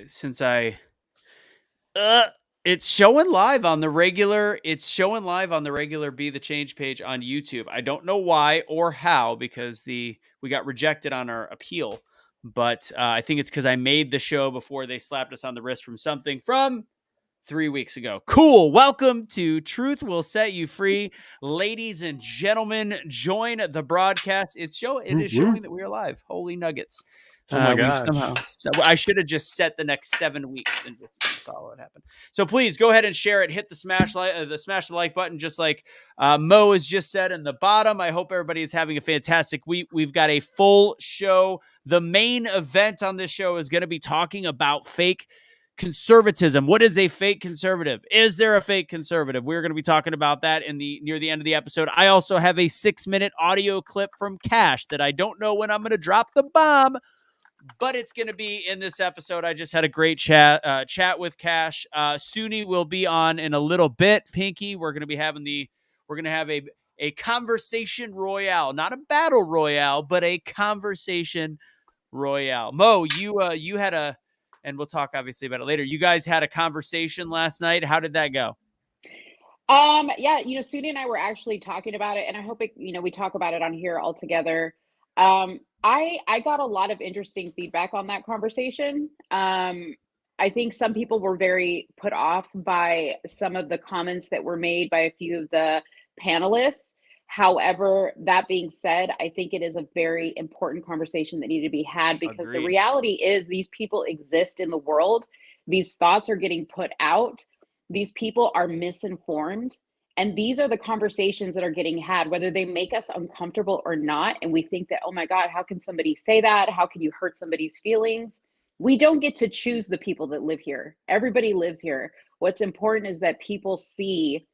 since I uh it's showing live on the regular Be the Change page on YouTube. I don't know why or how, because we got rejected on our appeal, but I think it's because I made the show before they slapped us on the wrist from something from 3 weeks ago. Cool. Welcome to Truth Will Set You Free. Ladies and gentlemen, join the broadcast. It is showing that we are live. Holy nuggets. Oh my We gosh. I should have just set the next 7 weeks and just saw what happened. So please go ahead and share it. Hit the smash the like button, just like Mo has just said in the bottom. I hope everybody is having a fantastic week. We've got a full show. The main event on this show is going to be talking about fake conservatism. What is a fake conservative? Is there a fake conservative? We're going to be talking about that near the end of the episode. I also have a 6-minute audio clip from Cash that I don't know when I'm going to drop the bomb, but it's going to be in this episode. I just had a great chat with Cash. Suni will be on in a little bit. Pinky, we're going to have a conversation royale, not a battle royale, but a conversation royale. Mo, you had and we'll talk obviously about it later. You guys had a conversation last night. How did that go? Yeah, Sudi and I were actually talking about it, and I hope we talk about it on here all together. I got a lot of interesting feedback on that conversation. I think some people were very put off by some of the comments that were made by a few of the panelists. However, that being said, I think it is a very important conversation that needed to be had, because Agreed. The reality is these people exist in the world. These thoughts are getting put out. These people are misinformed. And these are the conversations that are getting had, whether they make us uncomfortable or not. And we think that, oh my God, how can somebody say that? How can you hurt somebody's feelings? We don't get to choose the people that live here. Everybody lives here. What's important is that people see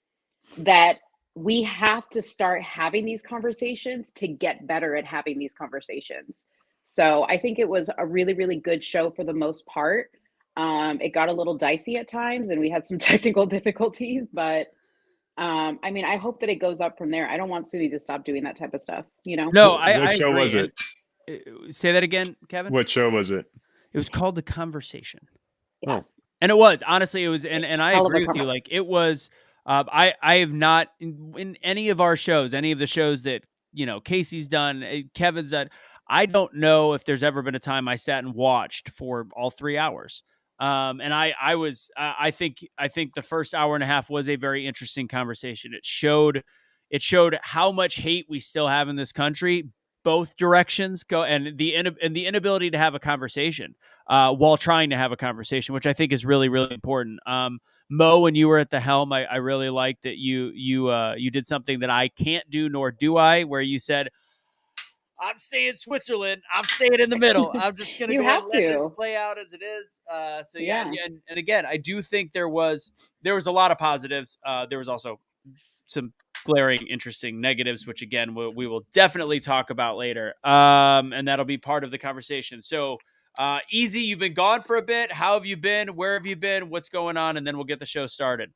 that we have to start having these conversations to get better at having these conversations. So I think it was a really, really good show for the most part. It got a little dicey at times and we had some technical difficulties, but I hope that it goes up from there. I don't want Suni to stop doing that type of stuff, No, What I show agree. was it? Say that again, Kevin. What show was it? It was called The Conversation. Yeah. Oh. And it was, honestly, it was, and I Hell of a agree with you. Like, it was, I have not in any of our shows, any of the shows that, Casey's done, Kevin's done, I don't know if there's ever been a time I sat and watched for all 3 hours. And I think the first hour and a half was a very interesting conversation. It showed how much hate we still have in this country, both directions go, and the inability to have a conversation while trying to have a conversation, which I think is really, really important. Mo, when you were at the helm, I really liked that you did something that I can't do, nor do I, where you said, I'm staying Switzerland. I'm staying in the middle. I'm just going to go ahead and let this play out as it is. So yeah. And again, I do think there was a lot of positives. There was also some glaring, interesting negatives, which again, we will definitely talk about later. And that'll be part of the conversation. So Easy, you've been gone for a bit. How have you been? Where have you been? What's going on? And then we'll get the show started.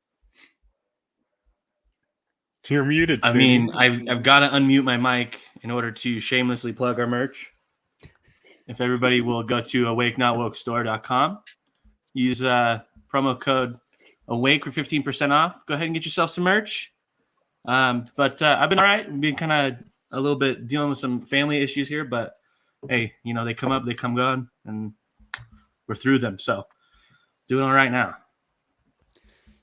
You're muted, I Suni. mean, I've got to unmute my mic in order to shamelessly plug our merch. If everybody will go to awakenotwokestore.com, use promo code AWAKE for 15% off. Go ahead and get yourself some merch. But I've been all right. I've been kind of a little bit dealing with some family issues here, but hey, they come up, they come gone, and we're through them. So doing all right now.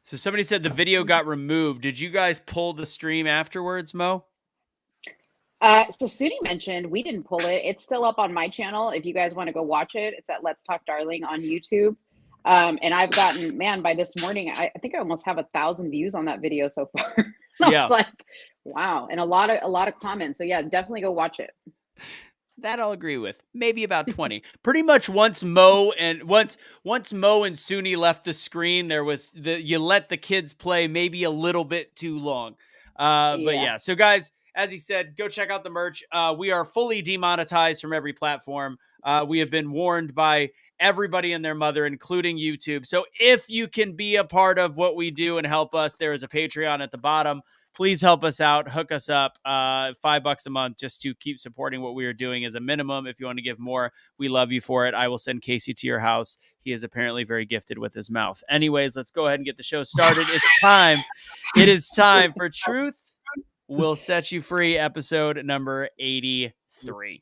So somebody said the video got removed. Did you guys pull the stream afterwards, Mo? So Suni mentioned we didn't pull it. It's still up on my channel. If you guys want to go watch it, it's at Let's Talk Darling on YouTube. And I've gotten, by this morning, I think I almost have 1,000 views on that video so far. I was like, wow. And a lot of comments. So yeah, definitely go watch it. That I'll agree with. Maybe about 20. Pretty much once Mo and Suni left the screen, there was you let the kids play maybe a little bit too long. But yeah. So guys, as he said, go check out the merch. We are fully demonetized from every platform. We have been warned by everybody and their mother, including YouTube. So if you can be a part of what we do and help us, there is a Patreon at the bottom. please help us out. Hook us up. $5 a month just to keep supporting what we are doing as a minimum. If you want to give more, we love you for it. I will send Casey to your house. He is apparently very gifted with his mouth. Anyways, let's go ahead and get the show started. It's time. It is time for Truth Will Set You Free, episode number 83.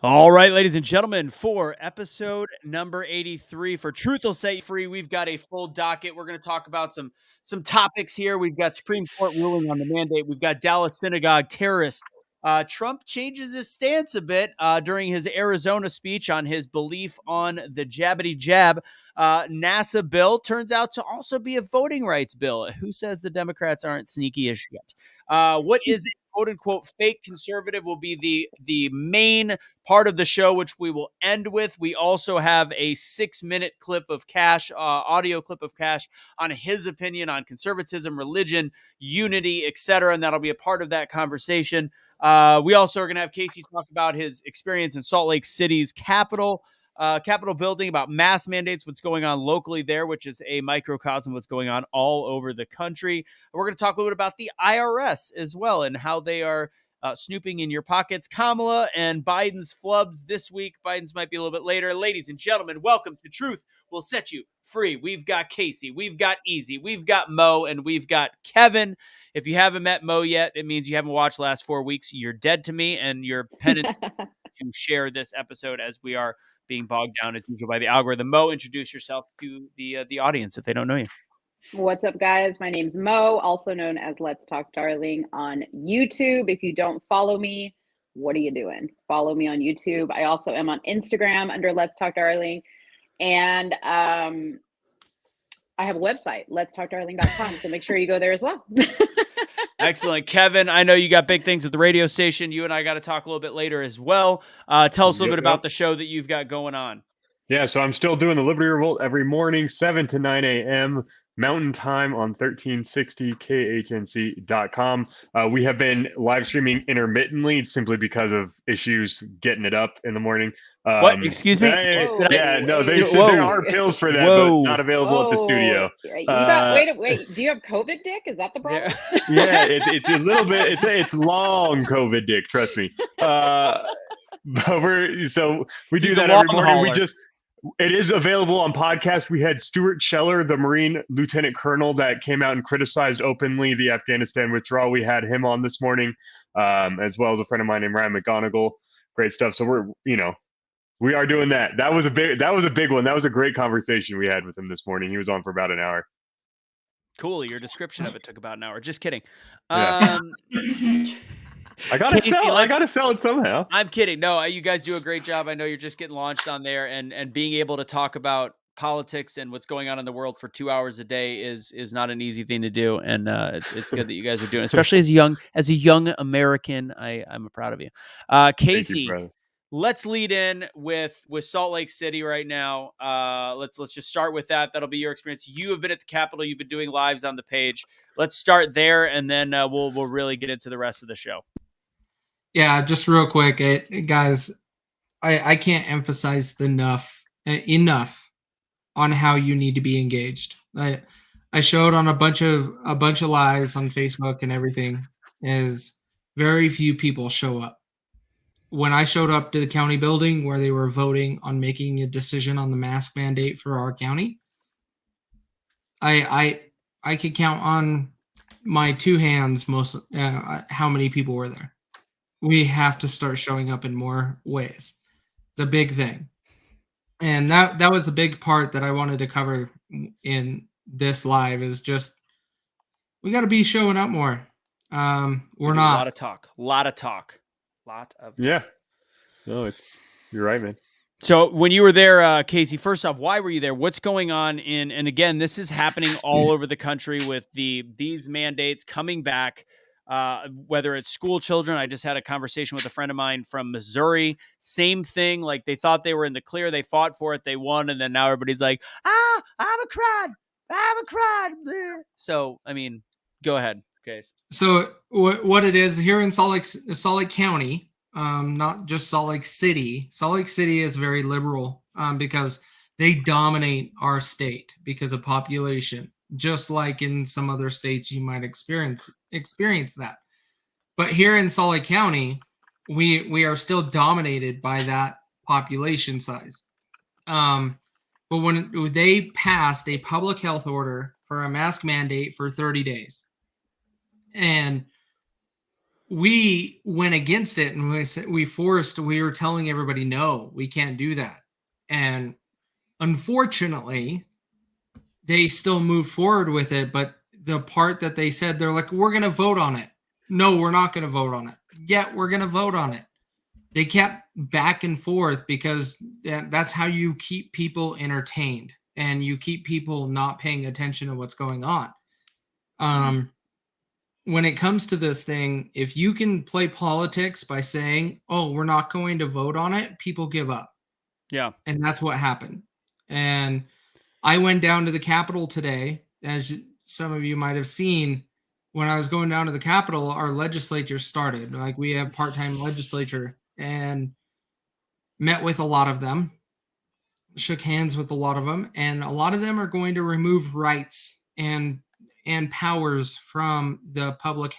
All right, ladies and gentlemen, for episode number 83 for Truth Will Set You Free, we've got a full docket. We're going to talk about some topics here. We've got Supreme Court ruling on the mandate. We've got Dallas synagogue terrorists. Trump changes his stance a bit during his Arizona speech on his belief on the jabbity jab. NASA bill turns out to also be a voting rights bill. Who says the Democrats aren't sneaky as shit? What is it? "Quote unquote fake conservative" will be the main part of the show, which we will end with. We also have a 6-minute clip of Cash, audio clip of Cash on his opinion on conservatism, religion, unity, etc., and that'll be a part of that conversation. We also are going to have Casey talk about his experience in Salt Lake City's Capitol building, about mask mandates, what's going on locally there, which is a microcosm of what's going on all over the country. We're going to talk a little bit about the IRS as well and how they are snooping in your pockets. Kamala and Biden's flubs this week. Biden's might be a little bit later. Ladies and gentlemen, welcome to Truth Will Set You Free. We've got Casey, we've got Easy, we've got Mo, and we've got Kevin. If you haven't met Mo yet, it means you haven't watched the last 4 weeks. You're dead to me, and you're penitent to share this episode as we are being bogged down as usual by the algorithm. Mo, introduce yourself to the audience if they don't know you. What's up, guys? My name's Mo, also known as Let's Talk Darling on YouTube. If you don't follow me, what are you doing? Follow me on YouTube. I also am on Instagram under Let's Talk Darling. And I have a website, letstalkdarling.com. So make sure you go there as well. Excellent. Kevin, I know you got big things with the radio station. You and I got to talk a little bit later as well. Tell us a little bit about the show that you've got going on. Yeah, so I'm still doing the Liberty Revolt every morning, 7 to 9 a.m. Mountain Time on 1360 KHNC.com. We have been live streaming intermittently simply because of issues getting it up in the morning. What? Excuse me? There are pills for that, but not available at the studio. You got, wait. Do you have COVID, Dick? Is that the problem? Yeah, it's a little bit. It's long COVID, Dick. Trust me. But we do that every morning. It is available on podcast. We had Stuart Scheller, the Marine Lieutenant Colonel that came out and criticized openly the Afghanistan withdrawal. We had him on this morning, as well as a friend of mine named Ryan McGonigal. Great stuff. So we are doing that. That was a big one. That was a great conversation we had with him this morning. He was on for about an hour. Cool. Your description of it took about an hour. Just kidding. Yeah. I gotta sell it somehow. I'm kidding. No, you guys do a great job. I know you're just getting launched on there, and being able to talk about politics and what's going on in the world for 2 hours a day is not an easy thing to do. And it's good that you guys are doing it, especially as a young American. I'm proud of you. Casey, let's lead in with Salt Lake City right now. Let's just start with that. That'll be your experience. You have been at the Capitol. You've been doing lives on the page. Let's start there, and then we'll really get into the rest of the show. Yeah, just real quick, guys, I can't emphasize enough on how you need to be engaged. I showed on a bunch of lives on Facebook and everything, is very few people show up. When I showed up to the county building where they were voting on making a decision on the mask mandate for our county, I could count on my two hands how many people were there. We have to start showing up in more ways. It's a big thing. And that was the big part that I wanted to cover in this live, is just we got to be showing up more. We're not. A lot of talk. Yeah. No, you're right, man. So when you were there, Casey, first off, why were you there? What's going on and again, this is happening all over the country with these mandates coming back, whether it's school children. I just had a conversation with a friend of mine from Missouri. Same thing. Like they thought they were in the clear. They fought for it. They won. And then now everybody's like, I'm a crowd. So, I mean, go ahead, Case. So what it is here in Salt Lake County, not just Salt Lake City. Salt Lake City is very liberal because they dominate our state because of population, just like in some other states you might experience that. But here in Salt Lake County, we are still dominated by that population size. But when they passed a public health order for a mask mandate for 30 days, and we went against it, and we were telling everybody, no, we can't do that. And unfortunately, they still moved forward with it. But the part that they said, they're like, we're going to vote on it. No, we're not going to vote on it. Yet we're going to vote on it. They kept back and forth because that's how you keep people entertained and you keep people not paying attention to what's going on. When it comes to this thing, if you can play politics by saying, oh, we're not going to vote on it, people give up. Yeah. And that's what happened. And I went down to the Capitol today, as some of you might have seen. When I was going down to the Capitol, our legislature started. Like, we have part-time legislature, and met with a lot of them, shook hands with a lot of them, and a lot of them are going to remove rights and powers from the public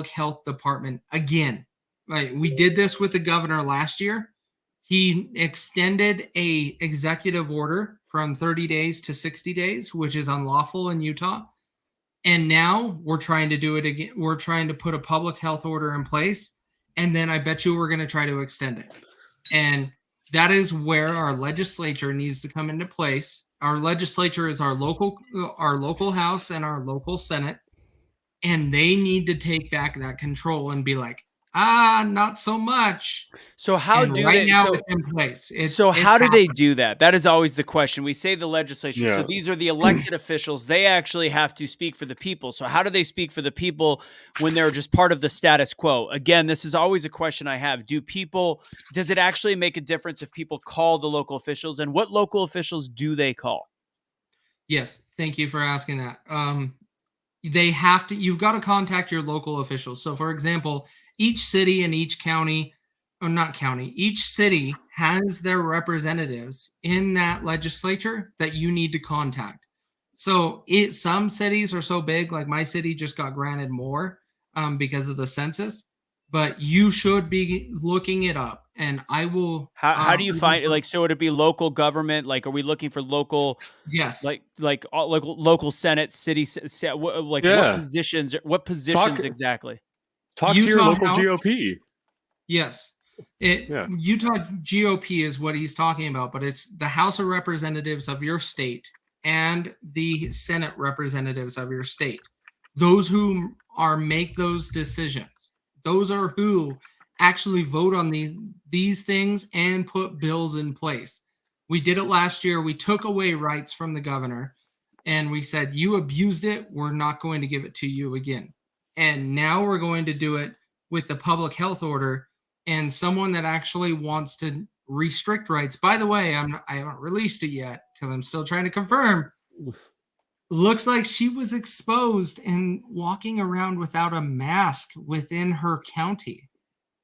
health department again. Like, we did this with the governor last year. He extended a executive order from 30 days to 60 days, which is unlawful in Utah. And now we're trying to do it again. We're trying to put a public health order in place. And then I bet you we're going to try to extend it. And that is where our legislature needs to come into place. Our legislature is our local house and our local Senate. And they need to take back that control and be like, not so much. So how and do right they? now So, it's in place. how do they do that? That is always the question. We say the legislature. Yeah. So these are the elected officials. They actually have to speak for the people. So how do they speak for the people when they're just part of the status quo? Again, this is always a question I have. Does it actually make a difference if people call the local officials, and what local officials do they call? Yes. Thank you for asking that. You've got to contact your local officials. So, for example, each city and each county, or not county, each city has their representatives in that legislature that you need to contact. So some cities are so big, like my city just got granted more because of the census, but you should be looking it up. And I will. How do you find it? Like, so would it be local government? Like, are we looking for local? Yes. Like local Senate, city, like Yeah. what positions exactly? Talk to your Utah local House. GOP. Yes. Utah GOP is what he's talking about, but it's the House of Representatives of your state and the Senate representatives of your state. Those who make those decisions. Those are who actually vote on these things and put bills in place. We did it last year. We took away rights from the governor and we said, you abused it. We're not going to give it to you again. And now we're going to do it with the public health order and someone that actually wants to restrict rights. By the way, I haven't released it yet because I'm still trying to confirm. Looks like she was exposed and walking around without a mask within her county.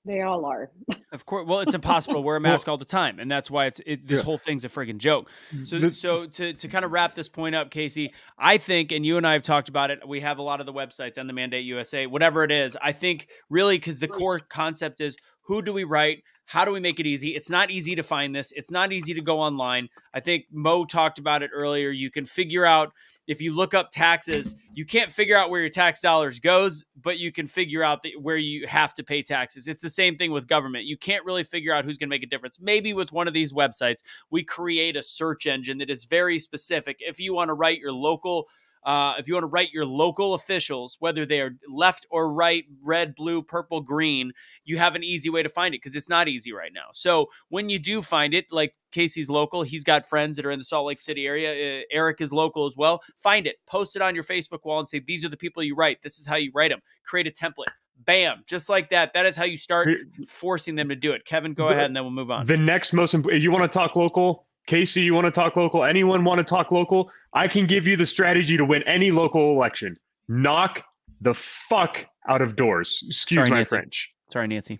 They all are. Of course. Well, it's impossible to wear a mask all the time, and that's why this whole thing's a friggin' joke. So to kind of wrap this point up, Casey, I think, and you and I have talked about it, we have a lot of the websites and the Mandate USA, whatever it is. I think really because the core concept is, who do we write? How do we make it easy? It's not easy to find this. It's not easy to go online. I think Mo talked about it earlier. You can figure out, if you look up taxes, you can't figure out where your tax dollars goes, but you can figure out where you have to pay taxes. It's the same thing with government. You can't really figure out who's going to make a difference. Maybe with one of these websites, we create a search engine that is very specific. If you want to write your local if you want to write your local officials, whether they are left or right, red, blue, purple, green, you have an easy way to find it because it's not easy right now. So when you do find it, like Casey's local, he's got friends that are in the Salt Lake City area. Eric is local as well. Find it, post it on your Facebook wall and say, these are the people you write. This is how you write them. Create a template. Bam, just like that. That is how you start forcing them to do it. Kevin, go ahead and then we'll move on. The next most important, you want to talk local? Casey, you want to talk local? Anyone want to talk local? I can give you the strategy to win any local election. Knock the fuck out of doors. Excuse my French. Sorry, Nancy.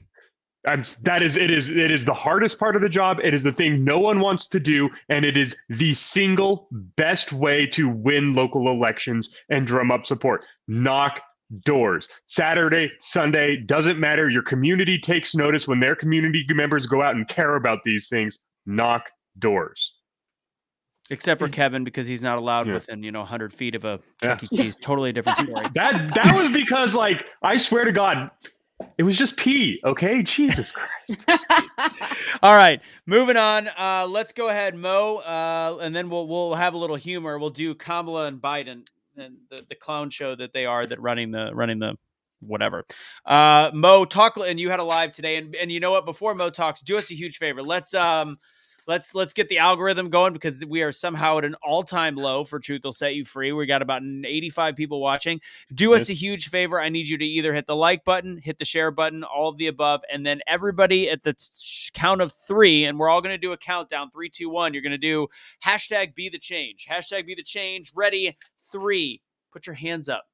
It is the hardest part of the job. It is the thing no one wants to do, and it is the single best way to win local elections and drum up support. Knock doors. Saturday, Sunday, doesn't matter. Your community takes notice when their community members go out and care about these things. Knock doors. Except for Kevin, because he's not allowed within 100 feet of a Chuck E. Cheese. Totally different story. That was because, like, I swear to God, it was just pee. Okay, Jesus Christ. All right, moving on. Let's go ahead, Mo, and then we'll have a little humor. We'll do Kamala and Biden and the clown show that they are that running the whatever. Mo, talk, and you had a live today, and you know what? Before Mo talks, do us a huge favor. Let's get the algorithm going because we are somehow at an all-time low for Truth Will Set You Free. We got about 85 people watching. Do us a huge favor. I need you to either hit the like button, hit the share button, all of the above, and then everybody at the count of 3, and we're all going to do a countdown. 3, 2, 1. You're going to do #BeTheChange. #BeTheChange. Ready? 3. Put your hands up.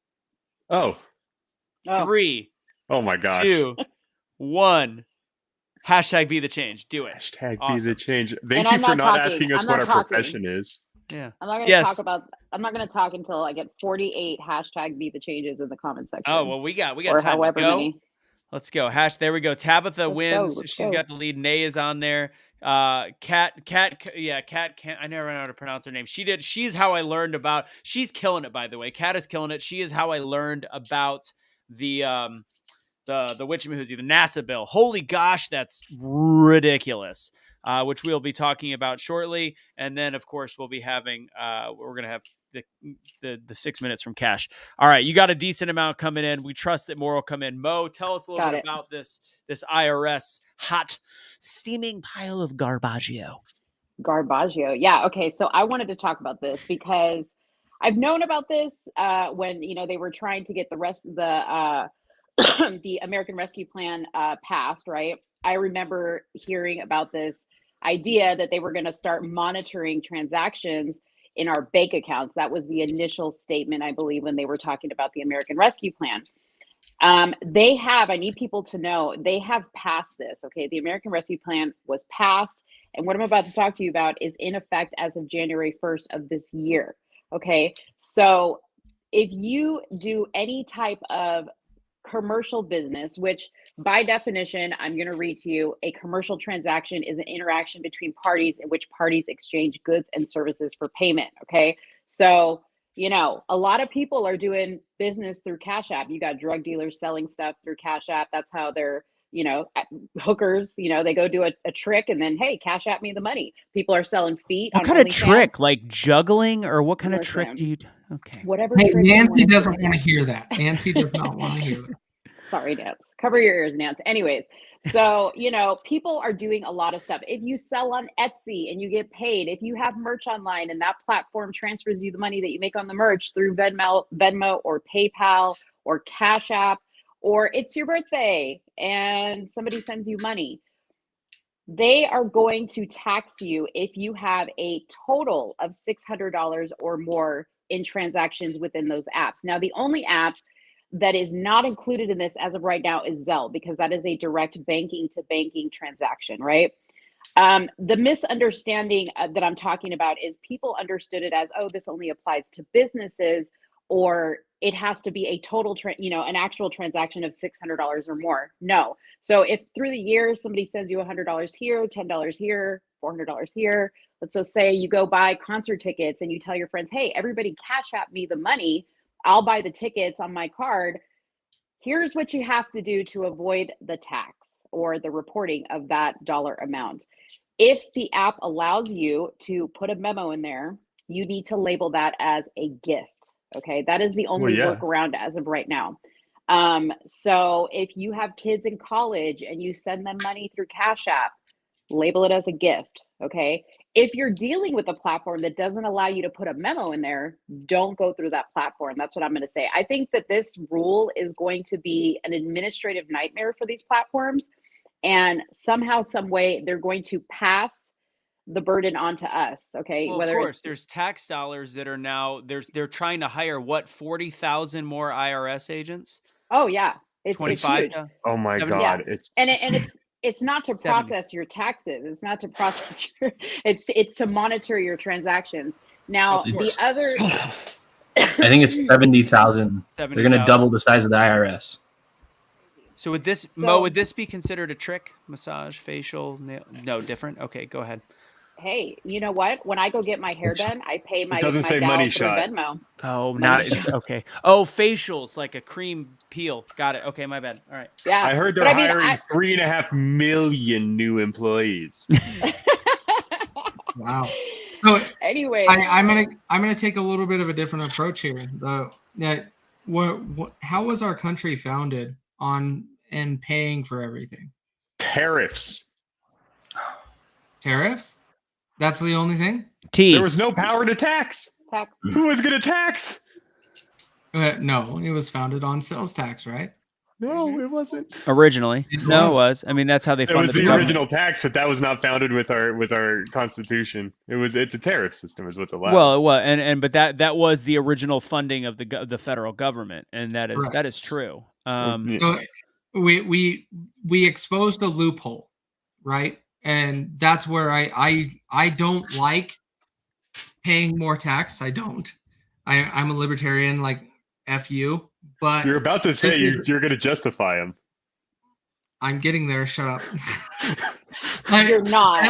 Oh. 3. Oh my gosh. 2, 1. #BeTheChange. Do it. Be the change. Thank you for not asking us what our profession is. Yeah. I'm not going to talk about. I'm not going to talk until I get 48 #BeTheChanges in the comment section. Oh well, we got or time however to go. many. Let's go. There we go. Tabitha wins. She's got the lead. Nay is on there. Kat. I never know how to pronounce her name. She's how I learned about. She's killing it, by the way. Kat is killing it. She is how I learned about the Witchamahoozy, the NASA bill. Holy gosh, that's ridiculous. Which we'll be talking about shortly, and then of course we'll be having. We're gonna have the 6 minutes from Cash. All right, you got a decent amount coming in. We trust that more will come in. Mo, tell us a little bit about this IRS hot steaming pile of garbaggio. Yeah. Okay. So I wanted to talk about this because I've known about this when they were trying to get the American Rescue Plan passed, right? I remember hearing about this idea that they were going to start monitoring transactions in our bank accounts. That was the initial statement, I believe, when they were talking about the American Rescue Plan. I need people to know, they have passed this, okay? The American Rescue Plan was passed, and what I'm about to talk to you about is in effect as of January 1st of this year, okay? So if you do any type of commercial business, which by definition, I'm going to read to you, a commercial transaction is an interaction between parties in which parties exchange goods and services for payment. Okay. So, a lot of people are doing business through Cash App. You got drug dealers selling stuff through Cash App. That's how they're, hookers, they go do a trick and then, hey, Cash App me the money. People are selling feet. What kind of trick? Like juggling, or what kind of trick do you do? Okay. Whatever. Hey, Nancy doesn't want to hear that. Nancy does not want to hear that. Sorry, Nance. Cover your ears, Nance. Anyways, so, people are doing a lot of stuff. If you sell on Etsy and you get paid, if you have merch online and that platform transfers you the money that you make on the merch through Venmo or PayPal or Cash App, or it's your birthday and somebody sends you money, they are going to tax you if you have a total of $600 or more in transactions within those apps. Now, the only app that is not included in this as of right now is Zelle, because that is a direct banking to banking transaction, right? The misunderstanding that I'm talking about is people understood it as, oh, this only applies to businesses, or it has to be a total, an actual transaction of $600 or more. No. So if through the years somebody sends you $100 here, $10 here, $400 here, let's just say you go buy concert tickets and you tell your friends, hey, everybody Cash App me the money, I'll buy the tickets on my card. Here's what you have to do to avoid the tax or the reporting of that dollar amount. If the app allows you to put a memo in there, you need to label that as a gift. Okay, that is the only workaround as of right now. So if you have kids in college and you send them money through Cash App, label it as a gift. Okay. If you're dealing with a platform that doesn't allow you to put a memo in there, don't go through that platform. That's what I'm going to say. I think that this rule is going to be an administrative nightmare for these platforms. And somehow, some way, they're going to pass the burden onto us. Okay. Well, of course, there's tax dollars that are now they're trying to hire 40,000 more IRS agents. Oh yeah, it's 25. huge. Oh my God, yeah. It's not to 70. process your taxes. It's not to process your. It's to monitor your transactions. Now the other. I think it's 70,000. They're going to double the size of the IRS. So would this Mo? Would this be considered a trick? Massage, facial, nail? No, different. Okay, go ahead. Hey, you know what? When I go get my hair done, I pay my doesn't say gal money for shot. Venmo. Oh, not it's okay. Oh, facials like a cream peel. Got it. Okay, my bad. All right. Yeah, I heard they're hiring 3.5 million new employees. Wow. So anyway, I'm gonna take a little bit of a different approach here. How was our country founded on and paying for everything? Tariffs. Tariffs? That's the only thing? There was no power to tax. Who was going to tax? No, it was founded on sales tax, right? No, it wasn't. Originally. It was. I mean, that's how they funded it was the original tax, but that was not founded with our constitution. It's a tariff system is what's allowed. Well, it was, but that was the original funding of the federal government, and that is true. So we exposed a loophole, right? And that's where I don't like paying more tax. I don't. I'm a libertarian, like F you. But you're about to say you're going to justify them. I'm getting there. Shut up. You're not.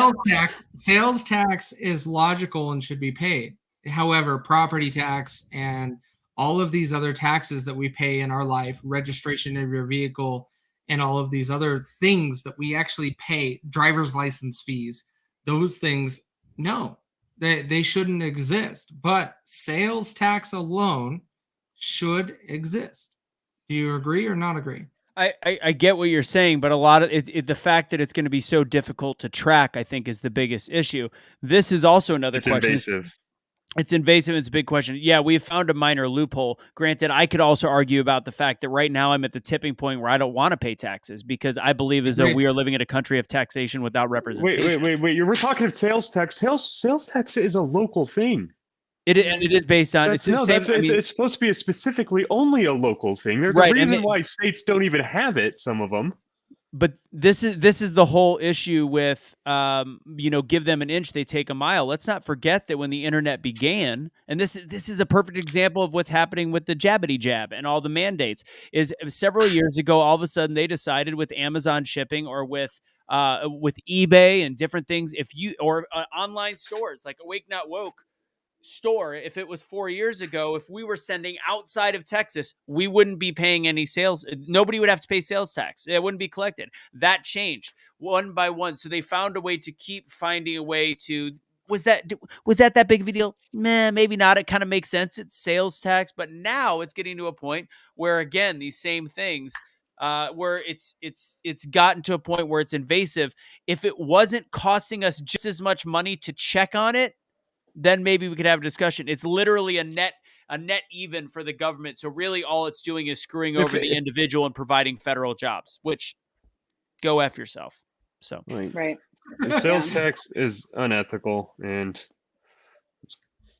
Sales tax is logical and should be paid. However, property tax and all of these other taxes that we pay in our life, registration of your vehicle, and all of these other things that we actually pay, driver's license fees, those things, no, they shouldn't exist. But sales tax alone should exist. Do you agree or not agree? I get what you're saying, but a lot of the fact that it's going to be so difficult to track, I think, is the biggest issue. This is also another question. Invasive. It's invasive. It's a big question. Yeah, we've found a minor loophole. Granted, I could also argue about the fact that right now I'm at the tipping point where I don't want to pay taxes because I believe as though we are living in a country of taxation without representation. Wait. We're talking of sales tax. Sales tax is a local thing. It is based on. It's supposed to be specifically only a local thing. There's a reason why states don't even have it. Some of them. But this is the whole issue with, give them an inch, they take a mile. Let's not forget that when the internet began, and this is a perfect example of what's happening with the jabbity jab and all the mandates, is several years ago, all of a sudden they decided with Amazon shipping or with eBay and different things, or online stores like Awake Not Woke store, if it was 4 years ago, if we were sending outside of Texas, we wouldn't be paying any sales. Nobody would have to pay sales tax. It wouldn't be collected. That changed one by one. So they found a way to keep finding a way to, was that big of a deal? Maybe not. It kind of makes sense. It's sales tax, but now it's getting to a point where, again, these same things, where it's gotten to a point where it's invasive. If it wasn't costing us just as much money to check on it, then maybe we could have a discussion. It's literally a net even for the government. So really all it's doing is screwing over the individual and providing federal jobs, which go F yourself. So right. The sales tax is unethical, and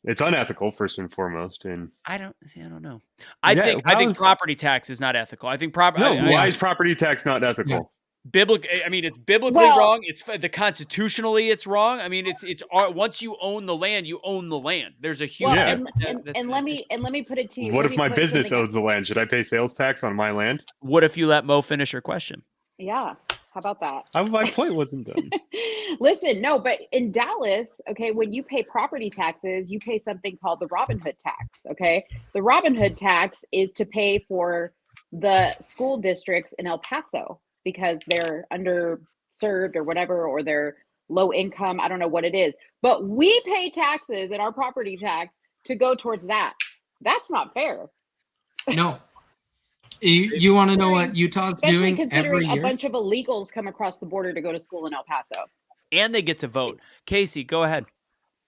it's unethical first and foremost. And I don't know. I think property tax is not ethical. I think why is property tax not ethical? Yeah. It's biblically wrong. It's constitutionally it's wrong. I mean, it's once you own the land, you own the land. There's a huge and let me put it to you. What if my business owns the land? Should I pay sales tax on my land? What if you let Mo finish her question? Yeah. How about that? My point wasn't done. Listen, no, but in Dallas, okay, when you pay property taxes, you pay something called the Robin Hood tax. Okay. The Robin Hood tax is to pay for the school districts in El Paso, because they're underserved or whatever, or they're low income. I don't know what it is, but we pay taxes in our property tax to go towards that. That's not fair. No. You want to know what Utah's Especially doing considering every year? a bunch of illegals come across the border to go to school in El Paso. And they get to vote. Casey, go ahead.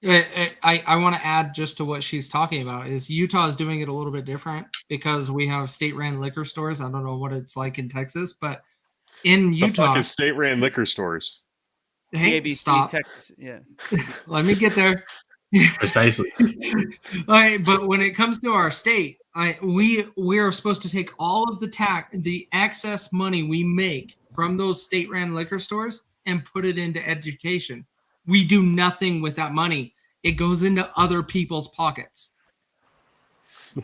I want to add just to what she's talking about is Utah is doing it a little bit different because we have state-ran liquor stores. I don't know what it's like in Texas, but in Utah, the fuck is state-ran liquor stores? Hey, TABC, stop. Texas, yeah. Let me get there. Precisely. All right, but when it comes to our state, we are supposed to take all of the excess money we make from those state-ran liquor stores and put it into education. We do nothing with that money. It goes into other people's pockets.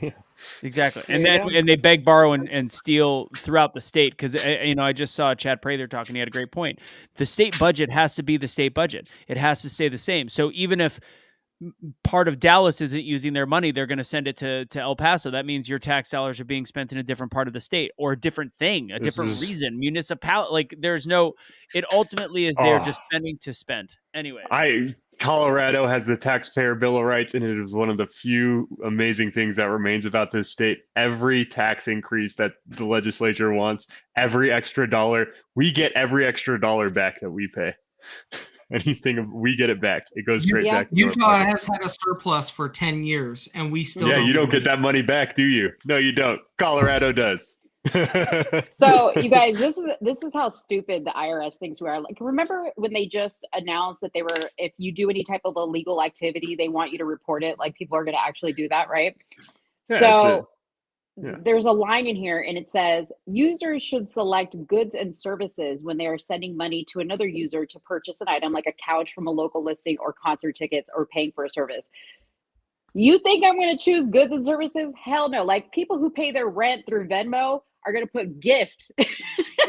Yeah. Exactly. And they beg, borrow, and steal throughout the state because, I just saw Chad Prather talking. He had a great point. The state budget has to be the state budget. It has to stay the same. So even if part of Dallas isn't using their money, they're going to send it to El Paso. That means your tax dollars are being spent in a different part of the state or a different thing, different reason. Municipality, like it ultimately is there just spending to spend. Anyway. Colorado has the taxpayer bill of rights, and it is one of the few amazing things that remains about this state. Every tax increase that the legislature wants, every extra dollar, we get every extra dollar back that we pay. We get it back. It goes straight back. Utah has had a surplus for 10 years, and we still you don't get that money back, do you? No, you don't. Colorado does. So you guys, this is how stupid the IRS thinks we are. Like, remember when they just announced that if you do any type of illegal activity, they want you to report it. Like, people are going to actually do that, right? Yeah, so yeah. There's a line in here, and it says users should select goods and services when they are sending money to another user to purchase an item like a couch from a local listing or concert tickets or paying for a service. You think I'm going to choose goods and services? Hell no. Like, people who pay their rent through Venmo are going to put gift.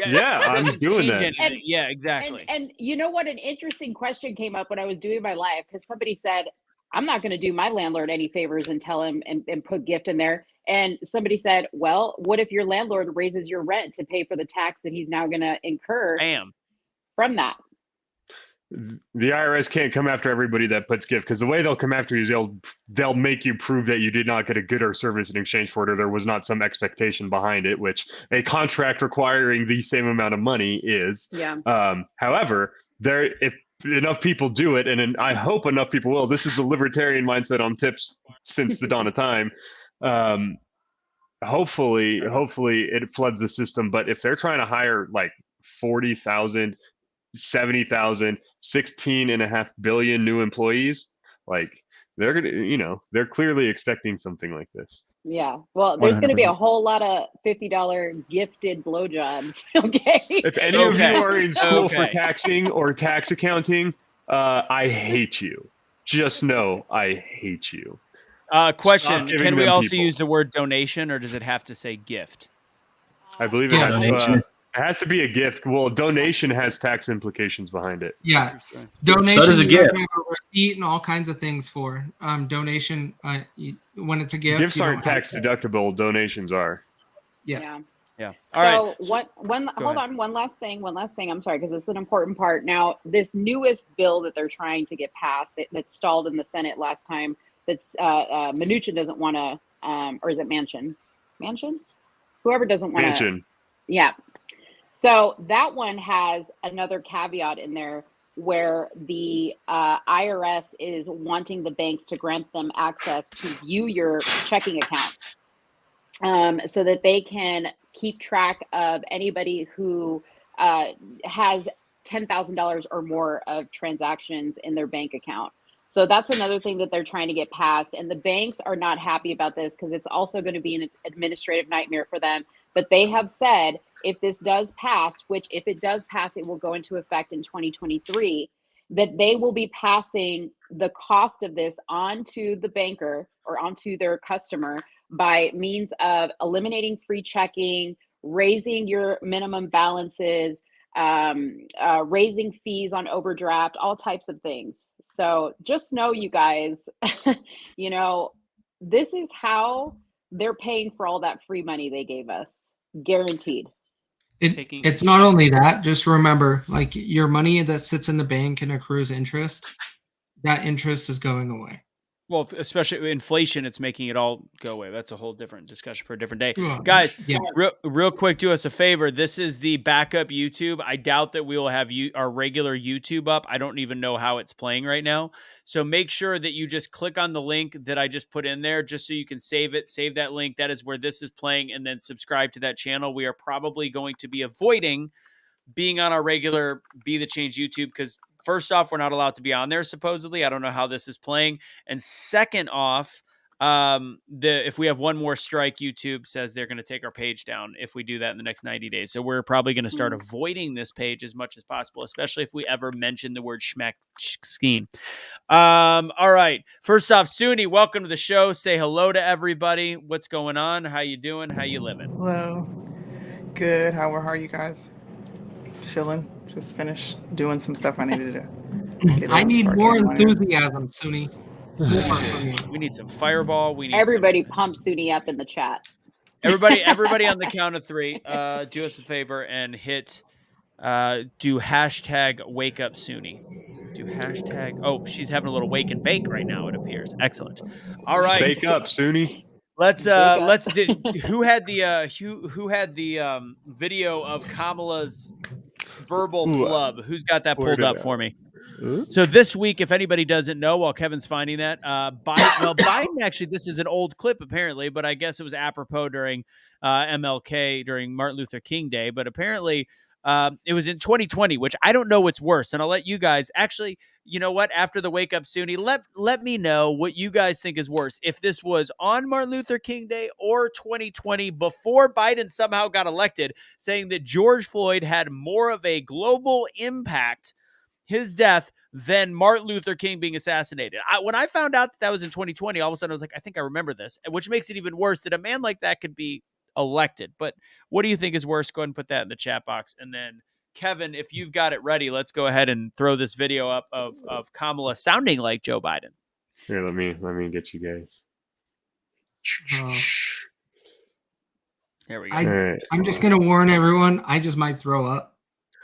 Yeah, I'm doing that. Yeah, exactly. And you know what? An interesting question came up when I was doing my live, because somebody said, I'm not going to do my landlord any favors and tell him and put gift in there. And somebody said, well, what if your landlord raises your rent to pay for the tax that he's now going to incur from that? The IRS can't come after everybody that puts gift, because the way they'll come after you is they'll make you prove that you did not get a good or service in exchange for it, or there was not some expectation behind it, which a contract requiring the same amount of money is. Yeah. However, if enough people do it, and I hope enough people will. This is the libertarian mindset on tips since the dawn of time. Hopefully it floods the system. But if they're trying to hire like 40,000, 70,000, 16.5 billion new employees, like they're gonna, they're clearly expecting something like this. Yeah. Well, there's going to be a whole lot of $50 gifted blowjobs. Okay. If any of you are in school for taxing or tax accounting, I hate you. Just know I hate you. Question: can we also use the word donation, or does it have to say gift? I believe it has to be a gift. Well, donation has tax implications behind it. Yeah, donation. So does a gift. You have a receipt and all kinds of things for donation. When it's a gift, gifts aren't tax deductible. Donations are. Yeah. All so right. One last thing. I'm sorry, because this is an important part. Now, this newest bill that they're trying to get passed that stalled in the Senate last time. That's Mnuchin doesn't want to, or is it Manchin? Whoever doesn't want to. Manchin. Yeah. So that one has another caveat in there where the IRS is wanting the banks to grant them access to view your checking accounts, so that they can keep track of anybody who has $10,000 or more of transactions in their bank account. So that's another thing that they're trying to get passed. And the banks are not happy about this because it's also going to be an administrative nightmare for them. But they have said if this does pass, which if it does pass, it will go into effect in 2023, that they will be passing the cost of this onto the banker or onto their customer by means of eliminating free checking, raising your minimum balances, raising fees on overdraft, all types of things. So just know, you guys, this is how they're paying for all that free money they gave us, guaranteed. It's not only that. Just remember, like, your money that sits in the bank and accrues interest, that interest is going away. Well, especially inflation, it's making it all go away. That's a whole different discussion for a different day. Well, Guys, yeah. real quick, do us a favor. This is the backup YouTube. I doubt that we will have our regular YouTube up. I don't even know how it's playing right now. So make sure that you just click on the link that I just put in there just so you can save it. Save that link. That is where this is playing, and then subscribe to that channel. We are probably going to be avoiding being on our regular Be the Change YouTube because first off, we're not allowed to be on there, supposedly. I don't know how this is playing. And second off, if we have one more strike, YouTube says they're going to take our page down if we do that in the next 90 days. So we're probably going to start avoiding this page as much as possible, especially if we ever mention the word schmeck scheme. All right. First off, Suni, welcome to the show. Say hello to everybody. What's going on? How you doing? How you living? Hello. Good. How are you guys? Chilling. Just finished doing some stuff I needed to get I in need before I more came on here. enthusiasm, Suni. More from you. We need some fireball. We need Everybody pump Suni up in the chat. everybody on the count of 3, do us a favor and hit do hashtag wake up Suni. Do hashtag. Oh, she's having a little wake and bake right now, it appears. Excellent. All right. Bake up, Suni. Let's do who had the video of Kamala's verbal flub? Who's got that pulled up for me? So this week, if anybody doesn't know, while Kevin's finding that, Biden actually, this is an old clip apparently, but I guess it was apropos during MLK, during Martin Luther King Day. But apparently it was in 2020, which I don't know what's worse. And I'll let you guys actually, you know what, after the wake up Suni, let me know what you guys think is worse. If this was on Martin Luther King Day or 2020 before Biden somehow got elected, saying that George Floyd had more of a global impact, his death, than Martin Luther King being assassinated. When I found out that was in 2020, all of a sudden I was like, I think I remember this, which makes it even worse that a man like that could be elected. But what do you think is worse? Go ahead and put that in the chat box. And then Kevin, if you've got it ready, let's go ahead and throw this video up of Kamala sounding like Joe Biden. Here, let me get you guys. There we go. Right. I'm just gonna warn everyone. I just might throw up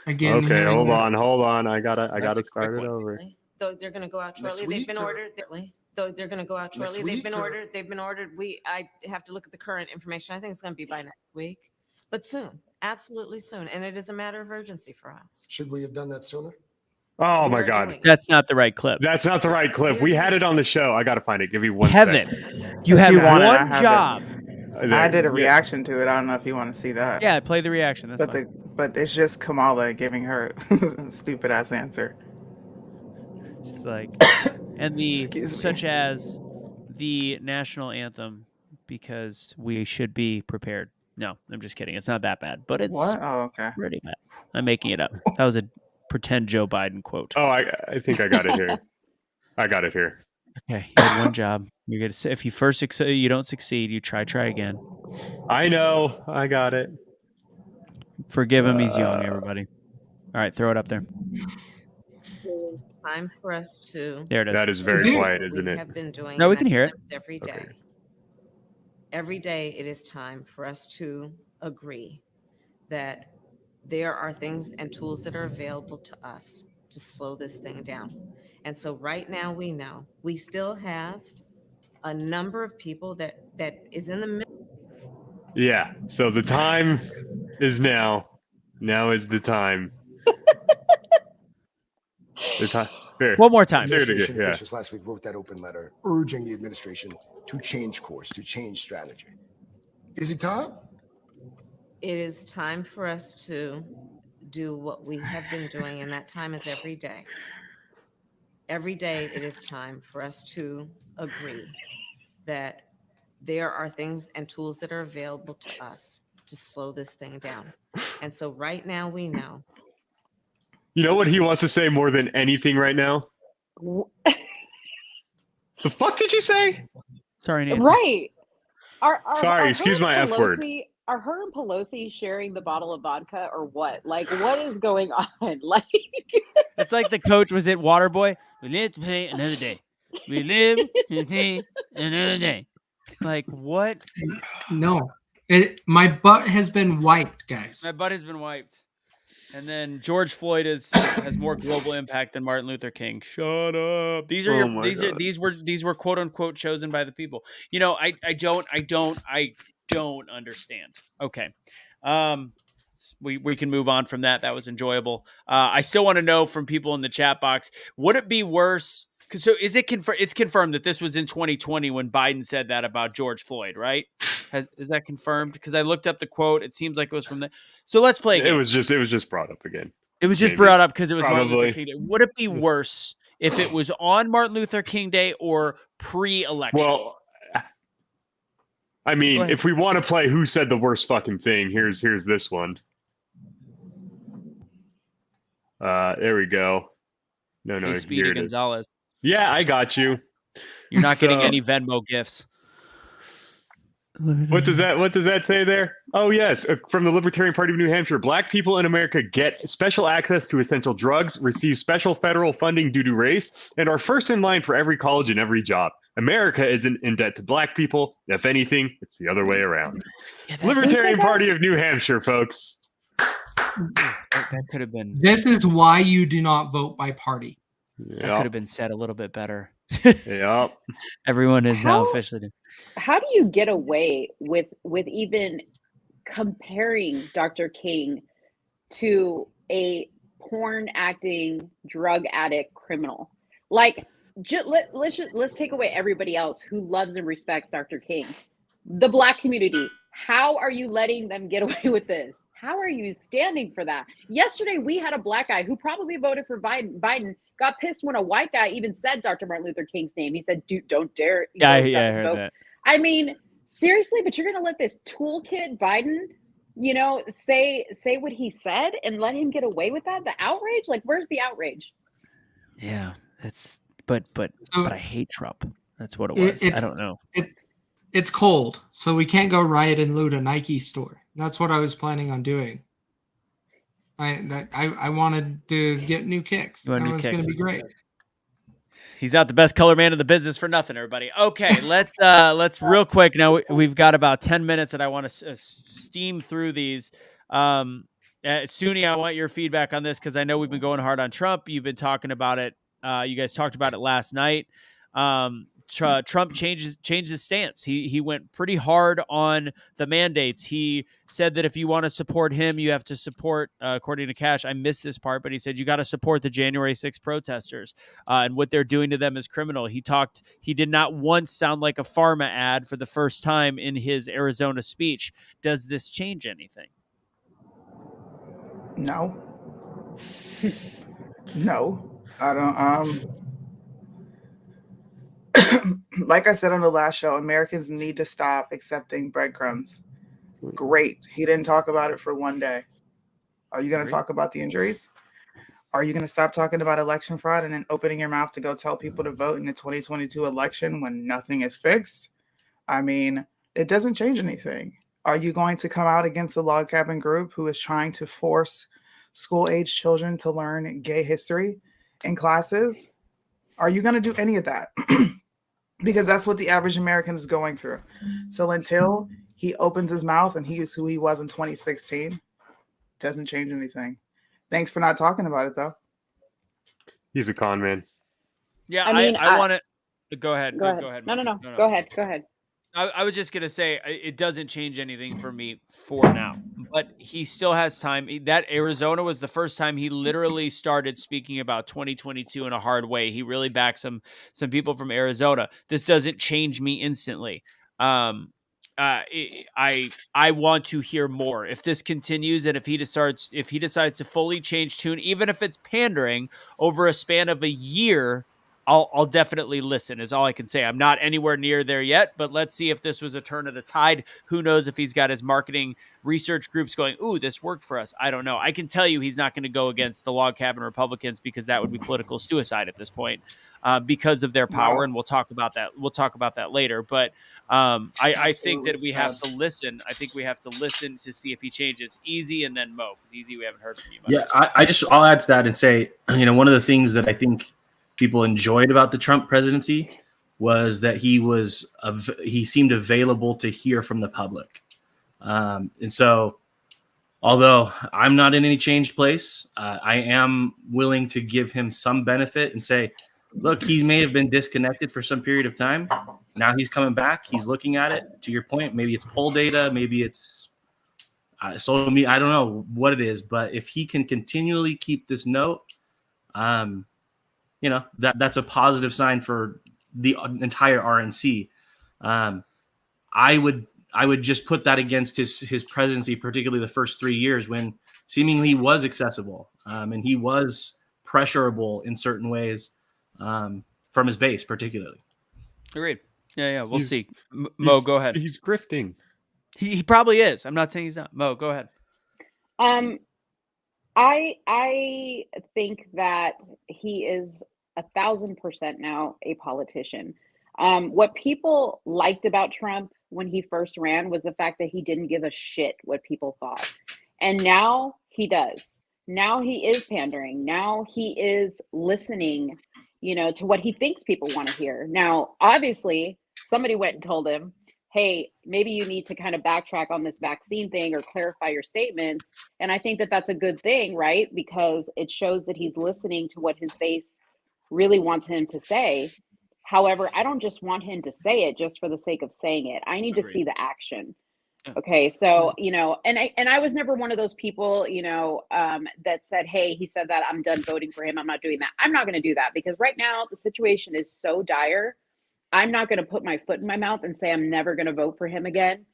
again. Okay, hold on. I gotta start it one. over. Though they're going to go out shortly. They've been ordered. Though they're going to go out shortly. They've been ordered. I have to look at the current information. I think it's going to be by next week, but soon, absolutely soon. And it is a matter of urgency for us. Should we have done that sooner? Oh my God. That's not the right clip. That's not the right clip. We had it on the show. I gotta find it. Give me one Kevin, second. you have want it, I one have job. I did a reaction to it. I don't know if you want to see that. Yeah, play the reaction. That's But fine. but it's just Kamala giving her stupid ass answer. It's like, and Excuse me. such as the national anthem, because we should be prepared. No, I'm just kidding. It's not that bad, but it's What? Oh, okay. pretty bad. I'm making it up. That was a pretend Joe Biden quote. Oh, I think I got it here. I got it here. Okay, you had one job. You're gonna say if you first you don't succeed, you try again. I know. I got it. Forgive him. He's young. Everybody. All right, throw it up there. It's time for us to. There it is. That is very Dude. quiet, isn't we it? have been doing. No, we and can hear it. that's every day. Okay. Every day, it is time for us to agree that there are things and tools that are available to us to slow this thing down. And so right now we know we still have a number of people that is in the middle. Yeah. So the time is now. Now is the time. The time. Here. One more time. Say it again, Administration yeah. officials last week wrote that open letter urging the administration to change course, to change strategy. Is it time? It is time for us to do what we have been doing, and that time is every day. Every day it is time for us to agree that there are things and tools that are available to us to slow this thing down. And so right now we know. You know what he wants to say more than anything right now? The fuck did you say? Sorry, Nancy. Right. Sorry, excuse my F word. Are her and Pelosi sharing the bottle of vodka or what? Like, what is going on? Like, It's like the coach was at Waterboy. We live to play another day. We live to play another day. Like, what? No, my butt has been wiped, guys. My butt has been wiped. And then George Floyd has more global impact than Martin Luther King. Shut up. These are these were quote unquote chosen by the people. I don't understand. Okay. We can move on from that. That was enjoyable. I still want to know from people in the chat box, would it be worse? So is it it's confirmed that this was in 2020 when Biden said that about George Floyd, right? Is that confirmed? Because I looked up the quote. It seems like it was from the. So let's play a game. It was just brought up again. It was just brought up because it was Martin Luther King Day. Would it be worse if it was on Martin Luther King Day or pre-election? Well, I mean, if we want to play who said the worst fucking thing, here's this one. There we go. No, Speedy Gonzalez. Yeah, I got you. You're not getting any Venmo gifts. What does that say there? Oh, yes. From the Libertarian Party of New Hampshire, Black people in America get special access to essential drugs, receive special federal funding due to race, and are first in line for every college and every job. America isn't in debt to Black people. If anything, it's the other way around. Yeah, Libertarian Party of New Hampshire, folks. That could have been. This is why you do not vote by party. That could have been said a little bit better. Yep. Everyone is now officially. How do you get away with even comparing Dr. King to a porn acting drug addict criminal? Like, let's take away everybody else who loves and respects Dr. King. The Black community. How are you letting them get away with this? How are you standing for that? Yesterday, we had a Black guy who probably voted for Biden got pissed when a white guy even said Dr. Martin Luther King's name. He said, "Dude, don't dare." Yeah, I heard that. I mean, seriously, but you're going to let this toolkit Biden, say what he said and let him get away with that? The outrage? Like, where's the outrage? Yeah, but I hate Trump. That's what it was. I don't know. It's cold, so we can't go riot and loot a Nike store. That's what I was planning on doing. I wanted to get new kicks. That was going to be great. He's not the best color man in the business for nothing, everybody. Okay, let's real quick. Now we've got about 10 minutes, and I want to steam through these. Suni, I want your feedback on this because I know we've been going hard on Trump. You've been talking about it. You guys talked about it last night. Trump changed his stance. He went pretty hard on the mandates. He said that if you want to support him, you have to support, according to Cash, I missed this part, but he said you got to support the January 6th protesters, and what they're doing to them is criminal. He did not once sound like a pharma ad for the first time in his Arizona speech. Does this change anything? No. No, I don't. Like I said on the last show, Americans need to stop accepting breadcrumbs. Great. He didn't talk about it for one day. Are you going to talk about the injuries? Are you going to stop talking about election fraud and then opening your mouth to go tell people to vote in the 2022 election when nothing is fixed? I mean, it doesn't change anything. Are you going to come out against the log cabin group who is trying to force school-age children to learn gay history in classes? Are you going to do any of that? Because that's what the average American is going through. So until he opens his mouth and he is who he was in 2016, doesn't change anything. Thanks for not talking about it, though. He's a con man. Yeah, I want to go ahead. Go ahead. No. Go ahead. I was just going to say it doesn't change anything for me for now, but he still has time. That Arizona was the first time he literally started speaking about 2022 in a hard way. He really backed some people from Arizona. This doesn't change me instantly. I want to hear more. If this continues and if he decides to fully change tune, even if it's pandering over a span of a year, I'll definitely listen, is all I can say. I'm not anywhere near there yet, but let's see if this was a turn of the tide. Who knows if he's got his marketing research groups going, ooh, this worked for us. I don't know. I can tell you he's not going to go against the log cabin Republicans because that would be political suicide at this point because of their power. And we'll talk about that. We'll talk about that later. But I think that we have to listen. I think we have to listen to see if he changes. Easy and then Mo, because Easy, we haven't heard from you much. Yeah, I'll add to that and say, one of the things that I think people enjoyed about the Trump presidency was that he seemed available to hear from the public. And so although I'm not in any changed place, I am willing to give him some benefit and say, look, he may have been disconnected for some period of time. Now he's coming back. He's looking at it. To your point, maybe it's poll data, maybe it's social media. I don't know what it is, but if he can continually keep this note, that's a positive sign for the entire RNC. I would just put that against his presidency, particularly the first 3 years when seemingly he was accessible and he was pressurable in certain ways from his base, particularly. Agreed. Yeah. We'll see. Mo, go ahead. He's grifting. He probably is. I'm not saying he's not. Mo, go ahead. I think that he is 1,000% now a politician. What people liked about Trump when he first ran was the fact that he didn't give a shit what people thought. And now he does. Now he is pandering. Now he is listening, to what he thinks people want to hear. Now, obviously, somebody went and told him, hey, maybe you need to kind of backtrack on this vaccine thing or clarify your statements. And I think that that's a good thing, right? Because it shows that he's listening to what his base really wants him to say. However, I don't just want him to say it just for the sake of saying it. I need to see the action. Okay, so, and I was never one of those people, that said, hey, he said that, I'm done voting for him. I'm not doing that. I'm not going to do that because right now the situation is so dire. I'm not going to put my foot in my mouth and say I'm never going to vote for him again.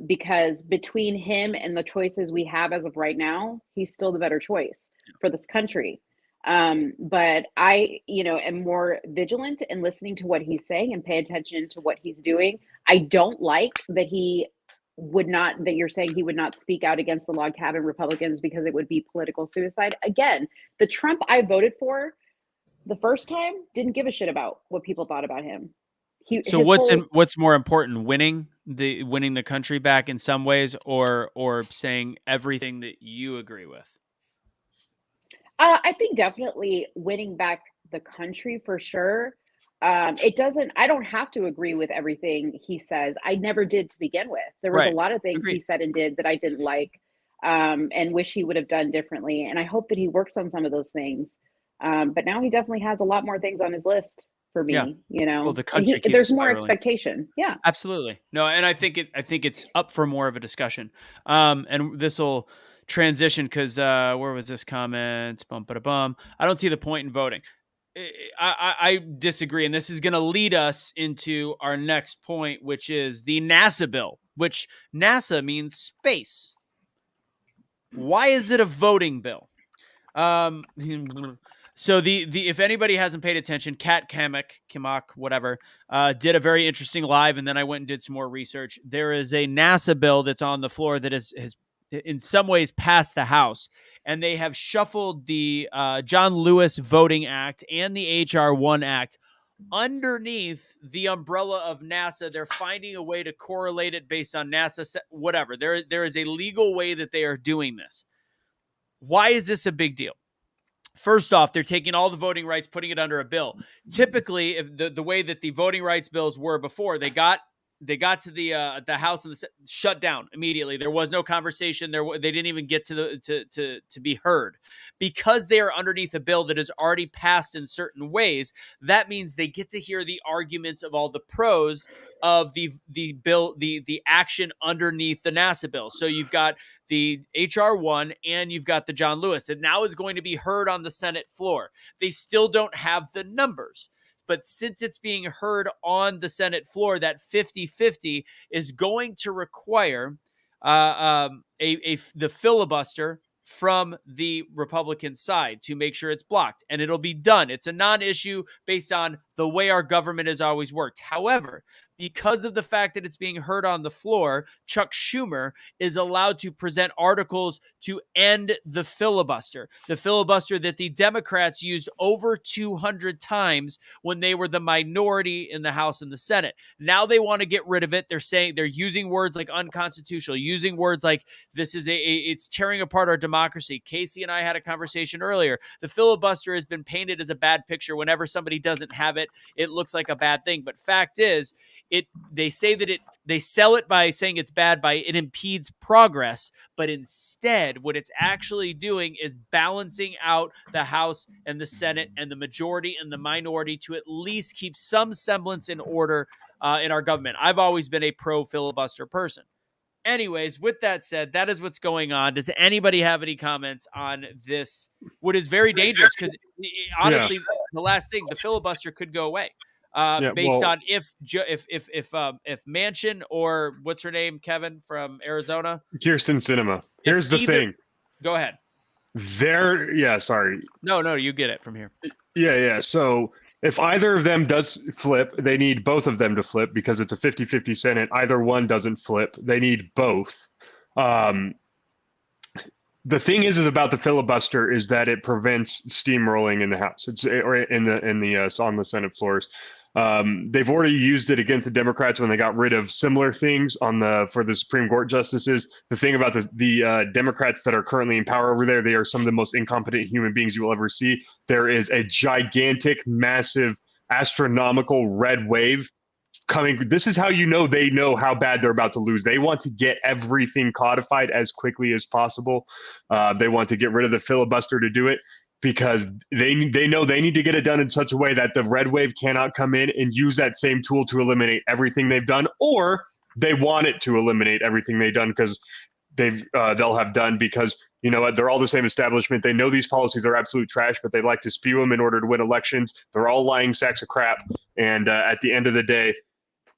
Because between him and the choices we have as of right now, he's still the better choice for this country. But I, am more vigilant in listening to what he's saying and pay attention to what he's doing. I don't like that that you're saying he would not speak out against the log cabin Republicans because it would be political suicide. Again, the Trump I voted for the first time didn't give a shit about what people thought about him. So what's more important, winning the country back in some ways, or saying everything that you agree with? I think definitely winning back the country for sure. I don't have to agree with everything he says. I never did to begin with. There was a lot of things he said and did that I didn't like, and wish he would have done differently. And I hope that he works on some of those things. But now he definitely has a lot more things on his list for me, Well, the country there's more spiraling. expectation. Yeah, absolutely. No. And I think it's up for more of a discussion. And this will transition because where was this comment? Bum. I don't see the point in voting. I disagree. And this is going to lead us into our next point, which is the NASA bill, which NASA means space. Why is it a voting bill? So the if anybody hasn't paid attention, Kat Kamak, whatever, did a very interesting live, and then I went and did some more research. There is a NASA bill that's on the floor that has in some ways passed the House, and they have shuffled the John Lewis Voting Act and the H.R. 1 Act underneath the umbrella of NASA. They're finding a way to correlate it based on NASA, whatever. There is a legal way that they are doing this. Why is this a big deal? First off, they're taking all the voting rights, putting it under a bill. Typically, if the way that the voting rights bills were before, they got to the House and shut down immediately. There was no conversation. They didn't even get to be heard because they are underneath a bill that is already passed in certain ways. That means they get to hear the arguments of all the pros of the bill, the action underneath the NASA bill. So you've got the HR 1 and you've got the John Lewis, and now is going to be heard on the Senate floor. They still don't have the numbers. But since it's being heard on the Senate floor, that 50-50 is going to require the filibuster from the Republican side to make sure it's blocked. And it'll be done. It's a non-issue based on the way our government has always worked. However, because of the fact that it's being heard on the floor, Chuck Schumer is allowed to present articles to end the filibuster that the Democrats used over 200 times when they were the minority in the House and the Senate. Now they want to get rid of it. They're using words like unconstitutional, using words like this is it's tearing apart our democracy. Casey and I had a conversation earlier. The filibuster has been painted as a bad picture. Whenever somebody doesn't have it, it looks like a bad thing. But fact is, they say that they sell it by saying it's bad by it impedes progress, but instead what it's actually doing is balancing out the House and the Senate and the majority and the minority to at least keep some semblance in order in our government. I've always been a pro filibuster person. Anyways, with that said, that is what's going on. Does anybody have any comments on this? What is very dangerous, because honestly, the last thing, the filibuster could go away, based on if Manchin or what's her name, Kevin from Arizona, Kirsten Sinema. Here's the thing. Go ahead. Sorry. No, you get it from here. Yeah. So if either of them does flip, they need both of them to flip because it's a 50-50 Senate. Either one doesn't flip. They need both. The thing is about the filibuster is that it prevents steamrolling in the House. Or on the Senate floors. They've already used it against the Democrats when they got rid of similar things for the Supreme Court justices. The thing about the Democrats that are currently in power over there, they are some of the most incompetent human beings you will ever see. There is a gigantic, massive, astronomical red wave coming. This is how they know how bad they're about to lose. They want to get everything codified as quickly as possible. They want to get rid of the filibuster to do it, because they know they need to get it done in such a way that the red wave cannot come in and use that same tool to eliminate everything they've done, or they want it to eliminate everything they've done because they'll have done, because you know what, they're all the same establishment. They know these policies are absolute trash, but they like to spew them in order to win elections. They're all lying sacks of crap, and at the end of the day,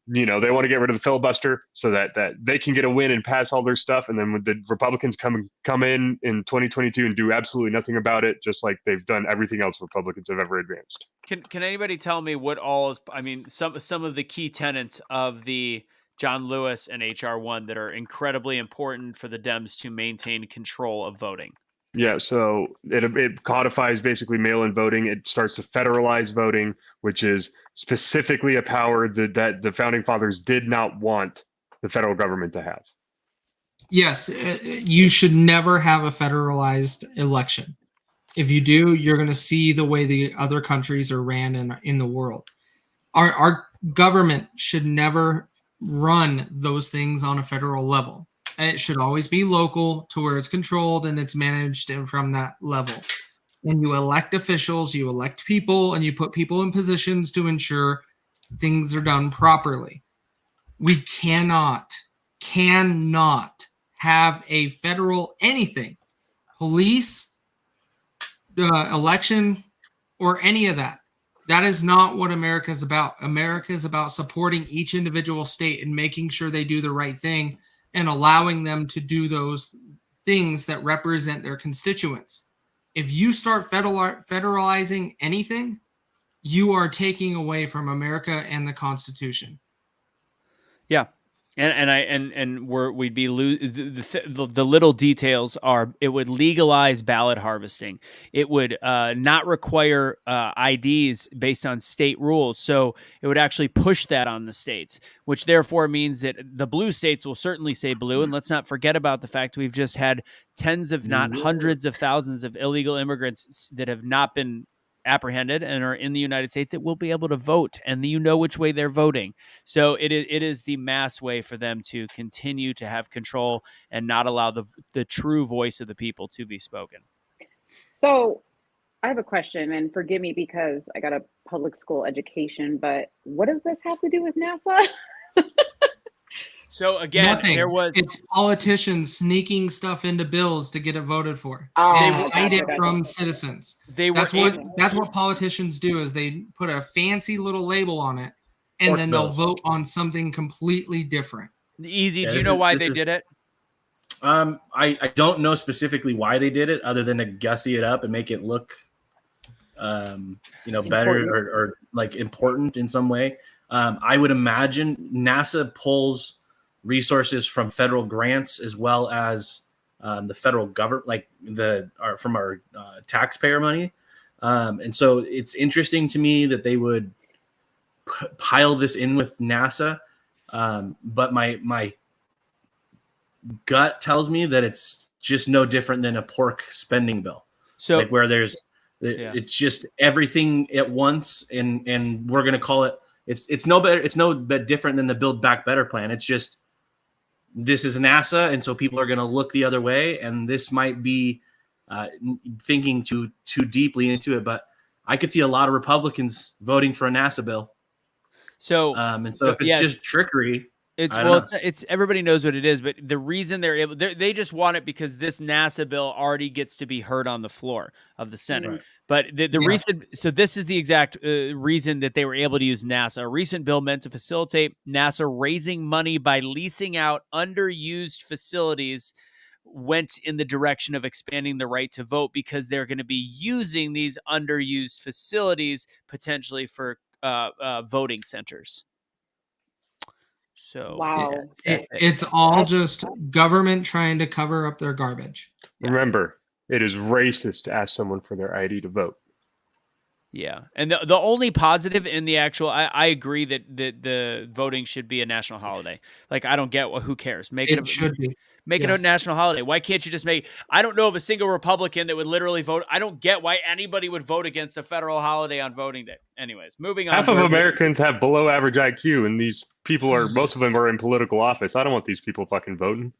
they want to get rid of the filibuster so that they can get a win and pass all their stuff. And then when the Republicans come in 2022 and do absolutely nothing about it, just like they've done everything else Republicans have ever advanced. Can anybody tell me what all is, some of the key tenets of the John Lewis and HR 1 that are incredibly important for the Dems to maintain control of voting? Yeah, so it codifies basically mail-in voting. It starts to federalize voting, which is specifically a power that the founding fathers did not want the federal government to have. Yes, you should never have a federalized election. If you do, you're going to see the way the other countries are ran in the world. Our government should never run those things on a federal level. It should always be local to where it's controlled and it's managed from that level. And you elect officials, you elect people, and you put people in positions to ensure things are done properly. We cannot have a federal anything, police, election, or any of that. That is not what America is about. America is about supporting each individual state and making sure they do the right thing and allowing them to do those things that represent their constituents. If you start federalizing anything, you are taking away from America and the Constitution. Yeah. We'd be the little details are, it would legalize ballot harvesting. It would not require IDs based on state rules. So it would actually push that on the states, which therefore means that the blue states will certainly say blue. And let's not forget about the fact we've just had tens, if not hundreds of thousands of illegal immigrants that have not been apprehended and are in the United States that will be able to vote, and which way they're voting. So it is the mass way for them to continue to have control and not allow the true voice of the people to be spoken. So I have a question, and forgive me because I got a public school education, but what does this have to do with NASA? So again, Nothing. it's politicians sneaking stuff into bills to get it voted for. They hide it from citizens. That's what politicians do, is they put a fancy little label on it, and then they'll vote on something completely different. Easy. Do you know why they did it? I don't know specifically why they did it, other than to gussy it up and make it look better or like important in some way. I would imagine NASA pulls resources from federal grants as well as the federal government, from our taxpayer money. And so it's interesting to me that they would pile this in with NASA. But my gut tells me that it's just no different than a pork spending bill. So where it's just everything at once, and we're going to call it It's no better. It's no bit different than the Build Back Better plan. It's just this is NASA, and so people are going to look the other way, and this might be thinking too deeply into it. But I could see a lot of Republicans voting for a NASA bill. So, and so if it's just trickery, it's everybody knows what it is, but the reason they just want it because this NASA bill already gets to be heard on the floor of the Senate. Right. But the reason, so this is the exact reason that they were able to use NASA. A recent bill meant to facilitate NASA raising money by leasing out underused facilities went in the direction of expanding the right to vote because they're going to be using these underused facilities potentially for voting centers. So wow, it's all just government trying to cover up their garbage. Remember, it is racist to ask someone for their ID to vote. Yeah, and the only positive in the actual, I agree that the voting should be a national holiday. Like, I don't get who cares. It should be. Make it a national holiday. Why can't you just make? I don't know of a single Republican that would literally vote. I don't get why anybody would vote against a federal holiday on voting day. Anyways, moving on. Half of Americans have below average IQ, and these people most of them are in political office. I don't want these people fucking voting.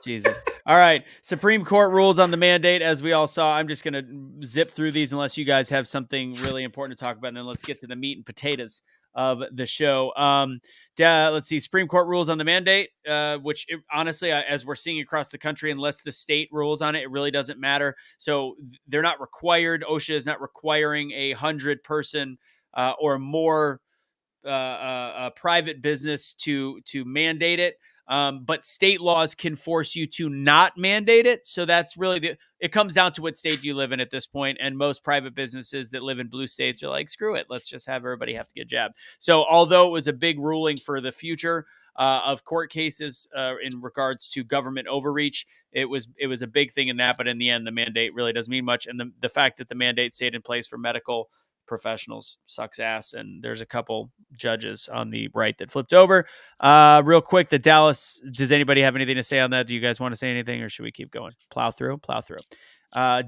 Jesus. All right. Supreme Court rules on the mandate, as we all saw. I'm just going to zip through these unless you guys have something really important to talk about. And then let's get to the meat and potatoes of the show. Let's see. Supreme Court rules on the mandate, which honestly, as we're seeing across the country, unless the state rules on it, it really doesn't matter. So they're not required. OSHA is not requiring 100-person or more private business to mandate it. But state laws can force you to not mandate it. So that's really it comes down to what state do you live in at this point. And most private businesses that live in blue states are like, screw it. Let's just have everybody have to get jabbed. So although it was a big ruling for the future of court cases in regards to government overreach, it was a big thing in that. But in the end, the mandate really doesn't mean much. And the fact that the mandate stayed in place for medical professionals sucks ass, and there's a couple judges on the right that flipped over. Real quick, the Dallas, does anybody have anything to say on that? Do you guys want to say anything, or should we keep going? Plow through.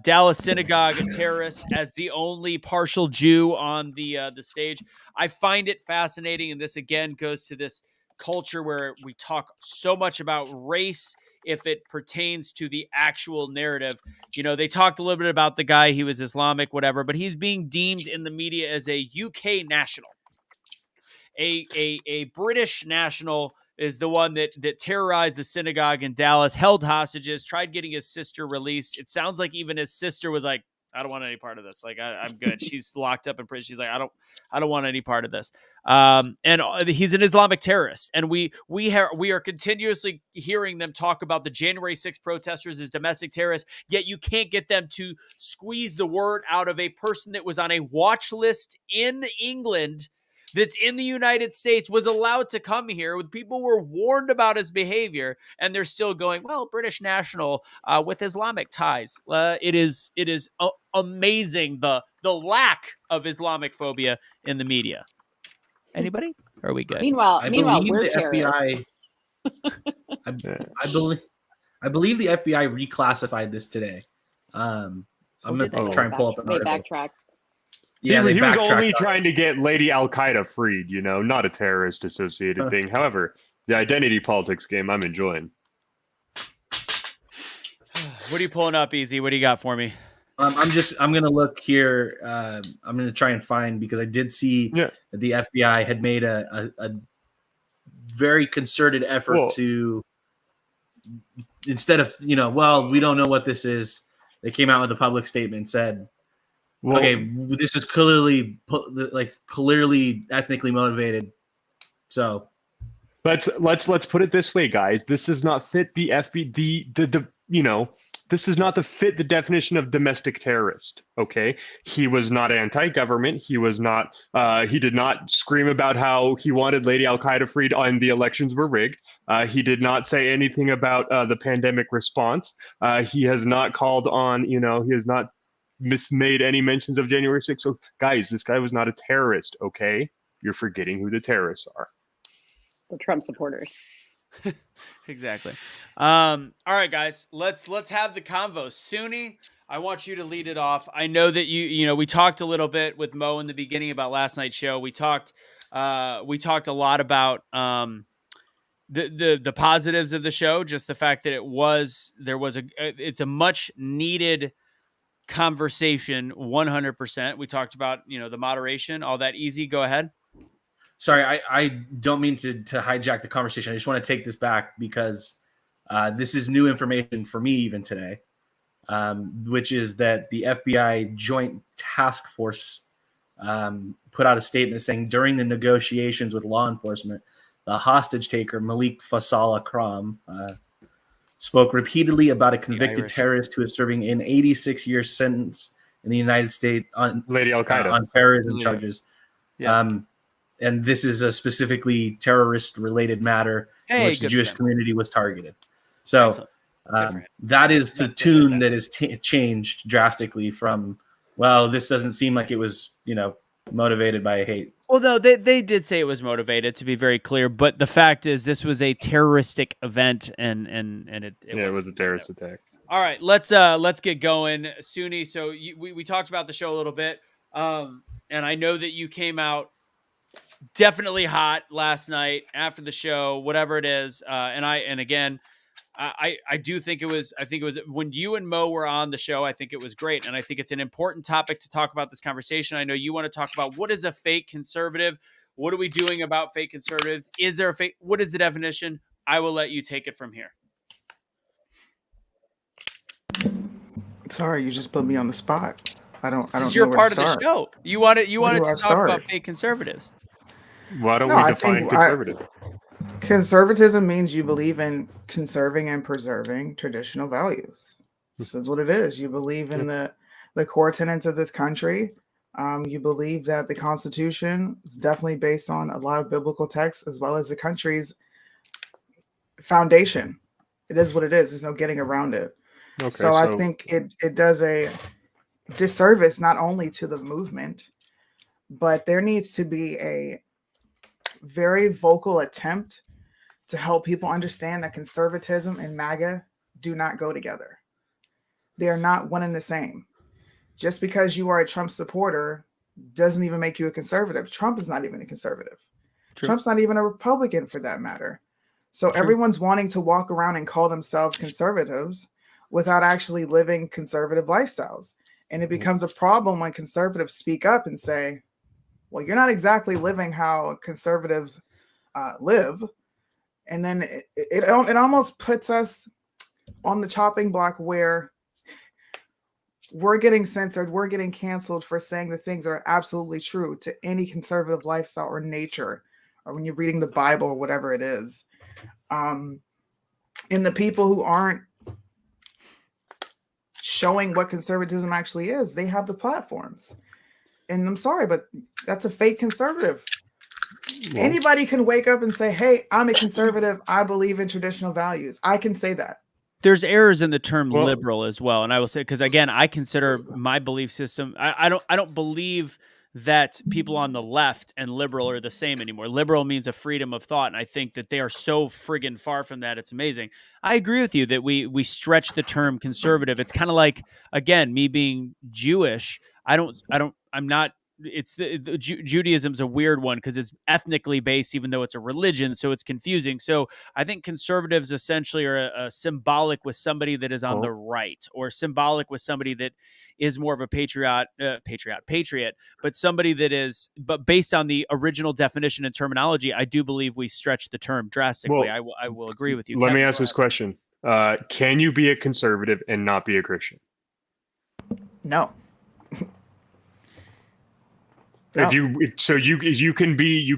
Dallas synagogue terrorist as the only partial Jew on the stage. I find it fascinating, and this again goes to this culture where we talk so much about race if it pertains to the actual narrative. You know, they talked a little bit about the guy, he was Islamic, whatever, but he's being deemed in the media as a UK national. A British national is the one that terrorized the synagogue in Dallas, held hostages, tried getting his sister released. It sounds like even his sister was like, I don't want any part of this. Like, I'm good. She's locked up in prison. She's like, I don't want any part of this. And he's an Islamic terrorist. And we are continuously hearing them talk about the January 6th protesters as domestic terrorists, yet you can't get them to squeeze the word out of a person that was on a watch list in England that's in the United States, was allowed to come here. With people were warned about his behavior, and they're still going, well, British national with Islamic ties. It is amazing the lack of Islamic phobia in the media. Anybody? Are we good? Meanwhile, we're the terrorists. FBI. I believe the FBI reclassified this today. I'm going to try and pull up an article. Backtrack. Yeah, he was only trying to get Lady Al Qaeda freed, not a terrorist associated thing. However, the identity politics game I'm enjoying. What are you pulling up, Easy? What do you got for me? I'm going to look here. I'm going to try and find, because I did see that the FBI had made a very concerted effort to, instead of, we don't know what this is. They came out with a public statement and said, okay, this is clearly ethnically motivated. So let's put it this way, guys. This does not fit the this does not fit the definition of domestic terrorist. Okay, he was not anti-government. He was not. He did not scream about how he wanted Lady Al Qaeda freed and the elections were rigged. He did not say anything about the pandemic response. He has not called on. He has not made any mentions of January 6th. So, guys, this guy was not a terrorist. Okay, you're forgetting who the terrorists are. The Trump supporters. Exactly. All right, guys, let's have the convo. Sunni, I want you to lead it off. I know that we talked a little bit with Mo in the beginning about last night's show. We talked a lot about the positives of the show, just the fact that it's a much needed conversation. 100%. We talked about, the moderation, all that. Easy. Go ahead. Sorry, I don't mean to hijack the conversation. I just want to take this back because this is new information for me even today, which is that the FBI Joint Task Force put out a statement saying during the negotiations with law enforcement, the hostage taker, Malik Fasala Kram, spoke repeatedly about a convicted terrorist who is serving an 86-year sentence in the United States on terrorism charges. Yeah. And this is a specifically terrorist-related matter in which the Jewish community was targeted. So that is the tune that is changed drastically from, well, this doesn't seem like it was, motivated by hate. Well, no, they did say it was motivated, to be very clear. But the fact is, this was a terroristic event, and it was a terrorist attack. All right, let's get going, Suni. So we talked about the show a little bit, and I know that you came out definitely hot last night after the show, whatever it is. And again, I do think it was when you and Mo were on the show. I think it was great. And I think it's an important topic to talk about this conversation. I know you want to talk about what is a fake conservative? What are we doing about fake conservatives? Is there a fake? What is the definition? I will let you take it from here. Sorry, you just put me on the spot. I don't This is know your where part to of the start. show. You wanted to talk about fake conservatives. Why don't we define conservative? Conservatism means you believe in conserving and preserving traditional values. This is what it is. You believe in the core tenets of this country. You believe that the Constitution is definitely based on a lot of biblical texts, as well as the country's foundation. It is what it is. There's no getting around it. Okay, so I think it does a disservice not only to the movement, but there needs to be a very vocal attempt to help people understand that conservatism and MAGA do not go together. They are not one and the same. Just because you are a Trump supporter doesn't even make you a conservative. Trump is not even a conservative. True. Trump's not even a Republican for that matter. So everyone's wanting to walk around and call themselves conservatives without actually living conservative lifestyles. And it becomes a problem when conservatives speak up and say, well, you're not exactly living how conservatives live. And then it almost puts us on the chopping block where we're getting censored, we're getting canceled for saying the things that are absolutely true to any conservative lifestyle or nature, or when you're reading the Bible or whatever it is. And the people who aren't showing what conservatism actually is, they have the platforms. And I'm sorry, but that's a fake conservative. Well, anybody can wake up and say, hey, I'm a conservative. I believe in traditional values. I can say that. There's errors in the term liberal as well. And I will say, because again, I consider my belief system, I don't believe that people on the left and liberal are the same anymore. Liberal means a freedom of thought. And I think that they are so friggin' far from that. It's amazing. I agree with you that we stretch the term conservative. It's kind of like, again, me being Jewish. Judaism's a weird one because it's ethnically based, even though it's a religion. So it's confusing. So I think conservatives essentially are a symbolic with somebody that is on the right, or symbolic with somebody that is more of a patriot, but somebody that is, but based on the original definition and terminology, I do believe we stretch the term drastically. I will agree with you. Let me ask this question. Can you be a conservative and not be a Christian? No. You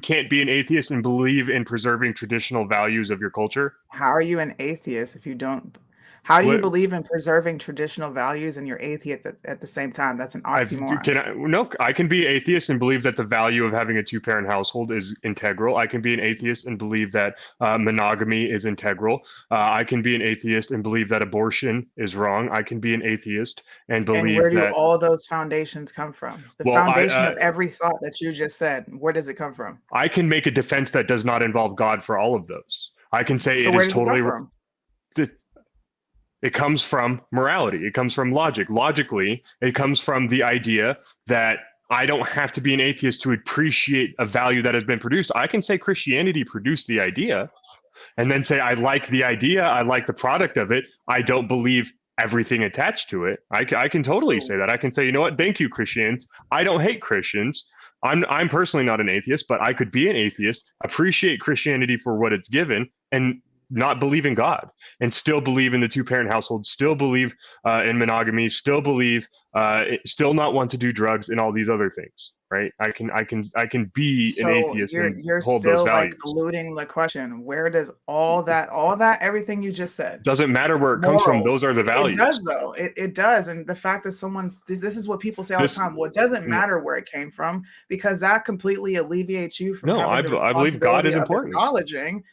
can't be an atheist and believe in preserving traditional values of your culture. How are you an atheist if you don't? How do you believe in preserving traditional values and you're atheist at the same time? That's an oxymoron. I can be atheist and believe that the value of having a two-parent household is integral. I can be an atheist and believe that monogamy is integral. I can be an atheist and believe that abortion is wrong. I can be an atheist and believe that. And where do all those foundations come from? The foundation of every thought that you just said, where does it come from? I can make a defense that does not involve God for all of those. I can say it is totally wrong. It comes from morality. It comes from logic. Logically, it comes from the idea that I don't have to be an atheist to appreciate a value that has been produced. I can say Christianity produced the idea and then say, I like the idea. I like the product of it. I don't believe everything attached to it. I can totally say that. I can say, you know what? Thank you, Christians. I don't hate Christians. I'm personally not an atheist, but I could be an atheist, appreciate Christianity for what it's given, and not believe in God, and still believe in the two-parent household, still believe in monogamy, still believe, still not want to do drugs and all these other things, right? I can be an atheist and you're hold still those values. like eluding the question. Where does all that, everything you just said, doesn't matter where it comes from. Those are the values. It does though. It does. And the fact that this is what people say all the time. Well, it doesn't matter where it came from, because that completely alleviates you from having the I believe God is responsibility of important. acknowledging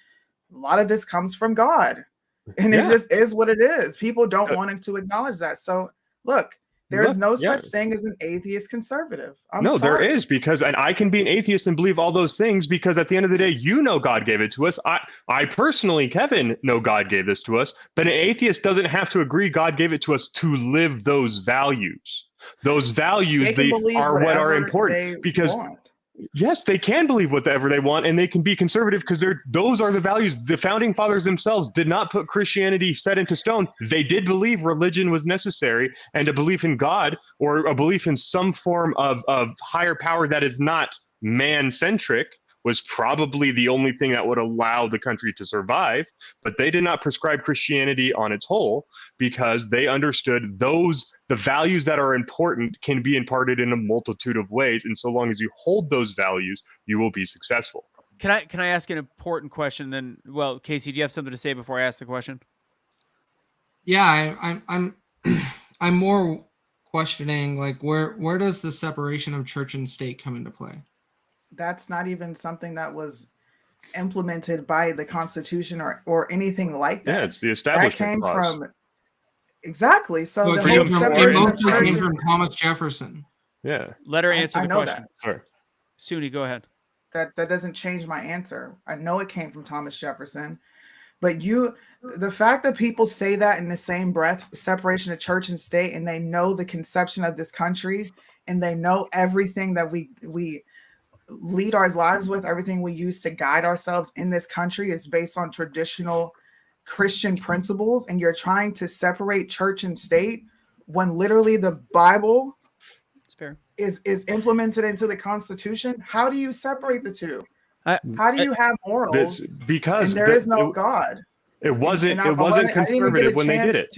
a lot of this comes from God, and it just is what it is. People don't want us to acknowledge that. So look, there is no such thing as an atheist conservative. I'm sorry. There is, because, and I can be an atheist and believe all those things, because at the end of the day, God gave it to us. I personally, Kevin, know God gave this to us, but an atheist doesn't have to agree God gave it to us to live those values. Those values are what are important, because yes, they can believe whatever they want, and they can be conservative because those are the values. The founding fathers themselves did not put Christianity set into stone. They did believe religion was necessary, and a belief in God, or a belief in some form of higher power that is not man-centric, was probably the only thing that would allow the country to survive. But they did not prescribe Christianity on its whole, because they understood the values that are important can be imparted in a multitude of ways. And so long as you hold those values, you will be successful. Can I ask an important question then? Well, Casey, do you have something to say before I ask the question? Yeah, I'm more questioning, like, where does the separation of church and state come into play? That's not even something that was implemented by the Constitution or anything like that. Yeah, it's the Establishment Clause. That came from exactly. So the whole separation of church came from Thomas Jefferson. Yeah, let her answer the question. That. Sure. Suni, go ahead. That doesn't change my answer. I know it came from Thomas Jefferson, but the fact that people say that in the same breath, separation of church and state, and they know the conception of this country, and they know everything that we lead our lives with, everything we use to guide ourselves in this country is based on traditional Christian principles, and you're trying to separate church and state when literally the Bible is implemented into the Constitution. How do you separate the two? How do you have morals? Because there is no God. It wasn't conservative when they did it.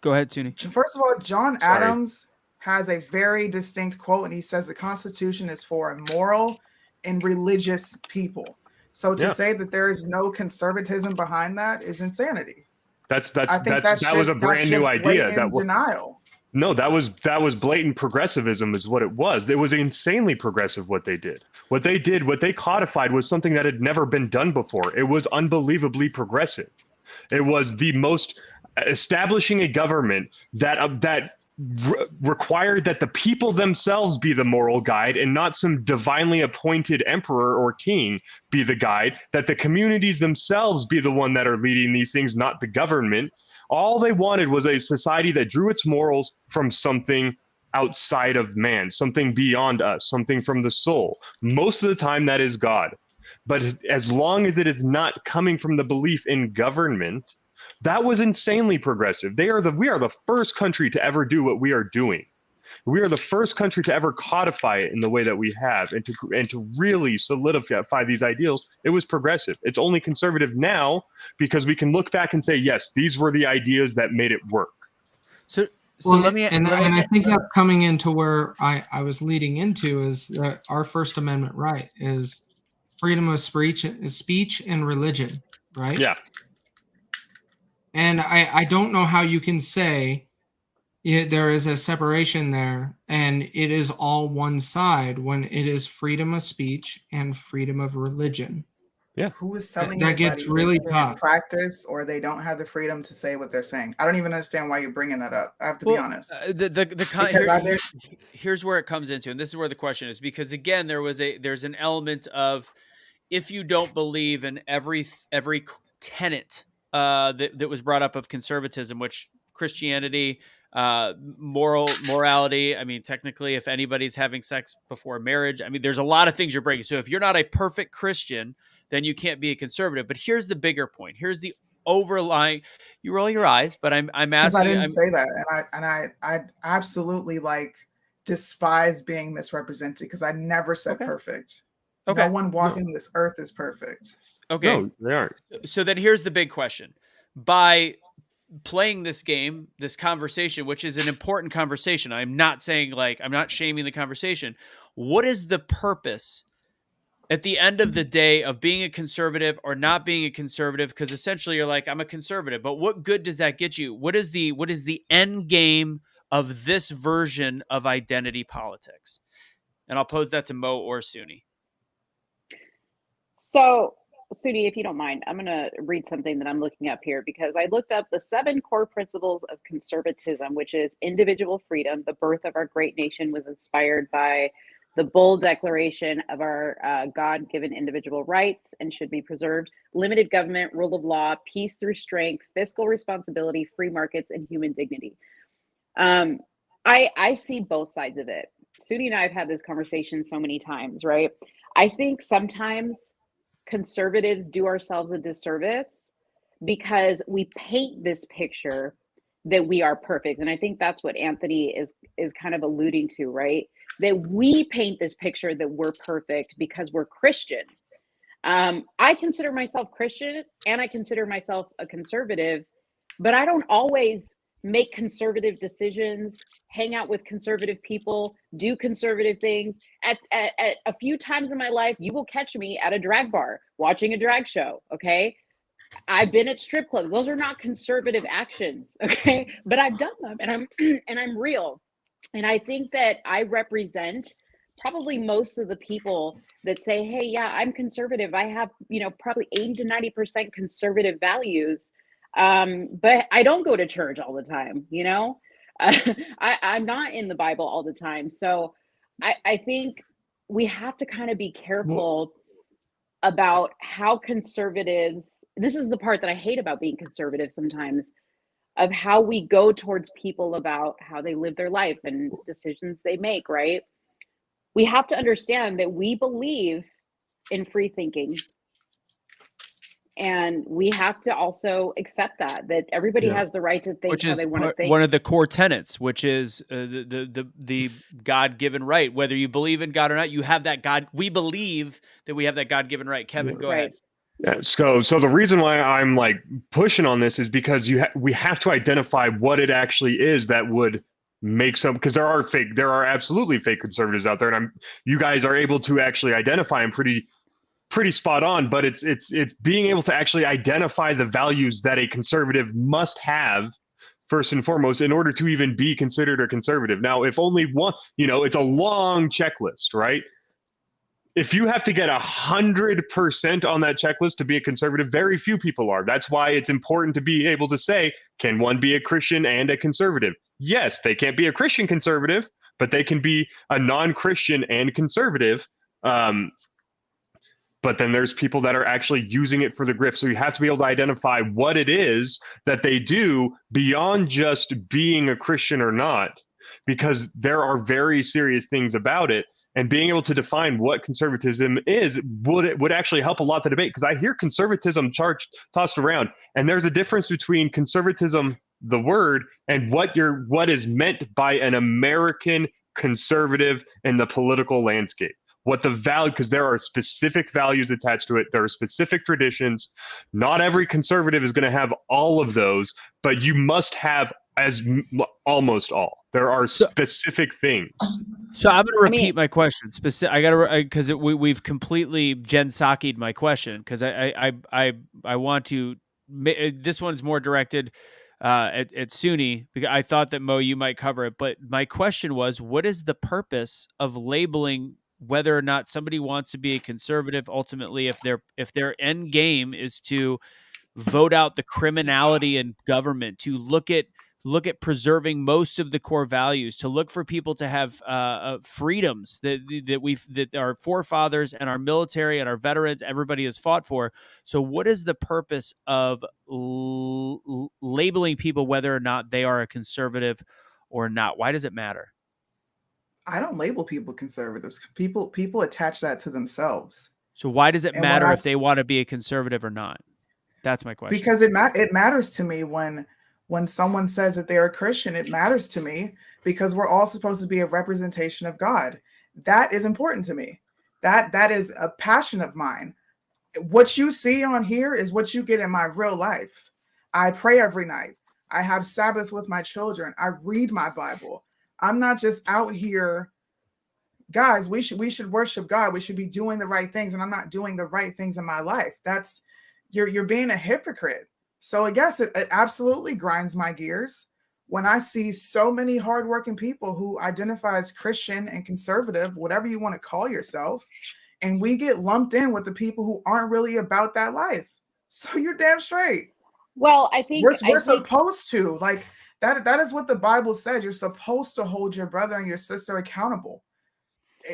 Go ahead, Suni. First of all, John Adams has a very distinct quote, and he says the Constitution is for a moral and religious people. So to say that there is no conservatism behind that is insanity. That was a brand new idea. That was denial. No, that was blatant progressivism is what it was. It was insanely progressive what they did. What they codified was something that had never been done before. It was unbelievably progressive. It was the most establishing a government that required that the people themselves be the moral guide and not some divinely appointed emperor or king be the guide, that the communities themselves be the one that are leading these things, not the government. All they wanted was a society that drew its morals from something outside of man, something beyond us, something from the soul. Most of the time that is God. But as long as it is not coming from the belief in government, that was insanely progressive. We are the first country to ever do what we are doing. We are the first country to ever codify it in the way that we have, and to really solidify these ideals. It was progressive. It's only conservative now because we can look back and say, yes, these were the ideas that made it work. So let me I think that's coming into where I was leading into is that our First Amendment right is freedom of speech and religion, right? Yeah. And I don't know how you can say there is a separation there and it is all one side when it is freedom of speech and freedom of religion. Yeah. Who is telling that gets really tough. Practice, or they don't have the freedom to say what they're saying? I don't even understand why you're bringing that up. I have to be honest. Here's where it comes into, and this is where the question is, because again, there's an element of, if you don't believe in every tenet that was brought up of conservatism, which Christianity, morality. I mean, technically, if anybody's having sex before marriage, I mean, there's a lot of things you're breaking. So if you're not a perfect Christian, then you can't be a conservative. But here's the bigger point. Here's the overlying. You roll your eyes, but I'm Because I asking. didn't say that, and I absolutely like despise being misrepresented because I never said perfect. Okay. No one walking this earth is perfect. Okay. No, they aren't. So then here's the big question. By playing this game, this conversation, which is an important conversation, I'm not saying I'm not shaming the conversation. What is the purpose at the end of the day of being a conservative or not being a conservative? Because essentially you're like, I'm a conservative, but what good does that get you? What is the end game of this version of identity politics? And I'll pose that to Mo or Suni. So, Suni, if you don't mind, I'm going to read something that I'm looking up here because I looked up the 7 core principles of conservatism, which is individual freedom. The birth of our great nation was inspired by the bold declaration of our God-given individual rights and should be preserved. Limited government, rule of law, peace through strength, fiscal responsibility, free markets, and human dignity. I see both sides of it. Suni and I have had this conversation so many times, right? I think sometimes conservatives do ourselves a disservice because we paint this picture that we are perfect. And I think that's what Anthony is kind of alluding to, right? That we paint this picture that we're perfect because we're Christian. I consider myself Christian and I consider myself a conservative, but I don't always make conservative decisions, hang out with conservative people, do conservative things. At a few times in my life, you will catch me at a drag bar watching a drag show, okay? I've been at strip clubs. Those are not conservative actions, okay? But I've done them and I'm real. And I think that I represent probably most of the people that say, hey, yeah, I'm conservative. I have, probably 80 to 90% conservative values. But I don't go to church all the time, I'm not in the Bible all the time. So I think we have to kind of be careful about how conservatives, this is the part that I hate about being conservative sometimes, of how we go towards people about how they live their life and decisions they make, right? We have to understand that we believe in free thinking. And we have to also accept that everybody has the right to think which how is they want to think. One of the core tenets, which is the God-given right. Whether you believe in God or not, you have that God. We believe that we have that God-given right. Kevin, go ahead. Yeah, so the reason why I'm pushing on this is because we have to identify what it actually is that would make some, because there are absolutely fake conservatives out there, and you guys are able to actually identify them pretty spot on, but it's being able to actually identify the values that a conservative must have first and foremost in order to even be considered a conservative. Now, if only one, it's a long checklist, right? If you have to get 100% on that checklist to be a conservative, very few people are. That's why it's important to be able to say, can one be a Christian and a conservative? Yes, they can't be a Christian conservative, but they can be a non-Christian and conservative. But then there's people that are actually using it for the grift. So you have to be able to identify what it is that they do beyond just being a Christian or not, because there are very serious things about it. And being able to define what conservatism is would actually help a lot the debate, because I hear conservatism tossed around, and there's a difference between conservatism, the word, and what is meant by an American conservative in the political landscape. What the value, because there are specific values attached to it. There are specific traditions. Not every conservative is going to have all of those, but you must have almost all. There are specific things. So I'm going to repeat my question. I got to, because we've completely Jen Psaki'd my question, because I want to. This one's more directed at Suni, because I thought that Mo, you might cover it, but my question was, what is the purpose of labeling whether or not somebody wants to be a conservative? Ultimately, if their end game is to vote out the criminality in government, to look at look at preserving most of the core values, to look for people to have freedoms that our forefathers and our military and our veterans, everybody has fought for. So what is the purpose of labeling people whether or not they are a conservative or not? Why does it matter? I don't label people conservatives. People attach that to themselves. So why does it And matter if they want to be a conservative or not? That's my question. Because it matters to me when someone says that they're a Christian. It matters to me because we're all supposed to be a representation of God. That is important to me. That is a passion of mine. What you see on here is what you get in my real life. I pray every night. I have Sabbath with my children. I read my Bible. I'm not just out here, guys. We should worship God. We should be doing the right things, and I'm not doing the right things in my life. That's you're being a hypocrite. So I guess it absolutely grinds my gears when I see so many hardworking people who identify as Christian and conservative, whatever you want to call yourself, and we get lumped in with the people who aren't really about that life. So you're damn straight. Well, I think we're supposed to, like, that is what the Bible says. You're supposed to hold your brother and your sister accountable.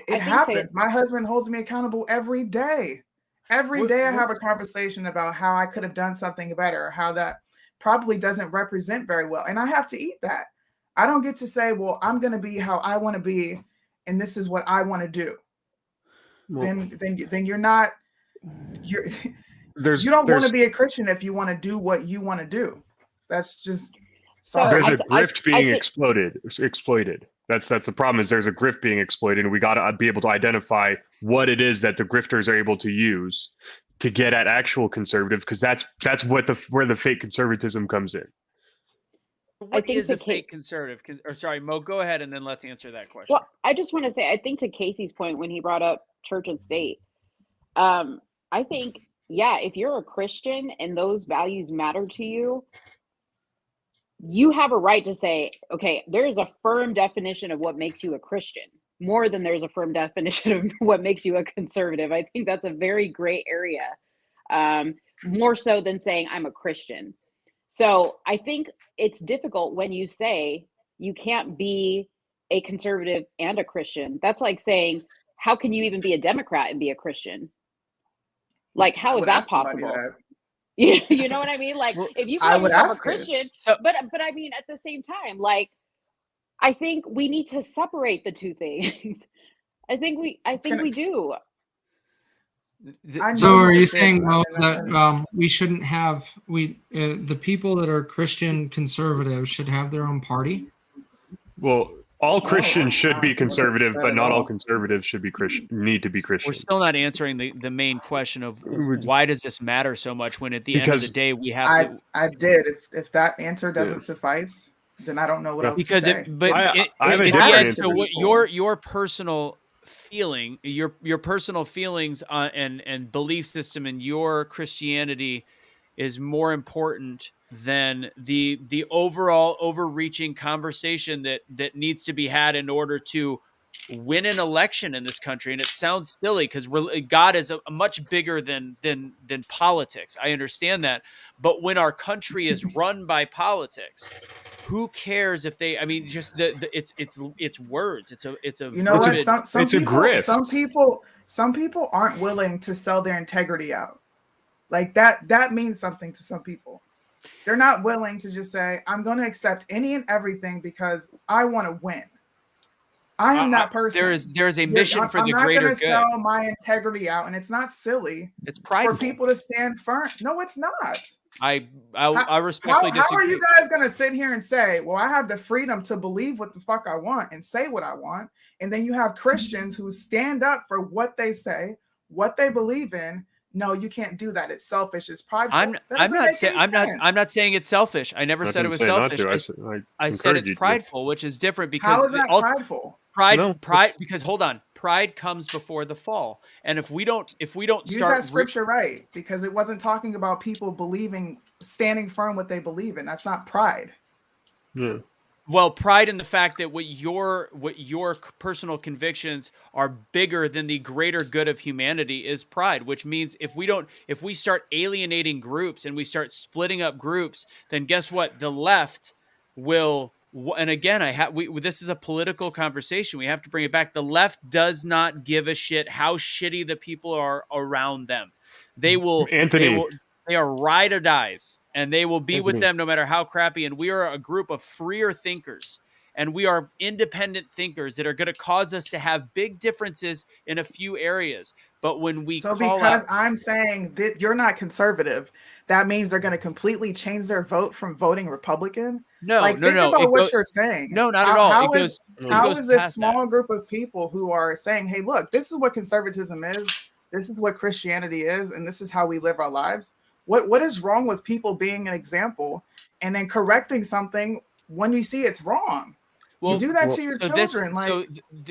It happens. My husband holds me accountable every day. Every day I have a conversation about how I could have done something better, how that probably doesn't represent very well. And I have to eat that. I don't get to say, well, I'm going to be how I want to be, and this is what I want to do. Well, then you're not, you don't want to be a Christian if you want to do what you want to do. That's just, there's a grift being exploited. That's the problem. Is there's a grift being exploited, and we got to be able to identify what it is that the grifters are able to use to get at actual conservative, because that's where the fake conservatism comes in. What is a fake conservative? Or sorry, Mo, go ahead and then let's answer that question. Well, I just want to say, I think to Casey's point when he brought up church and state, I think, yeah, if you're a Christian and those values matter to you, you have a right to say, okay, there's a firm definition of what makes you a Christian, more than there's a firm definition of what makes you a conservative. I think that's a very gray area, more so than saying I'm a Christian. So I think it's difficult when you say you can't be a conservative and a Christian. That's like saying, how can you even be a Democrat and be a Christian? Like, how is that possible? You know what I mean? Like, if you call yourself a Christian, but I mean, at the same time, like, I think we need to separate the two things. I think we do. So are you saying that we shouldn't have the people that are Christian conservatives should have their own party? Well, all Christians should be conservative, but not all conservatives should be Christian. Need to be Christian. We're still not answering the main question of why does this matter so much when at the end of the day we have to. I did. If that answer doesn't suffice, then I don't know what else to say. So what your personal feeling, your personal feelings and belief system in your Christianity is more important than the overall overreaching conversation that needs to be had in order to win an election in this country. And it sounds silly because God is a much bigger than politics. I understand that, but when our country is run by politics, who cares if they? I mean, just it's words. It's a you know what? Some it's people, a grift. Some people aren't willing to sell their integrity out. Like that means something to some people. They're not willing to just say, I'm going to accept any and everything because I want to win. I am that person. There is a mission for the greater good. I'm not going to sell my integrity out, and it's not silly. It's prideful for people to stand firm. No, it's not. I respectfully disagree. How are you guys going to sit here and say, well, I have the freedom to believe what the fuck I want and say what I want, and then you have Christians who stand up for what they say, what they believe in. No, you can't do that. It's selfish. It's prideful. I'm not saying it's selfish. I never said it was selfish. I said it's prideful, which is different because how is that prideful? Pride because hold on. Pride comes before the fall. And if we don't use that scripture right, because it wasn't talking about people standing firm what they believe in. That's not pride. Yeah. Well, pride in the fact that what your personal convictions are bigger than the greater good of humanity is pride, which means if we start alienating groups and we start splitting up groups, then guess what? The left will, and again, this is a political conversation. We have to bring it back. The left does not give a shit how shitty the people are around them. They are ride or dies, and they will be with them no matter how crappy. And we are a group of freer thinkers, and we are independent thinkers that are going to cause us to have big differences in a few areas. But when we I'm saying that you're not conservative, that means they're going to completely change their vote from voting Republican. No. Think about what you're saying. No, not at all. How is this small group of people who are saying, hey, look, this is what conservatism is, this is what Christianity is, and this is how we live our lives? What is wrong with people being an example and then correcting something when you see it's wrong? You do that to your children.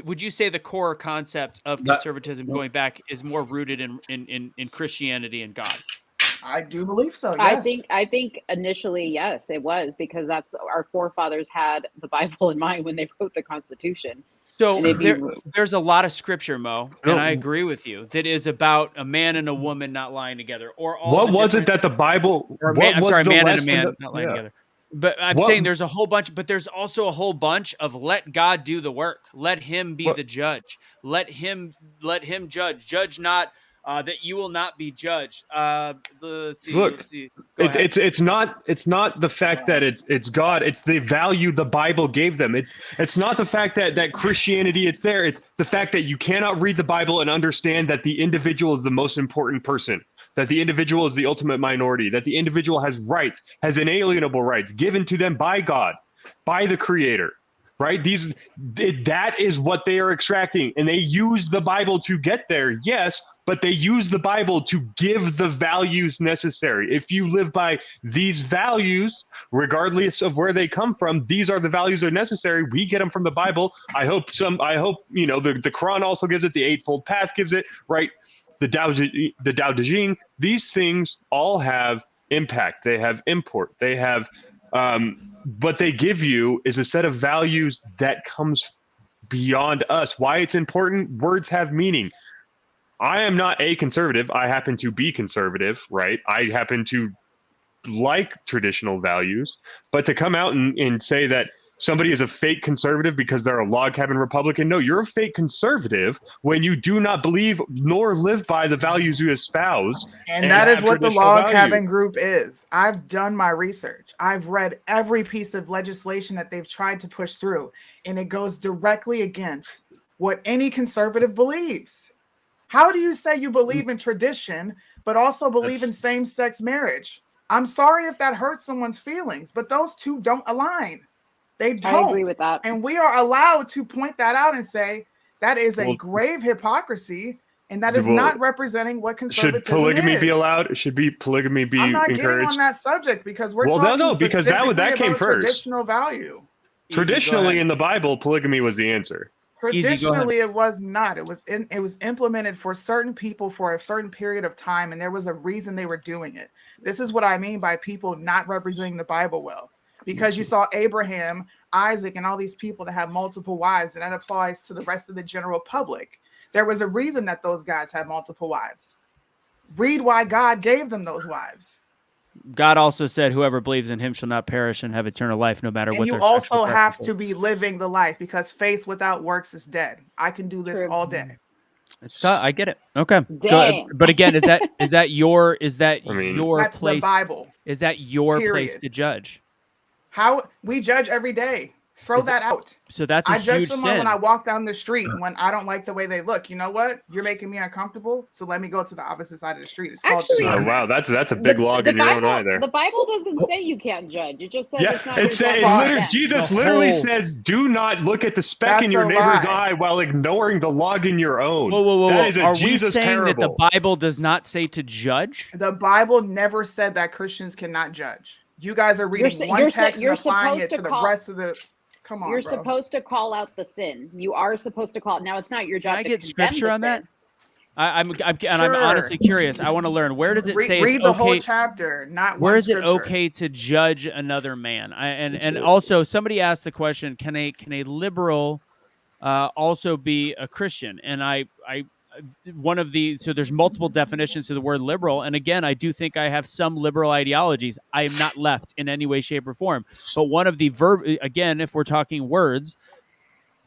Would you say the core concept of conservatism going back is more rooted in Christianity and God? I do believe so. Yes. I think initially, yes, it was, because that's our forefathers had the Bible in mind when they wrote the Constitution. So there's a lot of scripture, Mo, and I agree with you, that is about a man and a woman not lying together, or what was it that the Bible? A man and a man not lying together. But I'm saying there's a whole bunch, but there's also a whole bunch of let God do the work. Let him be the judge. Let him judge. Judge not that you will not be judged. Let's see. It's not the fact that it's God. It's the value the Bible gave them. It's not the fact that Christianity it's there. It's the fact that you cannot read the Bible and understand that the individual is the most important person, that the individual is the ultimate minority, that the individual has rights, has inalienable rights given to them by God, by the Creator. Right? That is what they are extracting. And they use the Bible to get there, yes, but they use the Bible to give the values necessary. If you live by these values, regardless of where they come from, these are the values that are necessary. We get them from the Bible. I hope the Quran also gives it, the Eightfold Path gives it, right? The Tao Te Ching. These things all have impact. They have import. They have what they give you is a set of values that comes beyond us. Why it's important? Words have meaning. I am not a conservative. I happen to be conservative, right? I happen to like traditional values, but to come out and say that somebody is a fake conservative because they're a log cabin Republican, no, you're a fake conservative when you do not believe nor live by the values you espouse. And that is what the log cabin group is. I've done my research. I've read every piece of legislation that they've tried to push through, and it goes directly against what any conservative believes. How do you say you believe in tradition, but also believe in same-sex marriage? I'm sorry if that hurts someone's feelings, but those two don't align. They don't. I agree with that. And we are allowed to point that out and say that is a grave hypocrisy, and that is not representing what conservatism should polygamy is. be allowed? Should polygamy be I'm not encouraged? getting on that subject because we're talking because that came first. Traditional value. Traditionally, in the Bible, polygamy was the answer. Traditionally, it was not. It was implemented for certain people for a certain period of time, and there was a reason they were doing it. This is what I mean by people not representing the Bible well. Because you saw Abraham, Isaac, and all these people that have multiple wives, and that applies to the rest of the general public. There was a reason that those guys had multiple wives. Read why God gave them those wives. God also said, whoever believes in him shall not perish and have eternal life, no matter what their sexual preference is. You also have to be living the life, because faith without works is dead. I can do this all day. It's I get it. Okay. But again, is that your that's place? The Bible. Is that your place to judge? How we judge every day. Throw that out. So that's a huge sin. I judge someone when I walk down the street when I don't like the way they look. You know what? You're making me uncomfortable, so let me go to the opposite side of the street. It's called wow, that's a big log in your own eye there. The Bible doesn't say you can't judge. It just says it's not. Jesus literally says, "Do not look at the speck in your neighbor's eye while ignoring the log in your own." Whoa. That is Are Jesus we saying parable. that the Bible does not say to judge? The Bible never said that Christians cannot judge. You guys are reading one text and applying it to the rest of the. Come on, you're supposed to call out the sin. You are supposed to call it. Now it's not your job. Can I get scripture on that? I'm honestly curious. I want to learn. Where does it say? Read the whole chapter. Not where is it okay to judge another man? And also somebody asked the question: Can a liberal also be a Christian? And so there's multiple definitions to the word liberal. And again, I do think I have some liberal ideologies. I am not left in any way, shape, or form. But one of the again, if we're talking words,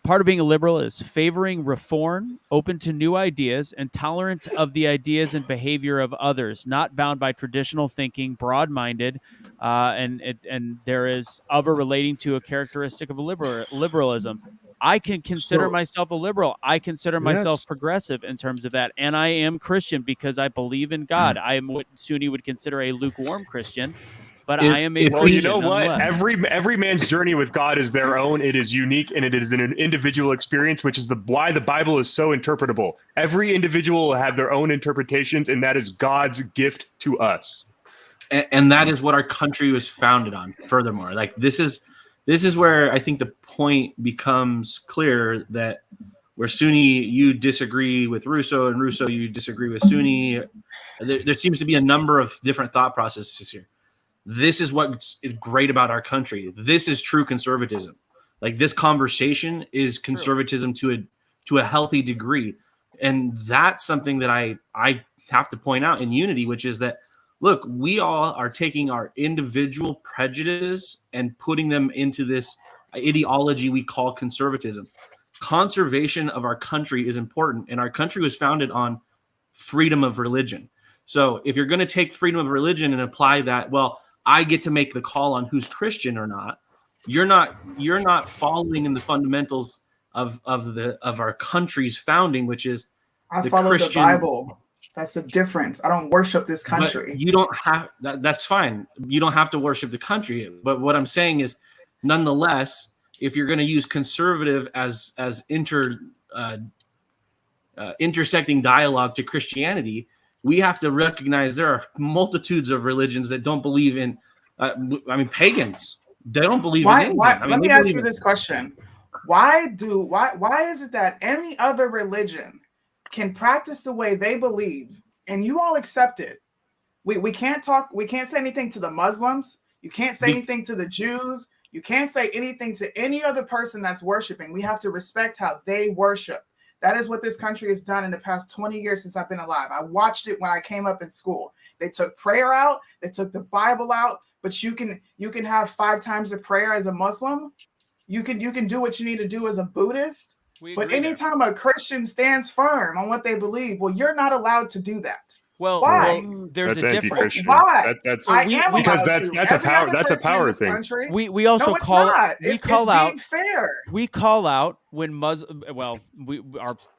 part of being a liberal is favoring reform, open to new ideas, and tolerant of the ideas and behavior of others, not bound by traditional thinking, broad-minded, and there is of or relating to a characteristic of liberalism. I can consider myself a liberal. I consider myself progressive in terms of that, and I am Christian because I believe in God. I am what Sunni would consider a lukewarm Christian. But I am a Christian. Well, you know what? Every man's journey with God is their own. It is unique, and it is an individual experience, which is why the Bible is so interpretable. Every individual will have their own interpretations, and that is God's gift to us. And that is what our country was founded on. Furthermore, like this is where I think the point becomes clear that where Sunni you disagree with Russo, and Russo you disagree with Sunni. There seems to be a number of different thought processes here. This is what is great about our country. This is true conservatism. Like this conversation is conservatism to a healthy degree. And that's something that I have to point out in unity, which is that, look, we all are taking our individual prejudices and putting them into this ideology we call conservatism. Conservation of our country is important. And our country was founded on freedom of religion. So if you're going to take freedom of religion and apply that, well, I get to make the call on who's Christian or not. You're not following in the fundamentals of our country's founding, which is I follow Christian, the Bible. That's the difference. I don't worship this country. But you don't have that's fine. You don't have to worship the country. But what I'm saying is, nonetheless, if you're going to use conservative as intersecting dialogue to Christianity, we have to recognize there are multitudes of religions that don't believe in, pagans. They don't believe in anything. Let me ask you this question. Why is it that any other religion can practice the way they believe and you all accept it? We can't say anything to the Muslims. You can't say anything to the Jews. You can't say anything to any other person that's worshiping. We have to respect how they worship. That is what this country has done in the past 20 years since I've been alive. I watched it when I came up in school. They took prayer out. They took the Bible out. But you can have 5 times of prayer as a Muslim. You can do what you need to do as a Buddhist. But anytime a Christian stands firm on what they believe, well, you're not allowed to do that. Why? There's a difference. Why? That's a power thing. Country, we also call out when Muslim. Well,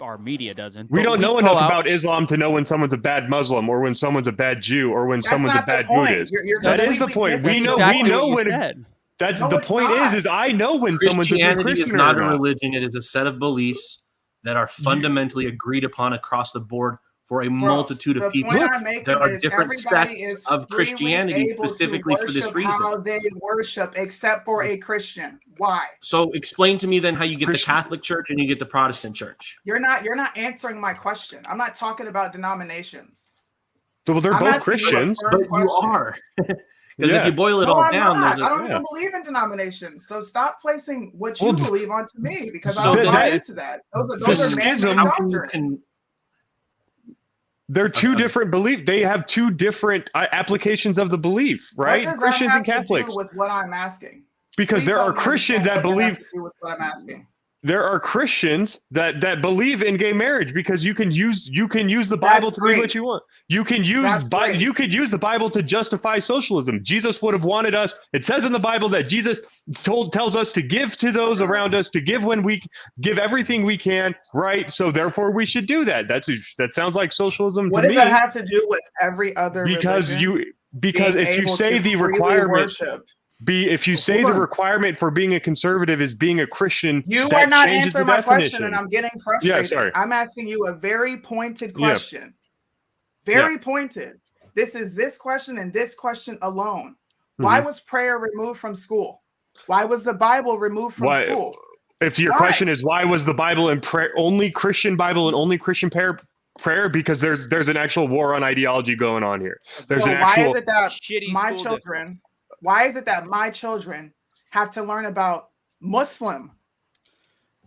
our media doesn't. We don't know enough about Islam to know when someone's a bad Muslim or when someone's a bad Jew or when someone's a bad Buddhist. That is the point. We know when. That's the point. Is I know when someone's a good Christian is not a religion. It is a set of beliefs that are fundamentally agreed upon across the board for a multitude of people. There are different sects of Christianity specifically for this reason. How they worship, except for a Christian. Why? So explain to me then how you get the Catholic Church and you get the Protestant Church. You're not answering my question. I'm not talking about denominations. Well, they're both Christians, but you are. Because if you boil it all down, I don't even believe in denominations. So stop placing what you believe onto me because I don't buy into that. Those are man-made doctrines. They're two different beliefs. They have two different applications of the belief, right? What does Christians that have and Catholics. To do with what I'm asking? Because there are Christians that believe. To do with what I'm asking. There are Christians that believe in gay marriage because you can use the Bible to do what you want. You can use the Bible to justify socialism. Jesus would have wanted us. It says in the Bible that Jesus tells us to give to those around us, to give when we give everything we can, right? So therefore we should do that. That sounds like socialism to me. What does that have to do with every other religion? Because if you say the requirement if you say the requirement for being a conservative is being a Christian, you are not answering my question, and I'm getting frustrated. Yeah, sorry. I'm asking you a very pointed question. Very pointed. This is this question and this question alone. Why was prayer removed from school? Why was the Bible removed from school? If your question is why was the Bible and prayer only Christian Bible and only Christian prayer, because there's an actual war on ideology going on here. There's an actual why is it that my children? Why is it that my children have to learn about Muslim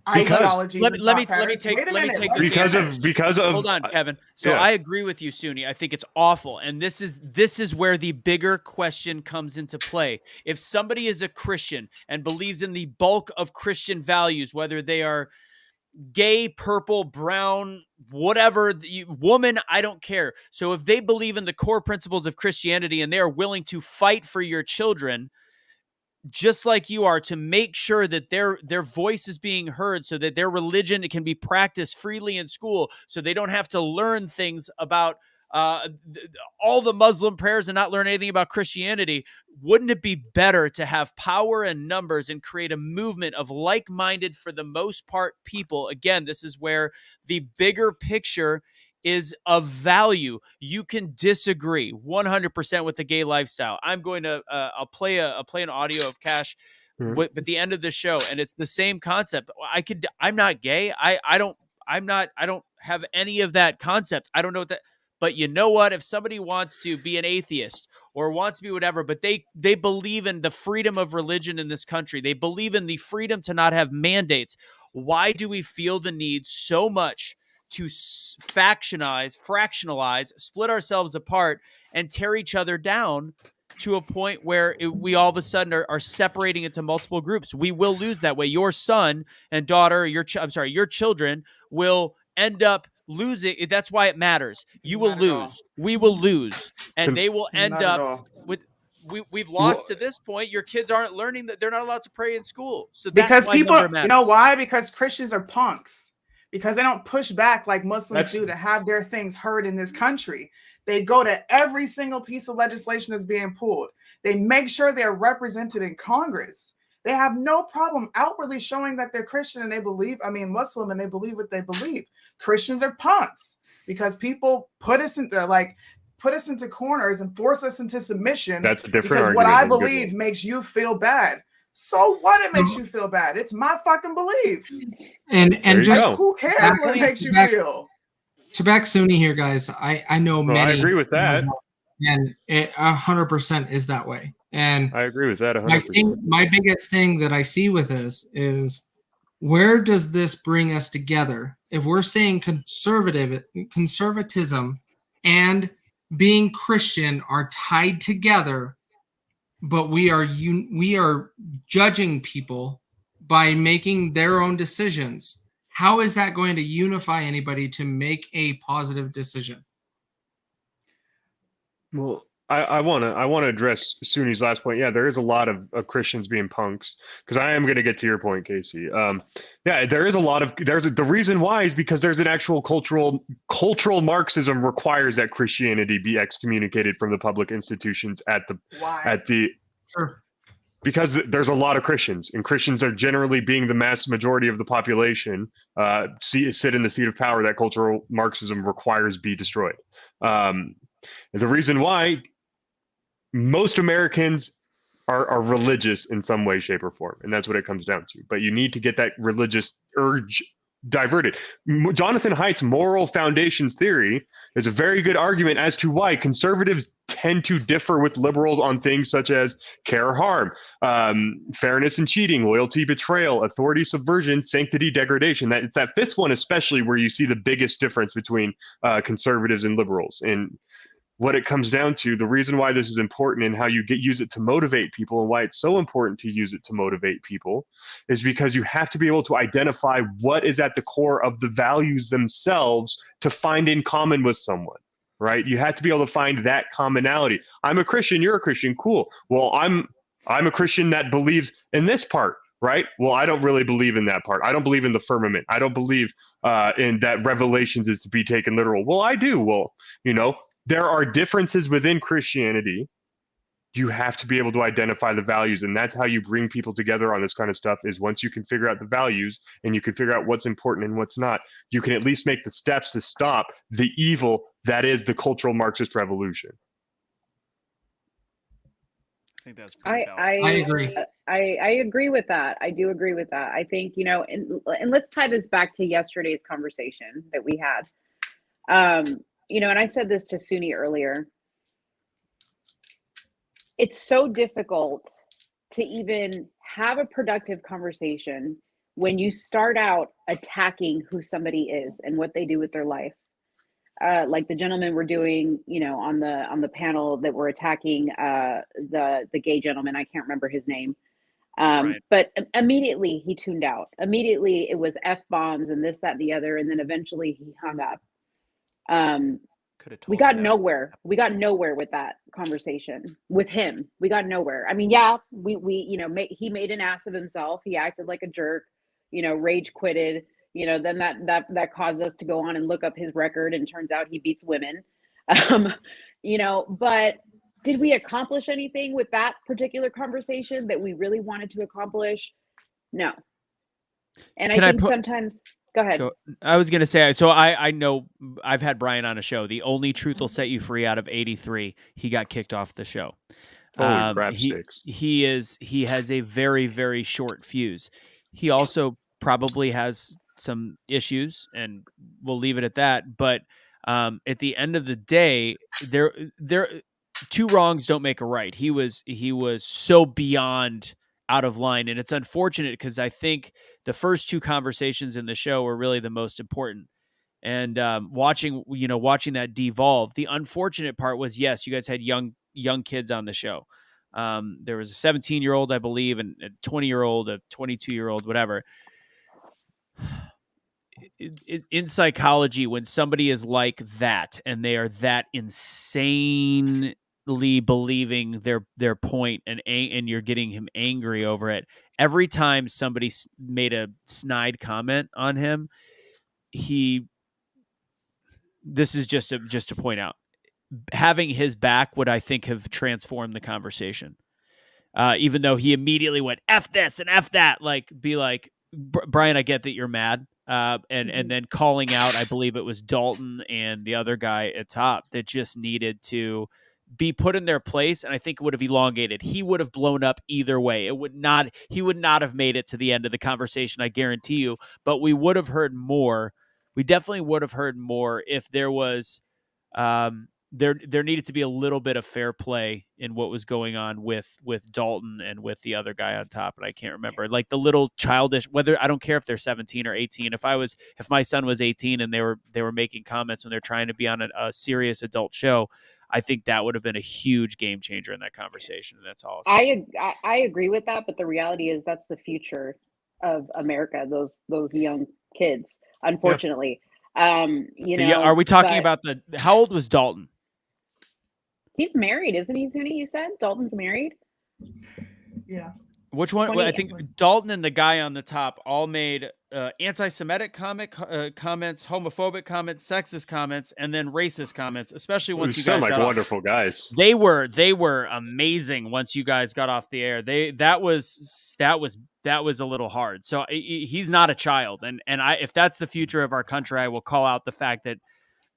ideologies. let and me thought patterns. take Wait a let me minute, take let this me finish. because of hold on, Kevin. So yeah. I agree with you, Suni. I think it's awful, and this is where the bigger question comes into play. If somebody is a Christian and believes in the bulk of Christian values, whether they are gay, purple, brown, whatever, woman, I don't care. So if they believe in the core principles of Christianity and they are willing to fight for your children, just like you are, to make sure that their voice is being heard, so that their religion can be practiced freely in school, so they don't have to learn things about all the Muslim prayers and not learn anything about Christianity. Wouldn't it be better to have power and numbers and create a movement of like-minded, for the most part, people? Again, this is where the bigger picture is of value. You can disagree 100% with the gay lifestyle. I'm going to I'll play an audio of Cash at the end of the show, and it's the same concept. I'm not gay. I don't have any of that concept. I don't know what that. But you know what? If somebody wants to be an atheist or wants to be whatever, but they believe in the freedom of religion in this country, they believe in the freedom to not have mandates. Why do we feel the need so much to fractionalize, split ourselves apart, and tear each other down to a point where we all of a sudden are separating into multiple groups? We will lose that way. Your son and daughter, your children will end up losing. That's why it matters. You will lose. We will lose, and they will end up with. We've lost to this point. Your kids aren't learning that they're not allowed to pray in school. So that's because why people, number matters. you know why? Because Christians are punks. Because they don't push back like Muslims do to have their things heard in this country. They go to every single piece of legislation that's being pulled. They make sure they're represented in Congress. They have no problem outwardly showing that they're Christian and Muslim, and they believe what they believe. Christians are punks because people put us into corners and force us into submission. That's a different because argument. What I believe makes you feel bad. So what? It makes you feel bad. It's my fucking belief. And just who cares what it makes you feel? To back Suni here, guys, I know many. I agree with that. And it 100% is that way. And I agree with that 100%. My biggest thing that I see with this is, where does this bring us together? If we're saying conservatism and being Christian are tied together, but we are judging people by making their own decisions, how is that going to unify anybody to make a positive decision? Well, I want to address Suni's last point. Yeah, there is a lot of Christians being punks, because I am going to get to your point, Casey. Yeah, there is a lot of the reason why is because there's an actual cultural Marxism requires that Christianity be excommunicated from the public institutions Sure. Because there's a lot of Christians, and Christians are generally, being the mass majority of the population, sit in the seat of power that cultural Marxism requires be destroyed. The reason why most Americans are religious in some way, shape, or form, and that's what it comes down to. But you need to get that religious urge diverted. Jonathan Haidt's moral foundations theory is a very good argument as to why conservatives tend to differ with liberals on things such as care or harm, fairness and cheating, loyalty, betrayal, authority, subversion, sanctity, degradation. It's that fifth one especially where you see the biggest difference between conservatives and liberals. And what it comes down to, the reason why this is important and how you use it to motivate people, and why it's so important to use it to motivate people, is because you have to be able to identify what is at the core of the values themselves to find in common with someone, right? You have to be able to find that commonality. I'm a Christian, you're a Christian, cool. Well, I'm a Christian that believes in this part, right? Well, I don't really believe in that part. I don't believe in the firmament. I don't believe in that Revelations is to be taken literal. Well, I do. Well, there are differences within Christianity. You have to be able to identify the values, and that's how you bring people together on this kind of stuff, is once you can figure out the values and you can figure out what's important and what's not, you can at least make the steps to stop the evil that is the cultural Marxist revolution. I think that's pretty valid. I agree. I agree with that. I do agree with that. I think, and let's tie this back to yesterday's conversation that we had. And I said this to Suni earlier. It's so difficult to even have a productive conversation when you start out attacking who somebody is and what they do with their life, like the gentleman we're doing, on the panel that we're attacking, the gay gentleman, I can't remember his name. Right. But immediately he tuned out. Immediately it was F-bombs and this, that, and the other. And then eventually he hung up. We got nowhere. We got nowhere with that conversation with him. We got nowhere. I mean, yeah, he made an ass of himself. He acted like a jerk, rage quitted, then that caused us to go on and look up his record, and turns out he beats women. But did we accomplish anything with that particular conversation that we really wanted to accomplish? No. And I think sometimes, go ahead. I was going to say, so I know I've had Brian on a show. The Only Truth Will Set You Free out of 83. He got kicked off the show. Holy crap sticks. He has a very, very short fuse. He also probably has some issues, and we'll leave it at that. But at the end of the day, there two wrongs don't make a right. He was so beyond out of line, and it's unfortunate because I think the first two conversations in the show were really the most important. And watching that devolve, the unfortunate part was, yes, you guys had young kids on the show. There was a 17-year-old, I believe, and a 20-year-old, a 22-year-old, whatever. In psychology, when somebody is like that and they are that insanely believing their point, and you're getting him angry over it, every time somebody made a snide comment on him, this is just to point out, having his back would, I think, have transformed the conversation. Even though he immediately went F this and F that, be like, Brian, I get that you're mad. And then calling out, I believe it was Dalton and the other guy at top that just needed to be put in their place. And I think it would have elongated. He would have blown up either way. He would not have made it to the end of the conversation, I guarantee you, but we would have heard more. We definitely would have heard more if there was, there needed to be a little bit of fair play in what was going on with Dalton and with the other guy on top. And I can't remember, like the little childish, whether, I don't care if they're 17 or 18. If my son was 18 and they were making comments when they're trying to be on a serious adult show, I think that would have been a huge game changer in that conversation. And that's all. I agree with that. But the reality is that's the future of America. Those young kids, unfortunately. Yeah. Are we talking about how old was Dalton? He's married, isn't he, Suni? You said Dalton's married? Yeah. Which one? I think Dalton and the guy on the top all made anti-Semitic comments, homophobic comments, sexist comments, and then racist comments. Especially once you guys got wonderful guys. They were amazing once you guys got off the air. That was a little hard. So he's not a child, and if that's the future of our country, I will call out the fact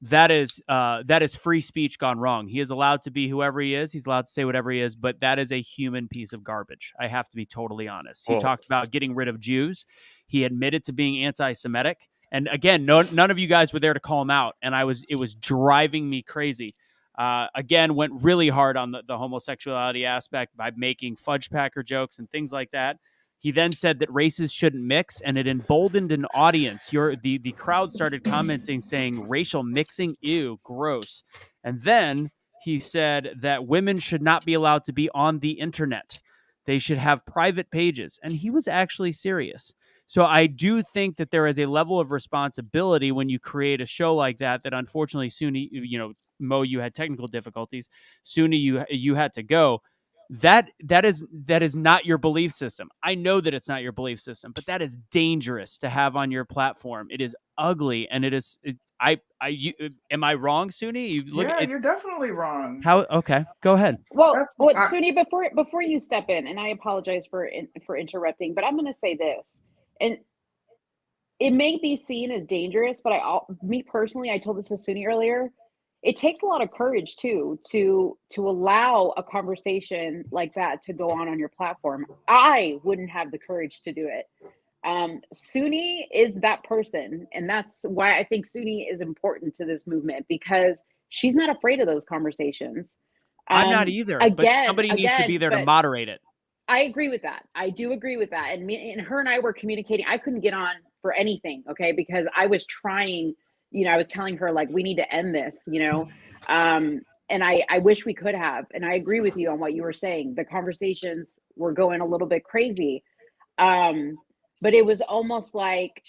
that is free speech gone wrong. He is allowed to be whoever he is. He's allowed to say whatever he is, but that is a human piece of garbage. I have to be totally honest. He talked about getting rid of Jews. He admitted to being anti-Semitic. And again, none of you guys were there to call him out. And it was driving me crazy. Again, went really hard on the homosexuality aspect by making fudge packer jokes and things like that. He then said that races shouldn't mix, and it emboldened an audience. The crowd started commenting, saying racial mixing, ew, gross. And then he said that women should not be allowed to be on the internet. They should have private pages. And he was actually serious. So I do think that there is a level of responsibility when you create a show like that unfortunately, Suni, Mo, you had technical difficulties. Suni, you had to go. That is not your belief system. I know that it's not your belief system, but that is dangerous to have on your platform. It is ugly, and it is. Am I wrong, Suni? You're definitely wrong. How? Okay, go ahead. Well, Suni, before you step in, and I apologize for interrupting, but I'm going to say this, and it may be seen as dangerous, but me personally, I told this to Suni earlier. It takes a lot of courage too to allow a conversation like that to go on your platform. I wouldn't have the courage to do it. Suni is that person, and that's why I think Suni is important to this movement, because she's not afraid of those conversations. I'm not either, but somebody needs to be there to moderate it. I agree with that. I do agree with that. And her and I were communicating. I couldn't get on for anything, okay, because I was trying, I was telling her like we need to end this, and I wish we could have. And I agree with you on what you were saying. The conversations were going a little bit crazy. But it was almost like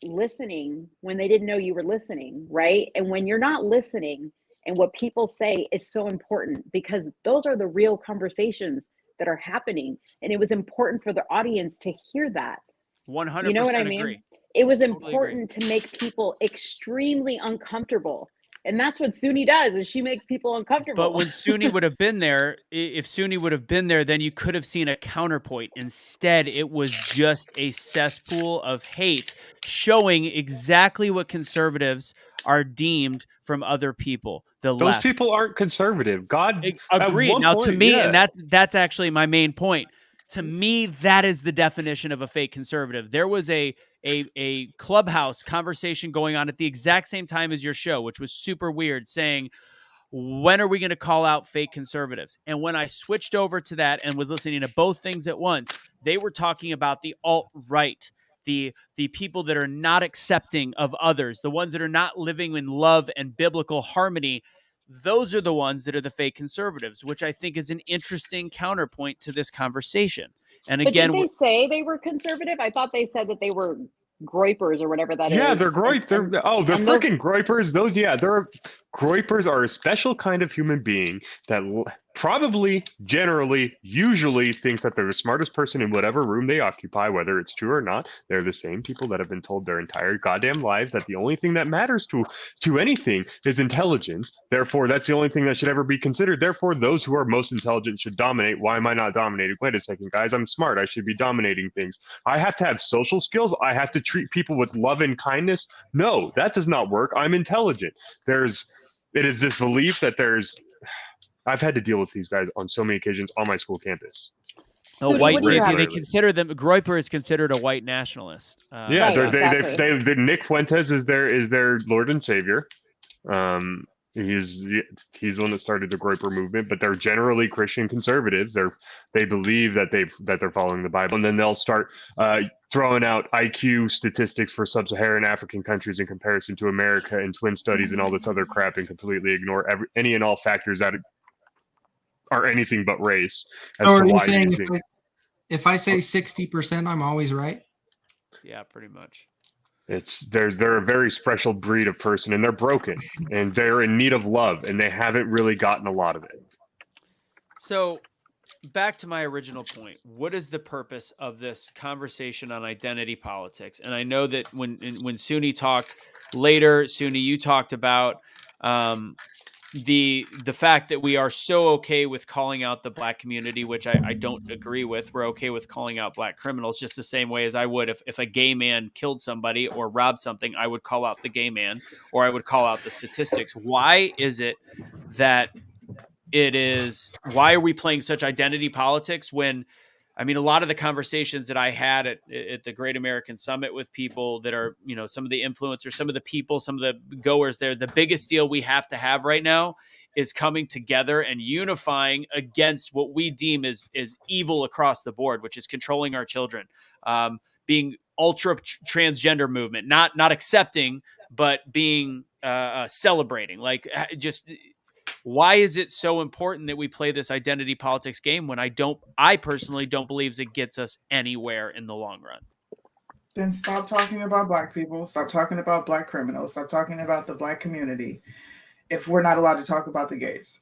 listening when they didn't know you were listening, right? And when you're not listening, and what people say is so important, because those are the real conversations that are happening. And it was important for the audience to hear that. 100% You know what I mean? agree. It was Totally important to make people extremely uncomfortable. And that's what Suni does, is she makes people uncomfortable. But when Suni would have been there, if Suni would have been there, then you could have seen a counterpoint. Instead, it was just a cesspool of hate, showing exactly what conservatives are deemed from other people. Those left. people aren't conservative. God agreed. Now, to me, yeah. and that's actually my main point. To me, that is the definition of a fake conservative. There was a Clubhouse conversation going on at the exact same time as your show, which was super weird, saying, when are we going to call out fake conservatives? And when I switched over to that and was listening to both things at once, they were talking about the alt-right, the people that are not accepting of others, the ones that are not living in love and biblical harmony. Those are the ones that are the fake conservatives, which I think is an interesting counterpoint to this conversation. And again, but did they say they were conservative? I thought they said that they were groypers or whatever that is. Yeah, they're groyp. They're freaking groypers. Groypers are a special kind of human being that probably, generally, usually thinks that they're the smartest person in whatever room they occupy, whether it's true or not. They're the same people that have been told their entire goddamn lives that the only thing that matters to anything is intelligence. Therefore, that's the only thing that should ever be considered. Therefore, those who are most intelligent should dominate. Why am I not dominating? Wait a second, guys. I'm smart. I should be dominating things. I have to have social skills. I have to treat people with love and kindness. No, that does not work. I'm intelligent. It is this belief that I've had to deal with these guys on so many occasions on my school campus. They consider them. Groyper is considered a white nationalist. Nick Fuentes is their Lord and Savior. He's the one that started the Groyper movement, but they're generally Christian conservatives. They believe that they're following the Bible, and then they'll start throwing out IQ statistics for sub-Saharan African countries in comparison to America and twin studies and all this other crap, and completely ignore any and all factors that are anything but race. Are you saying if I say 60%, I'm always right? Yeah, pretty much. They're a very special breed of person, and they're broken, and they're in need of love, and they haven't really gotten a lot of it. So, back to my original point. What is the purpose of this conversation on identity politics? And I know that when Suni talked later, Suni, you talked about the fact that we are so okay with calling out the black community, which I don't agree with. We're okay with calling out black criminals just the same way as I would if a gay man killed somebody or robbed something, I would call out the gay man, or I would call out the statistics. Why is it that why are we playing such identity politics when, I mean, a lot of the conversations that I had at the Great American Summit with people that are, some of the influencers, some of the people, some of the goers there, the biggest deal we have to have right now is coming together and unifying against what we deem is evil across the board, which is controlling our children, being ultra transgender movement, not accepting, but being celebrating, like just. Why is it so important that we play this identity politics game when I personally don't believe it gets us anywhere in the long run? Then stop talking about black people. Stop talking about black criminals. Stop talking about the black community if we're not allowed to talk about the gays.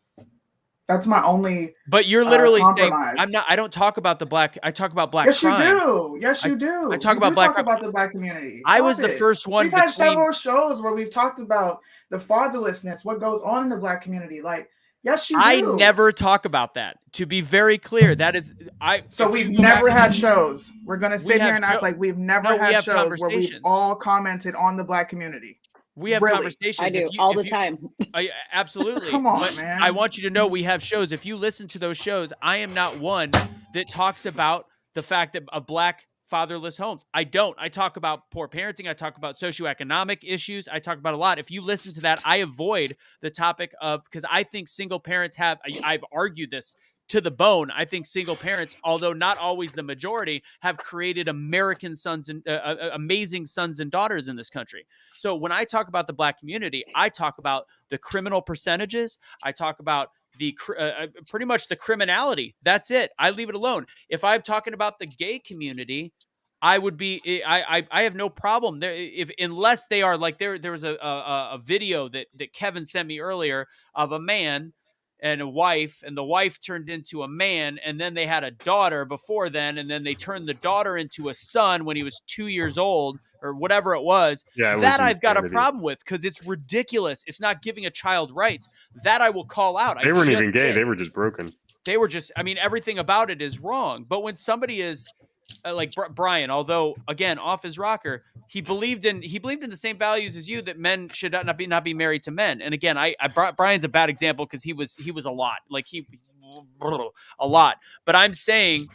That's my only But you're literally compromise. saying I don't talk about the black. I talk about black yes, crime. You do. Yes, you do. I talk about black talk about the black community. I was the first one. We've had several shows where we've talked about the fatherlessness, what goes on in the black community. Like, yes, you do. I never talk about that. To be very clear, that is So we've never had shows. We're gonna sit here and act like we've never had shows where we've all commented on the black community. We have conversations. I do all the time. Absolutely. Come on, man. I want you to know we have shows. If you listen to those shows, I am not one that talks about the fact of black fatherless homes. I don't. I talk about poor parenting. I talk about socioeconomic issues. I talk about a lot. If you listen to that, I avoid the topic of, because I think single parents I've argued this to the bone, I think single parents, although not always the majority, have created American sons and amazing sons and daughters in this country. So when I talk about the Black community, I talk about the criminal percentages. I talk about the pretty much the criminality. That's it. I leave it alone. If I'm talking about the gay community, I would be. I have no problem there if unless they are like there. There was a video that Kevin sent me earlier of a man and a wife, and the wife turned into a man, and then they had a daughter before then, and then they turned the daughter into a son when he was 2 years old or whatever it was. Yeah, that I've got a problem with because it's ridiculous. It's not giving a child rights. That I will call out. They weren't even gay. They were just broken. They were just. I mean, everything about it is wrong. But when somebody is like Brian, although again off his rocker, he believed in the same values as you, that men should not be married to men. And again, I Brian's a bad example because he was a lot, like a lot. But I'm saying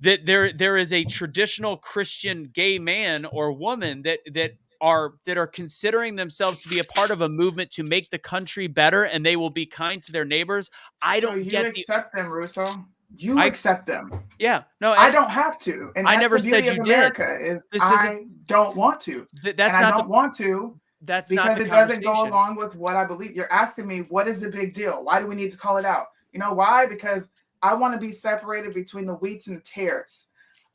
that there is a traditional Christian gay man or woman that are considering themselves to be a part of a movement to make the country better, and they will be kind to their neighbors. I don't accept them, Russo. You accept them. Yeah. No, I don't have to. And I never said you did. I don't want to. That's I don't want to. That's because it doesn't go along with what I believe. You're asking me, what is the big deal? Why do we need to call it out? You know why? Because I want to be separated between the wheats and the tares.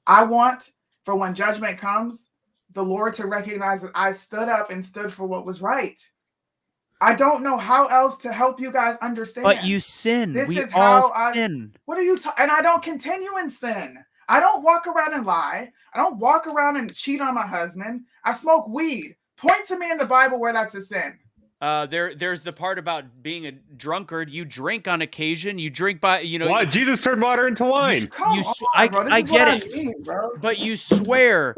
I want, for when judgment comes, the Lord to recognize that I stood up and stood for what was right. I don't know how else to help you guys understand. But you sin. This we is all how sin. What are you and I don't continue in sin. I don't walk around and lie. I don't walk around and cheat on my husband. I smoke weed. Point to me in the Bible where that's a sin. There's the part about being a drunkard. You drink on occasion. You drink by, Why? Jesus turned water into wine. I get it, bro. But you swear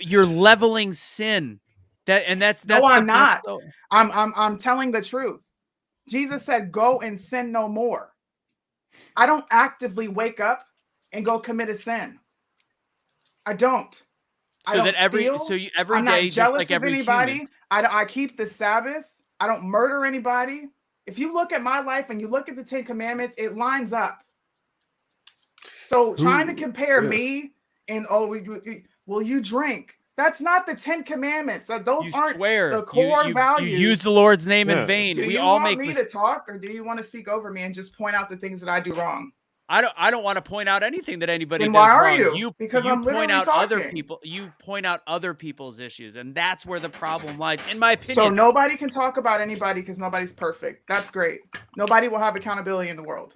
you're leveling sin. That's no, I'm not. I'm telling the truth. Jesus said, "Go and sin no more." I don't actively wake up and go commit a sin. I don't. So that every day, I'm not jealous just like of every anybody. human. I keep the Sabbath. I don't murder anybody. If you look at my life and you look at the 10 Commandments, it lines up. So trying to compare me and will you drink? That's not the 10 Commandments. Those aren't the core values. You use the Lord's name in vain. Do you want me to talk, or do you want to speak over me and just point out the things that I do wrong? I don't want to point out anything that anybody then does why are wrong. you? Because you I'm point out talking. other people. You point out other people's issues, and that's where the problem lies, in my opinion. So nobody can talk about anybody because nobody's perfect. That's great. Nobody will have accountability in the world.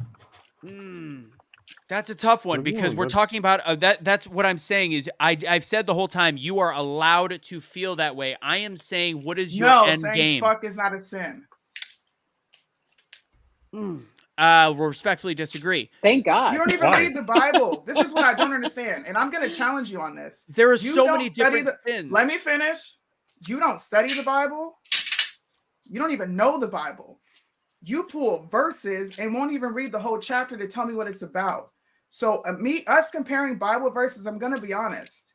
That's a tough one because we're talking about that. That's what I'm saying is I've said the whole time you are allowed to feel that way. I am saying what is your end game? Fuck is not a sin. Respectfully disagree. Thank God. You don't even read the Bible. This is what I don't understand, and I'm going to challenge you on this. There are so many different sins. Let me finish. You don't study the Bible. You don't even know the Bible. You pull verses and won't even read the whole chapter to tell me what it's about. So us comparing Bible verses, I'm going to be honest.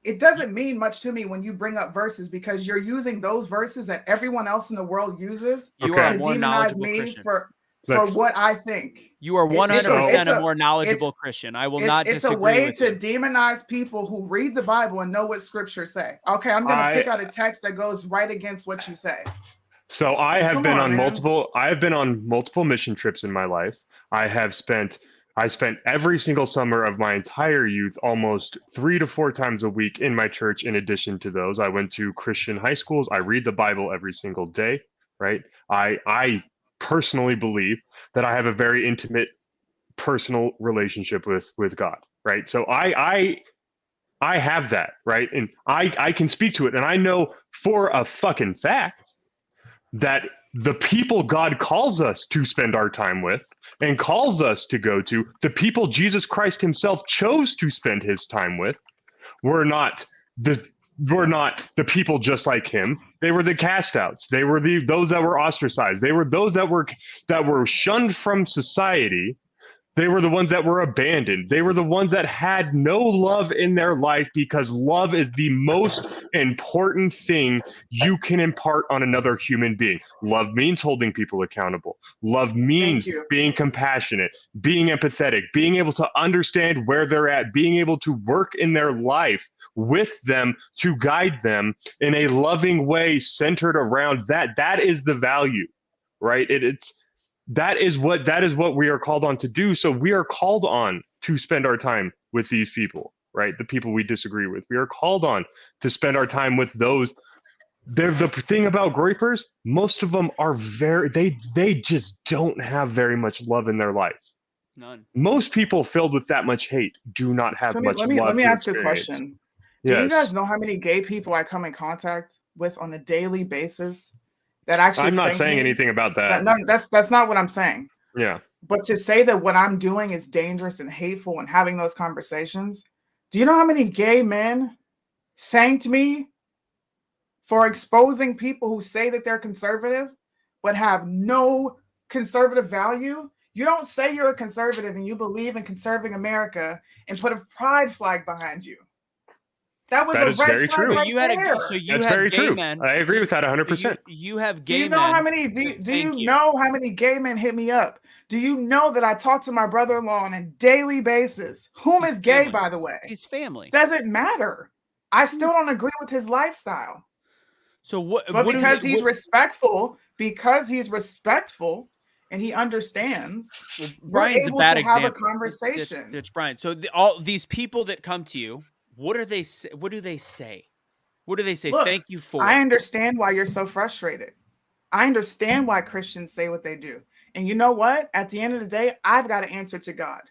It doesn't mean much to me when you bring up verses because you're using those verses that everyone else in the world uses to demonize me for what I think. You are 100% a more knowledgeable Christian. I will not disagree. It's a way to demonize people who read the Bible and know what scripture say. Okay, I'm going to pick out a text that goes right against what you say. So I have been on multiple mission trips in my life. I spent every single summer of my entire youth almost 3 to 4 times a week in my church. In addition to those, I went to Christian high schools. I read the Bible every single day, right? I personally believe that I have a very intimate personal relationship with God, right? So I have that, right? And I can speak to it. And I know for a fucking fact that the people God calls us to spend our time with and calls us to go to, the people Jesus Christ himself chose to spend his time with, were not the people just like him. They were the castouts. They were those that were ostracized. They were those that were shunned from society They were the ones that were abandoned. They were the ones that had no love in their life, because love is the most important thing you can impart on another human being. Love means holding people accountable. Love means being compassionate, being empathetic, being able to understand where they're at, being able to work in their life with them to guide them in a loving way centered around that. That is the value, right? That is what we are called on to do. So we are called on to spend our time with these people, right? The people we disagree with. We are called on to spend our time with those. The thing about groypers, most of them are they just don't have very much love in their life. None. Most people filled with that much hate do not have much love. Let me to ask a experience. question. Yes. Do you guys know how many gay people I come in contact with on a daily basis? That actually, I'm not saying anything about that. No, that's not what I'm saying. Yeah. But to say that what I'm doing is dangerous and hateful and having those conversations, do you know how many gay men thanked me for exposing people who say that they're conservative but have no conservative value? You don't say you're a conservative and you believe in conserving America and put a pride flag behind you. That was That a is red very flag true. right there. That's very true. I agree with that 100%. You have Do gay you know men. how many? Do you know how many gay men hit me up? Do you know that I talk to my brother-in-law on a daily basis? Whom is gay, by the way? He's family. Doesn't matter. I still don't agree with his lifestyle. So what? But because he's respectful, and he understands, Brian's we're able a bad to example. have a conversation. That's Brian. So all these people that come to you, what do they say? What do they say? What do they say? Look, thank you for. I understand why you're so frustrated. I understand why Christians say what they do. And you know what? At the end of the day, I've got to answer to God.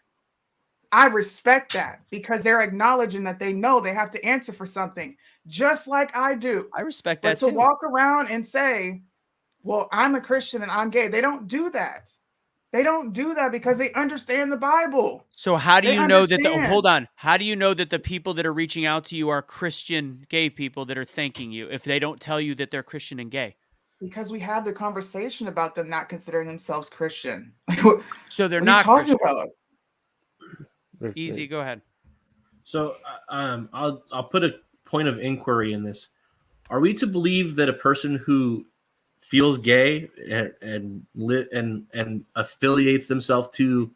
I respect that because they're acknowledging that they know they have to answer for something, just like I do. I respect that too. But too. to walk around and say, well, I'm a Christian and I'm gay, they don't do that. They don't do that because they understand the Bible. So how do you know that hold on. How do you know that the people that are reaching out to you are Christian gay people that are thanking you if they don't tell you that they're Christian and gay? Because we have the conversation about them not considering themselves Christian. So they're what not are you talking Christian. about? Easy, go ahead. So I'll put a point of inquiry in this. Are we to believe that a person who feels gay and affiliates themselves to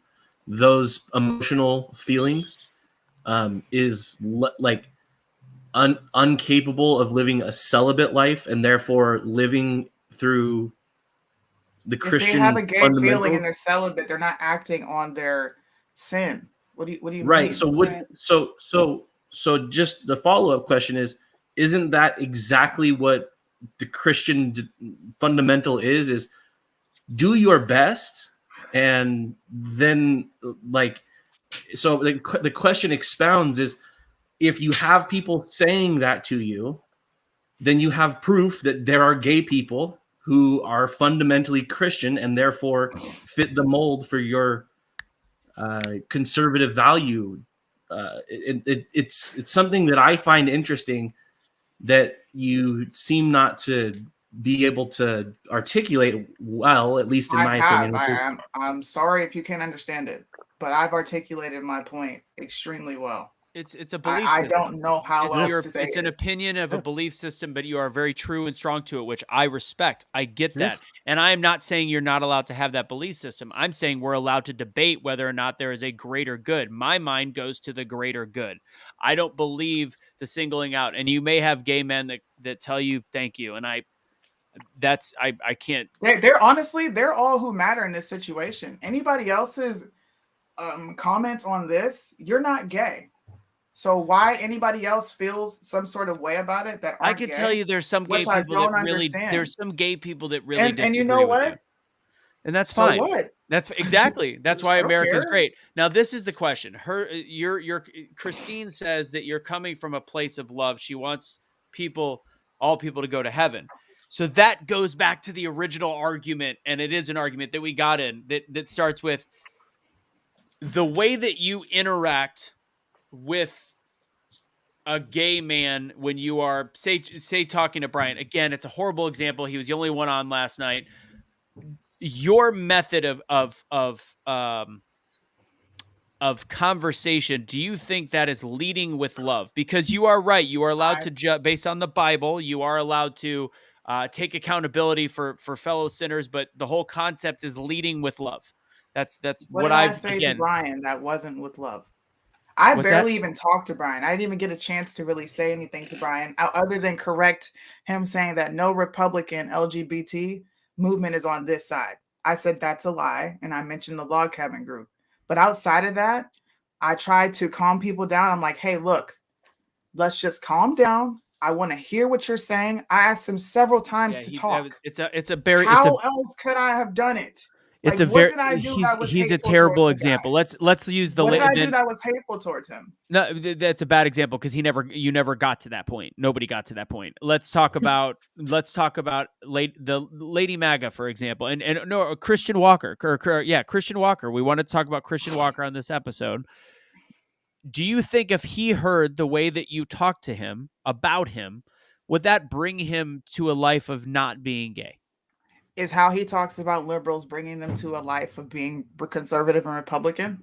those emotional feelings is incapable of living a celibate life and therefore living through the Christian? If they have a gay feeling and they're celibate, they're not acting on their sin. What do you right? mean? So just the follow-up question is, isn't that exactly what the Christian fundamental is do your best, and then so the question expounds is, if you have people saying that to you, then you have proof that there are gay people who are fundamentally Christian and therefore fit the mold for your conservative value. It's something that I find interesting that you seem not to be able to articulate well, at least in my opinion. I'm sorry if you can't understand it, but I've articulated my point extremely well. It's a belief I system. don't know how else to say it's an opinion of a belief system, but you are very true and strong to it, which I respect. I get that. And I am not saying you're not allowed to have that belief system. I'm saying we're allowed to debate whether or not there is a greater good. My mind goes to the greater good. I don't believe the singling out. And you may have gay men that tell you thank you. And I can't. They're honestly, they're all who matter in this situation. Anybody else's comments on this, you're not gay. So why anybody else feels some sort of way about it that aren't I could gay, tell you there's some gay people that really there's some gay people that really and you know what? That. And that's so fine. What? That's exactly. That's why America's care. great. Now this is the question. Your Christine says that you're coming from a place of love. She wants all people to go to heaven. So that goes back to the original argument, and it is an argument that we got in that starts with the way that you interact with a gay man when you are say talking to Brian. Again, it's a horrible example. He was the only one on last night. Your method of of conversation, do you think that is leading with love? Because you are right. You are allowed to judge based on the Bible. You are allowed to take accountability for fellow sinners, but the whole concept is leading with love. That's What what did I I've, say to again, Brian that wasn't with love? I what's that? barely even talked to Brian. I didn't even get a chance to really say anything to Brian other than correct him saying that no Republican LGBT movement is on this side. I said that's a lie, and I mentioned the log cabin group. But outside of that, I tried to calm people down. I'm like, hey, look, let's just calm down. I want to hear what you're saying. I asked him several times to talk. How else could I have done it? It's like, what did I do that was he's a hateful terrible towards the guy? example. Let's use the What did I do that was hateful towards him? No, that's a bad example because you never got to that point. Nobody got to that point. Let's talk about the Lady MAGA, for example, and no, Christian Walker. Christian Walker. We want to talk about Christian Walker on this episode. Do you think if he heard the way that you talked to him about him, would that bring him to a life of not being gay? Is how he talks about liberals bringing them to a life of being conservative and Republican?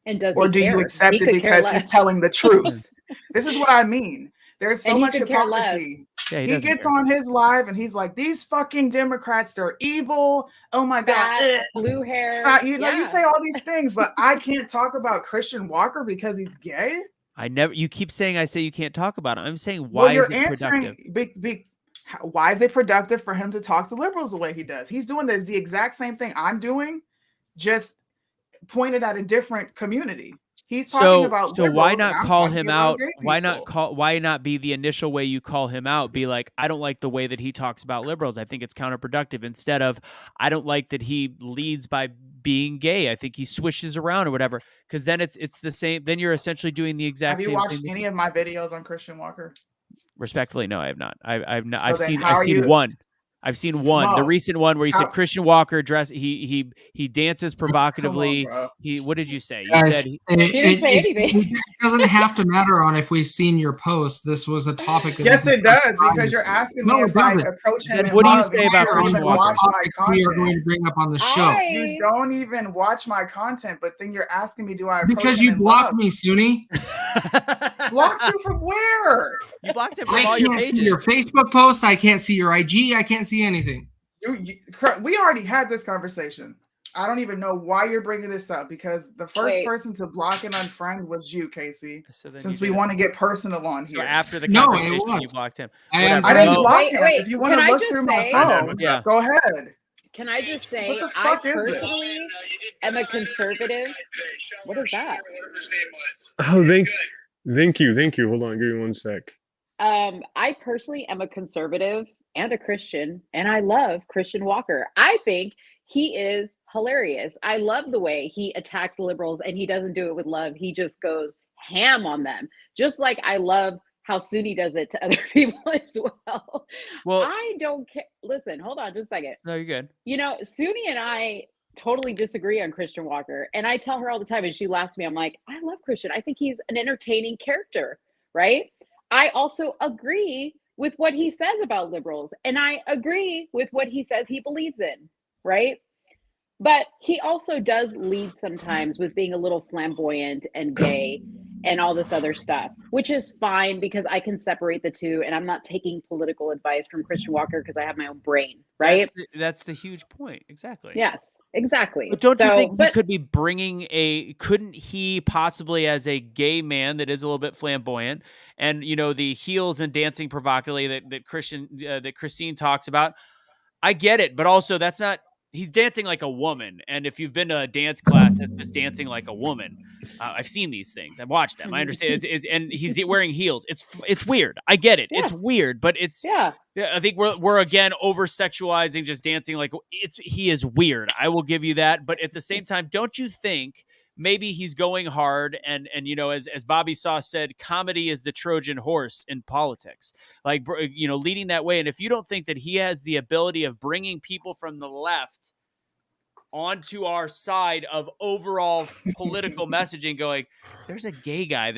And does or do you accept it because he's telling the truth? This is what I mean. There's so much hypocrisy. Yeah, he gets on his live and he's like, these fucking Democrats, they're evil. Oh my God. Blue hair. You know, you say all these things, but I can't talk about Christian Walker because he's gay. You keep saying I say you can't talk about him. I'm saying why is it productive? Why is it productive for him to talk to liberals the way he does? He's doing the exact same thing I'm doing, just pointed at a different community. He's talking about so why not call him out? Why not be the initial way you call him out? Be like, I don't like the way that he talks about liberals. I think it's counterproductive. Instead of, I don't like that he leads by being gay. I think he swishes around or whatever. Because then it's the same. Then you're essentially doing the exact same thing. Have you watched any of my videos on Christian Walker? Respectfully, no, I have not. I've not. So I've seen one. I've seen one, the recent one where you said Christian Walker he dances provocatively. What did you say? You said he didn't say anything. It doesn't have to matter on if we've seen your post. This was a topic. Yes, it does, because you're asking me if I approach him. What do you say about Christian Walker? We are going to bring up on the show. You don't even watch my content, but then you're asking me, do I approach because him you blocked me, Suni? Blocked you from where? You blocked him from all your pages. I can't see your Facebook post. I can't see your IG. I can't see anything. We already had this conversation. I don't even know why you're bringing this up, because the first person to block and unfriend was you, Casey. Since we want to get personal on here. So after the conversation, you blocked him. I didn't block him. If you want to look through my phone, go ahead. Can I just say, I personally am a conservative. What is that? Oh, thank you. Hold on, give me one sec. I personally am a conservative and a Christian, and I love Christian Walker. I think he is hilarious. I love the way he attacks liberals, and he doesn't do it with love. He just goes ham on them. Just like I love how Suni does it to other people as well. Well, I don't care. Listen, hold on just a second. No, you're good. You know, Suni and I totally disagree on Christian Walker, and I tell her all the time, and she laughs at me. I'm like, I love Christian. I think he's an entertaining character, right? I also agree with what he says about liberals, and I agree with what he says he believes in, right? But he also does lead sometimes with being a little flamboyant and gay and all this other stuff, which is fine because I can separate the two, and I'm not taking political advice from Christian Walker because I have my own brain, right? That's the huge point. Exactly. Yes, exactly. But don't you think he could be couldn't he possibly, as a gay man that is a little bit flamboyant, and, you know, the heels and dancing provocatively that Christine talks about, I get it, but also that's not, he's dancing like a woman. And if you've been to a dance class that's just dancing like a woman, I've seen these things. I've watched them. I understand. And he's wearing heels. It's weird. I get it. Yeah. It's weird, but I think we're again over sexualizing just dancing like he is weird. I will give you that. But at the same time, don't you think maybe he's going hard, and you know, as Bobby Sauce said, comedy is the Trojan horse in politics, like, you know, leading that way. And if you don't think that he has the ability of bringing people from the left onto our side of overall political messaging, going, there's a gay guy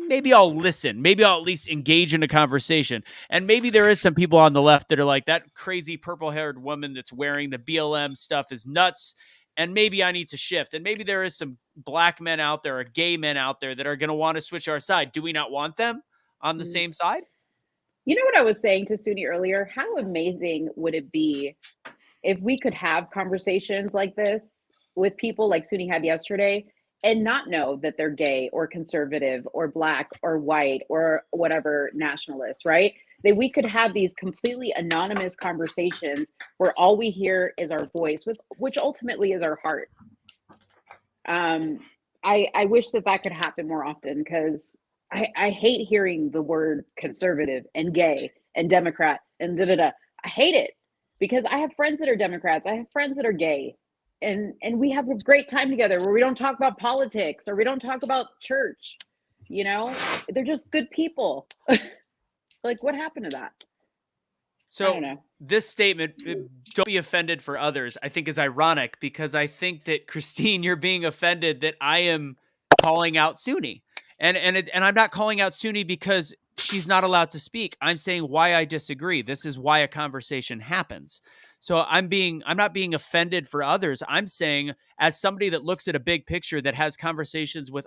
maybe I'll listen. Maybe I'll at least engage in a conversation. And maybe there is some people on the left that are like, that crazy purple-haired woman that's wearing the BLM stuff is nuts. and maybe I need to shift. And maybe there is some black men out there or gay men out there that are going to want to switch our side. Do we not want them on the same side? You know what I was saying to Suni earlier? How amazing would it be if we could have conversations like this with people like Suni had yesterday and not know that they're gay or conservative or black or white or whatever nationalist, right? That we could have these completely anonymous conversations where all we hear is our voice, which ultimately is our heart. I wish that could happen more often, because I hate hearing the word conservative and gay and Democrat and da-da-da. I hate it, because I have friends that are Democrats. I have friends that are gay. And we have a great time together where we don't talk about politics or we don't talk about church. You know, they're just good people. Like, what happened to that? So this statement, don't be offended for others, I think is ironic, because I think that, Christine, you're being offended that I am calling out Suni. And I'm not calling out Suni because she's not allowed to speak. I'm saying why I disagree. This is why a conversation happens. So I'm not being offended for others. I'm saying, as somebody that looks at a big picture, that has conversations with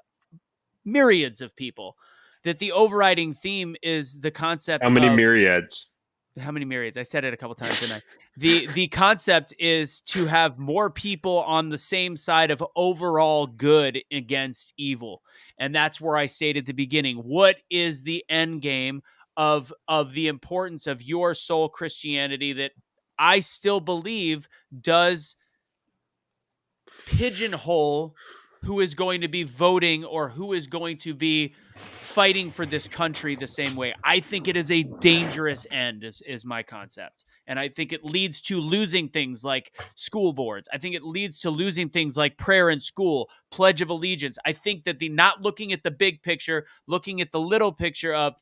myriads of people, that the overriding theme is the concept How many of myriads? How many myriads? I said it a couple times, didn't I? The concept is to have more people on the same side of overall good against evil. And that's where I stated at the beginning, what is the end game of the importance of your soul Christianity, that I still believe does pigeonhole who is going to be voting or who is going to be fighting for this country the same way. I think it is a dangerous end, is my concept. And I think it leads to losing things like school boards. I think it leads to losing things like prayer in school, Pledge of Allegiance. I think that the not looking at the big picture, looking at the little picture of,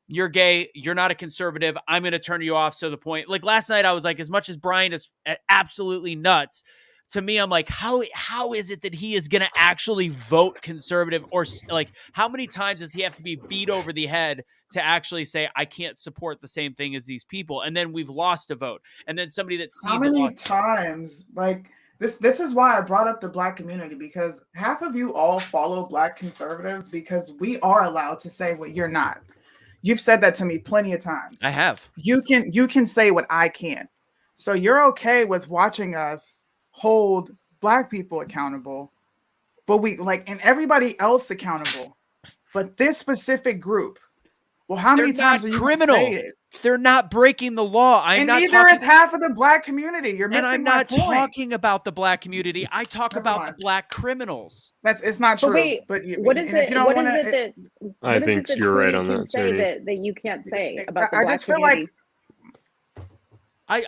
you're gay, you're not a conservative, I'm going to turn you off. So the point, like last night, I was like, as much as Brian is absolutely nuts, to me, I'm like, how is it that he is going to actually vote conservative? Or like, how many times does he have to be beat over the head to actually say, I can't support the same thing as these people? And then we've lost a vote. And then somebody that sees how many times, like, this is why I brought up the black community, because half of you all follow black conservatives because we are allowed to say what you're not. You've said that to me plenty of times. I have. You can say what I can't. So you're okay with watching us hold black people accountable, but and everybody else accountable. But this specific group, well, how many times are you criminals? Say it? They're not breaking the law. Neither is half of the black community. You're missing and I'm not talking about the black community. I talk about the black criminals. It's not true. But wait, what is it? I think you're right on that. Say that you can't say about the black community. I just feel like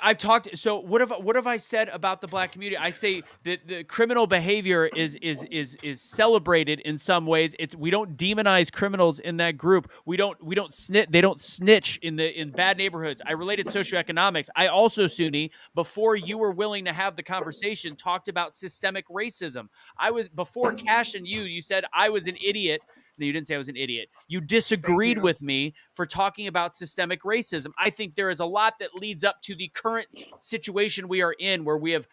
I've talked. So what have I said about the black community? I say that the criminal behavior is celebrated in some ways. We don't demonize criminals in that group. We don't snitch. They don't snitch in bad neighborhoods. I related socioeconomics. I also, Suni, before you were willing to have the conversation, talked about systemic racism. Before Cash and you said I was an idiot. No, you didn't say I was an idiot. You disagreed with me for talking about systemic racism. I think there is a lot that leads up to the current situation we are in, where we have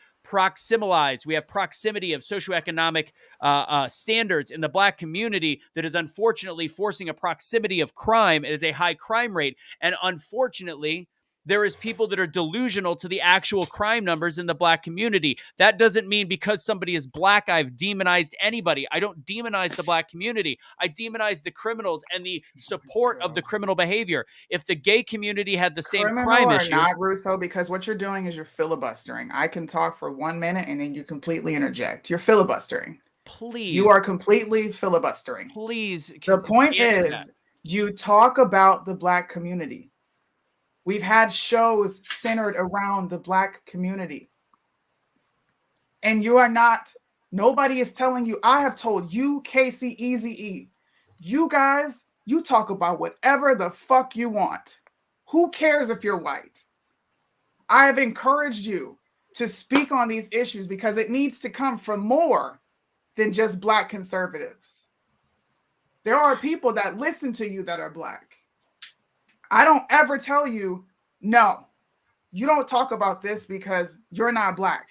we have proximity of socioeconomic standards in the black community that is unfortunately forcing a proximity of crime. It is a high crime rate. And unfortunately, there is people that are delusional to the actual crime numbers in the black community. That doesn't mean because somebody is black, I've demonized anybody. I don't demonize the black community. I demonize the criminals and the support of the criminal behavior. If the gay community had the same crime issue, not Russo, because what you're doing is you're filibustering. I can talk for 1 minute and then you completely interject. You're filibustering. Please, you are completely filibustering. Please, the point is, you talk about the black community. We've had shows centered around the black community. And nobody is telling you. I have told you, Casey, Eazy-E, you guys, you talk about whatever the fuck you want. Who cares if you're white? I have encouraged you to speak on these issues because it needs to come from more than just black conservatives. There are people that listen to you that are black. I don't ever tell you, no, you don't talk about this because you're not black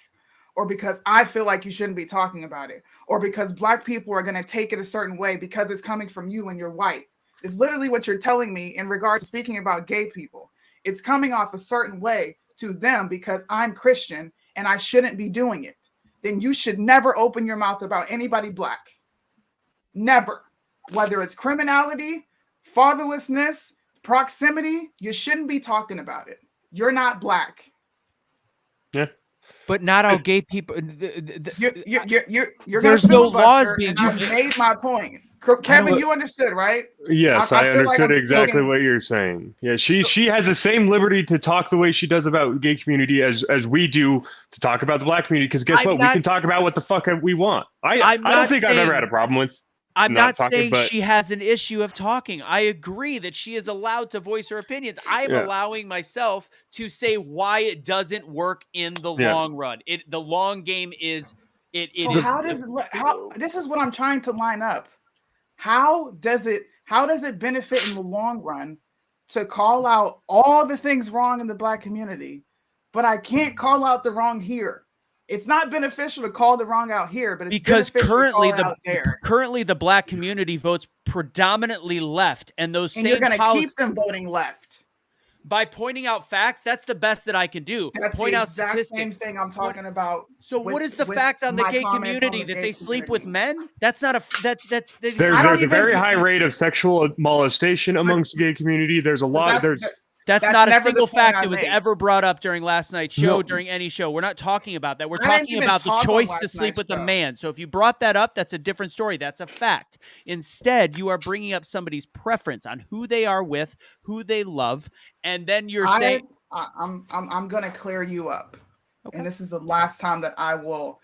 or because I feel like you shouldn't be talking about it, or because Black people are going to take it a certain way because it's coming from you and you're white. It's literally what you're telling me in regards to speaking about gay people. It's coming off a certain way to them because I'm Christian and I shouldn't be doing it. Then you should never open your mouth about anybody Black. Never. Whether it's criminality, fatherlessness, proximity, you shouldn't be talking about it. You're not Black. Yeah. But not all gay people. You're there's no laws being. I made my point. Kevin, you understood, right? Yes, I understood exactly what you're saying. Yeah, she has the same liberty to talk the way she does about the gay community as we do to talk about the Black community. Because guess what? We can talk about what the fuck we want. I don't think I've ever had a problem with. I'm not saying she has an issue of talking. I agree that she is allowed to voice her opinions. I am allowing myself to say why it doesn't work in the long run. The long game is it. So this is what I'm trying to line up. How does it benefit in the long run to call out all the things wrong in the Black community, but I can't call out the wrong here? It's not beneficial to call the wrong out here, but it's because currently the Black community votes predominantly left, and those and you're going to keep them voting left by pointing out facts. That's the best that I can do. That's point the out exact statistics. Same thing I'm talking about. So what is the fact on the gay community that they sleep with men? That's not a that's there's a very high rate of sexual molestation amongst the gay community. There's a lot. That's not a single fact that was ever brought up during last night's show, during any show. We're not talking about that. We're talking about the choice to sleep with a man. So if you brought that up, that's a different story. That's a fact. Instead, you are bringing up somebody's preference on who they are with, who they love, and then you're saying... I'm going to clear you up. Okay. And this is the last time that I will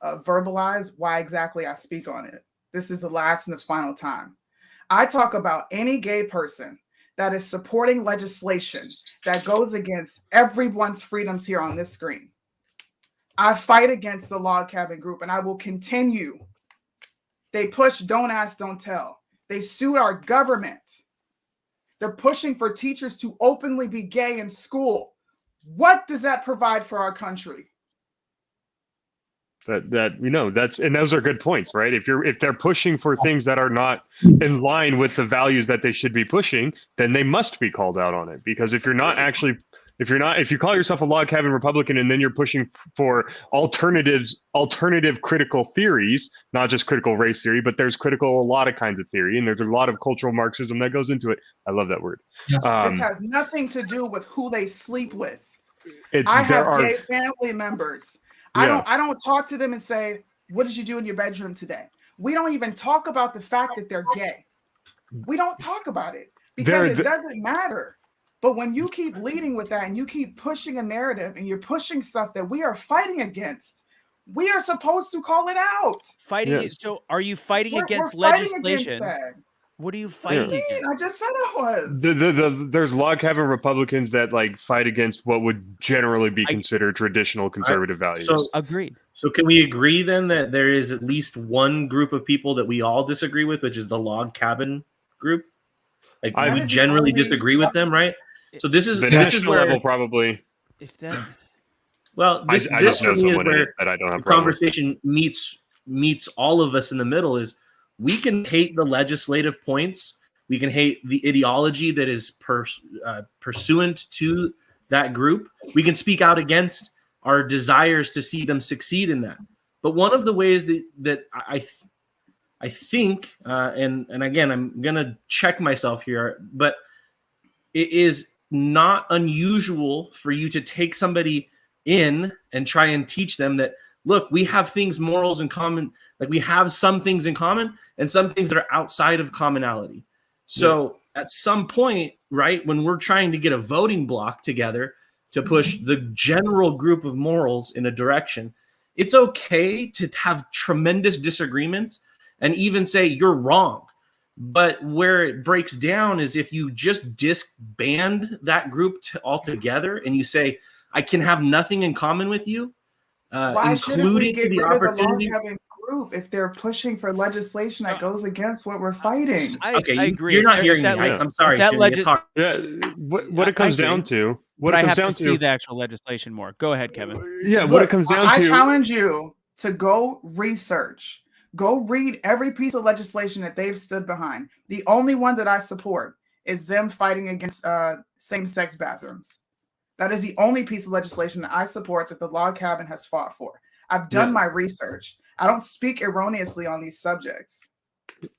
verbalize why exactly I speak on it. This is the last and the final time. I talk about any gay person that is supporting legislation that goes against everyone's freedoms here on this screen. I fight against the log cabin group, and I will continue. They push don't ask, don't tell. They sued our government. They're pushing for teachers to openly be gay in school. What does that provide for our country? And those are good points, right? If they're pushing for things that are not in line with the values that they should be pushing, then they must be called out on it. Because if you call yourself a log cabin Republican and then you're pushing for alternative critical theories, not just critical race theory, but there's a lot of kinds of theory, and there's a lot of cultural Marxism that goes into it. I love that word. Yes. This has nothing to do with who they sleep with. I have gay family members. Yeah. I don't talk to them and say, what did you do in your bedroom today? We don't even talk about the fact that they're gay. We don't talk about it because it doesn't matter. But when you keep leading with that and you keep pushing a narrative and you're pushing stuff that we are fighting against, we are supposed to call it out. So are you fighting against legislation? What are you fighting against? I just said I was. There's log cabin Republicans that fight against what would generally be considered traditional conservative values. So agreed. So can we agree then that there is at least one group of people that we all disagree with, which is the log cabin group? We generally disagree with them, right? So this is national where level probably. If that. Well, this for me is where that I don't have the conversation meets all of us in the middle. Is we can hate the legislative points. We can hate the ideology that is pursuant to that group. We can speak out against our desires to see them succeed in that. But one of the ways that I think, and again, I'm going to check myself here, but it is not unusual for you to take somebody in and try and teach them that, look, we have morals in common. We have some things in common and some things that are outside of commonality. So at some point, right, when we're trying to get a voting block together to push the general group of morals in a direction, it's okay to have tremendous disagreements and even say you're wrong. But where it breaks down is if you just disband that group altogether and you say, I can have nothing in common with you, including the opportunity. group if they're pushing for legislation that goes against what we're fighting. I agree. You're not hearing me. I'm sorry. Yeah, what it comes down to. But I have to see the actual legislation more. Go ahead, Kevin. Yeah, what it comes down to. I challenge you to go research. Go read every piece of legislation that they've stood behind. The only one that I support is them fighting against same-sex bathrooms. That is the only piece of legislation that I support that the log cabin has fought for. I've done my research. I don't speak erroneously on these subjects.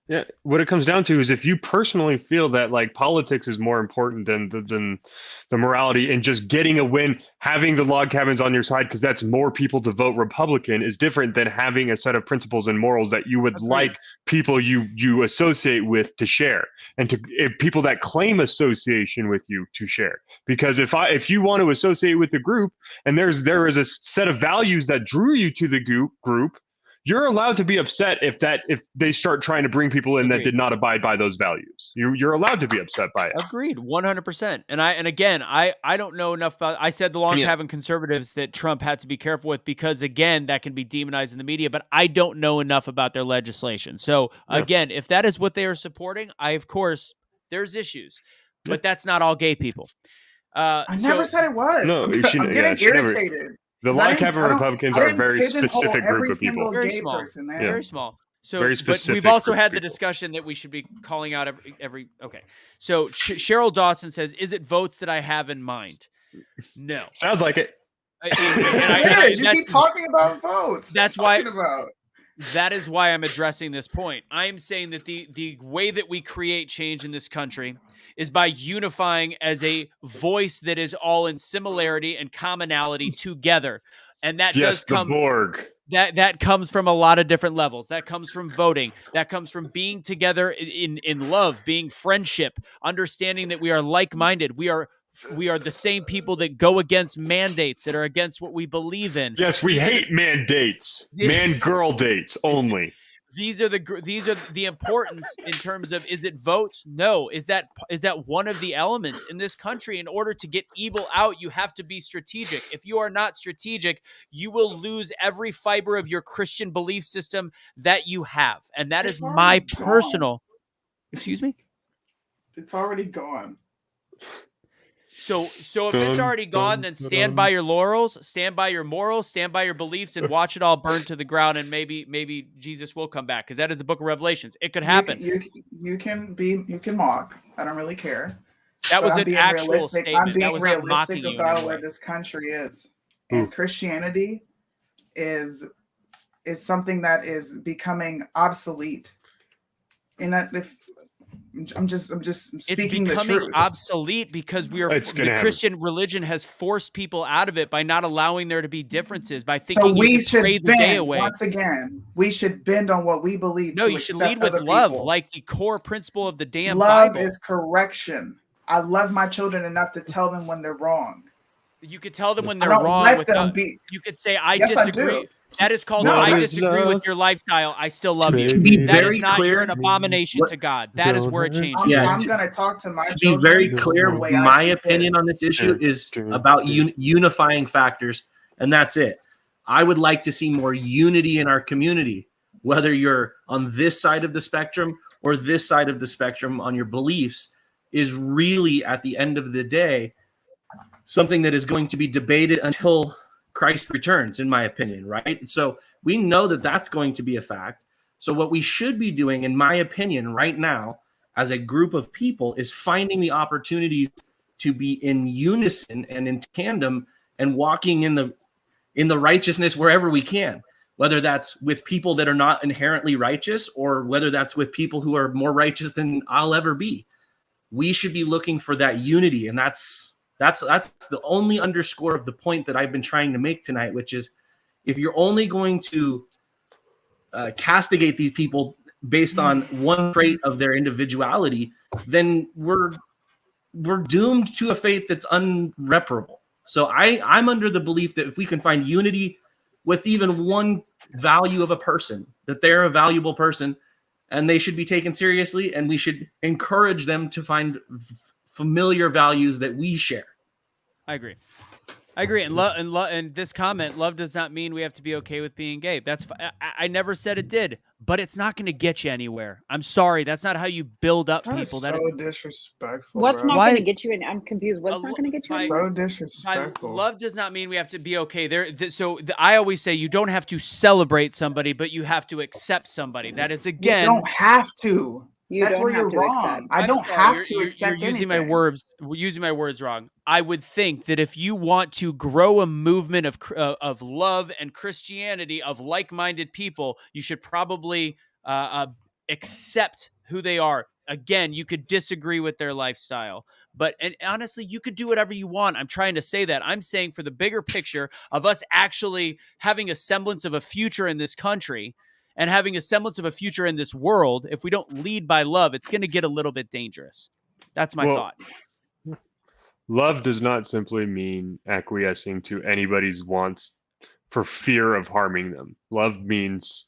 Yeah, what it comes down to is if you personally feel that like politics is more important than the morality and just getting a win, having the log cabins on your side because that's more people to vote Republican is different than having a set of principles and morals that you would like people you associate with to share and if people that claim association with you to share. Because if you want to associate with the group and there is a set of values that drew you to the group, you're allowed to be upset if they start trying to bring people in that did not abide by those values. You're allowed to be upset by it. Agreed, 100%. And again, I don't know enough about. I said the log cabin conservatives that Trump had to be careful with because again that can be demonized in the media. But I don't know enough about their legislation. So again, if that is what they are supporting, of course there's issues, but that's not all gay people. I never said it was. No, I'm getting irritated. The log cabin Republicans are a very specific group of people. Very small. Very small. So, very specific. But we've also had the discussion that we should be calling out every. Okay. So Cheryl Dawson says, "Is it votes that I have in mind?" No. Sounds like it. You keep talking about votes. That's why. That is why I'm addressing this point. I am saying that the way that we create change in this country is by unifying as a voice that is all in similarity and commonality together. And that does come the Borg. That comes from a lot of different levels. That comes from voting. That comes from being together in love, being friendship, understanding that we are like-minded. We are the same people that go against mandates, that are against what we believe in. Yes, we hate mandates. Man-girl dates only. These are the importance in terms of, is it votes? No. Is that one of the elements in this country? In order to get evil out, you have to be strategic. If you are not strategic, you will lose every fiber of your Christian belief system that you have. And that is my personal. Excuse me? It's already gone. So if it's already gone, then stand by your laurels, stand by your morals, stand by your beliefs, and watch it all burn to the ground. And maybe Jesus will come back, because that is the book of Revelations. It could happen. You can mock. I don't really care. That was an actual statement. I'm being that was not mocking realistic you about where this country is, and Christianity is something that is becoming obsolete. And that I'm just speaking the truth. It's becoming obsolete because the Christian religion has forced people out of it by not allowing there to be differences, by thinking so we should trade the day away. Once again, we should bend on what we believe. No, you should lead with love, like the core principle of the damn Bible. Bible. Is correction. I love my children enough to tell them when they're wrong. You could tell them when they're wrong. You could say, I disagree. That is called I disagree with your lifestyle. I still love you. That is not, you're an abomination to God. That is where it changes. I'm going to talk to my children. To be very clear, my opinion on this issue is about unifying factors, and that's it. I would like to see more unity in our community, whether you're on this side of the spectrum or this side of the spectrum on your beliefs, is really, at the end of the day, something that is going to be debated until Christ returns, in my opinion, right? So we know that that's going to be a fact. So what we should be doing, in my opinion, right now, as a group of people, is finding the opportunities to be in unison and in tandem and walking in the righteousness wherever we can, whether that's with people that are not inherently righteous or whether that's with people who are more righteous than I'll ever be. We should be looking for that unity, and that's the only underscore of the point that I've been trying to make tonight, which is, if you're only going to castigate these people based on one trait of their individuality, then we're doomed to a fate that's unreparable. So I'm under the belief that if we can find unity with even one value of a person, that they're a valuable person and they should be taken seriously, and we should encourage them to find familiar values that we share. I agree. I agree. And this comment, love does not mean we have to be okay with being gay. That's I never said it did, but it's not going to get you anywhere. I'm sorry. That's not how you build up That people. is so disrespectful, What's bro. not Why- going to get you in? I'm confused. What's not going to get you by- anywhere? So disrespectful. love does not mean we have to be okay. I always say you don't have to celebrate somebody, but you have to accept somebody. That is You again. don't have to. You That's don't where have you're to wrong. accept. I I'm don't sorry, have you're- to you're accept using anything. using my words wrong. I would think that if you want to grow a movement of love and Christianity of like-minded people, you should probably accept who they are. Again, you could disagree with their lifestyle, and honestly, you could do whatever you want. I'm trying to say that. I'm saying for the bigger picture of us actually having a semblance of a future in this country and having a semblance of a future in this world, if we don't lead by love, it's going to get a little bit dangerous. That's my thought. Love does not simply mean acquiescing to anybody's wants for fear of harming them. Love means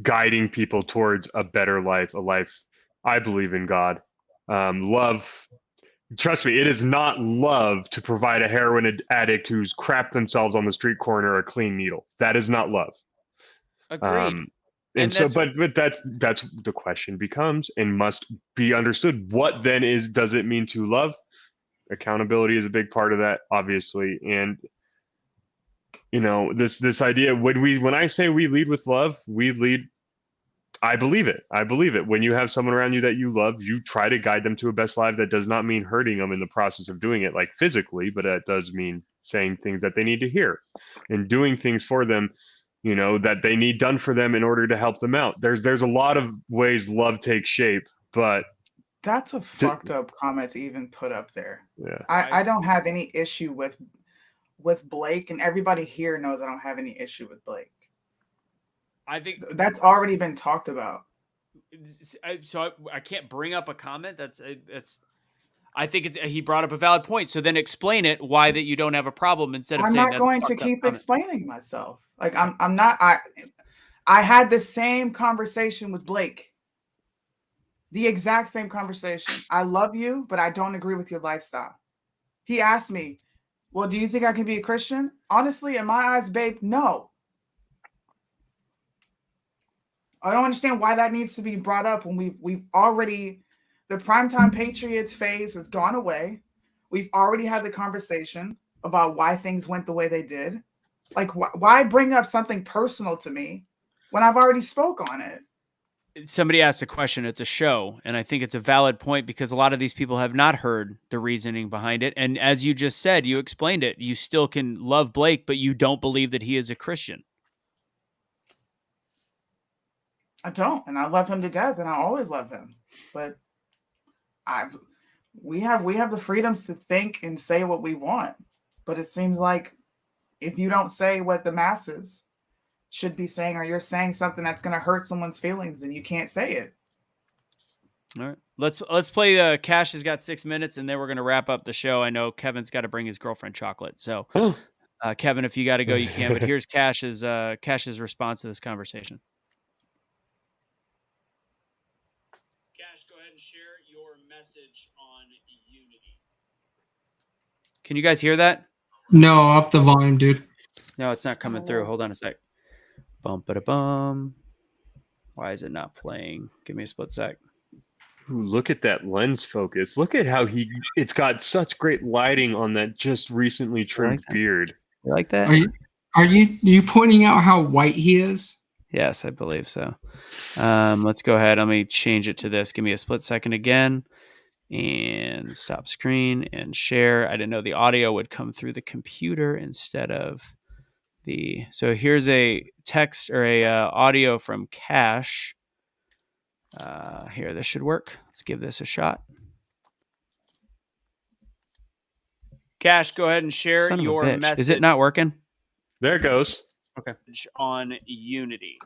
guiding people towards a better life, a life I believe in God. Love, trust me, it is not love to provide a heroin addict who's crapped themselves on the street corner a clean needle. That is not love. Agreed. And so, but that's the question becomes and must be understood. What then does it mean to love? Accountability is a big part of that, obviously. And this idea, when I say we lead with love, we lead. I believe it. When you have someone around you that you love, you try to guide them to a best life. That does not mean hurting them in the process of doing it, like physically, but that does mean saying things that they need to hear and doing things for them, that they need done for them in order to help them out. There's a lot of ways love takes shape, but that's a fucked up comment to even put up there. Yeah. I don't have any issue with Blake, and everybody here knows I don't have any issue with Blake. I think that's already been talked about. So I can't bring up a comment. I think he brought up a valid point. So then explain it why that you don't have a problem instead of I'm saying not going to keep explaining myself. Like I'm not. I had the same conversation with Blake. The exact same conversation. I love you, but I don't agree with your lifestyle. He asked me, "Well, do you think I can be a Christian?" Honestly, in my eyes, babe, no. I don't understand why that needs to be brought up when we've already, the primetime Patriots phase has gone away. We've already had the conversation about why things went the way they did. Like, why bring up something personal to me when I've already spoke on it? Somebody asked a question. It's a show, and I think it's a valid point because a lot of these people have not heard the reasoning behind it. And as you just said, you explained it. You still can love Blake, but you don't believe that he is a Christian. I don't, and I love him to death, and I always love him. But we have the freedoms to think and say what we want. But it seems like if you don't say what the masses should be saying, or you're saying something that's going to hurt someone's feelings, then you can't say it. All right, let's play. Cash has got 6 minutes, and then we're going to wrap up the show. I know Kevin's got to bring his girlfriend chocolate, so Kevin, if you got to go, you can. But here's Cash's response to this conversation. Cash, go ahead and share your message on unity. Can you guys hear that? No, up the volume, dude. No, it's not coming through. Hold on a sec. Bum. Why is it not playing? Give me a split sec. Ooh, look at that lens focus. Look at how it's got such great lighting on that just recently trimmed beard. You like that? Are you pointing out how white he is? Yes, I believe so. Let's go ahead. Let me change it to this. Give me a split second again. And stop screen and share. I didn't know the audio would come through the computer instead of the. So here's a text or a audio from Cash. Here, this should work. Let's give this a shot. Cash, go ahead and share your message. Is it not working? There it goes. Okay. On Unity.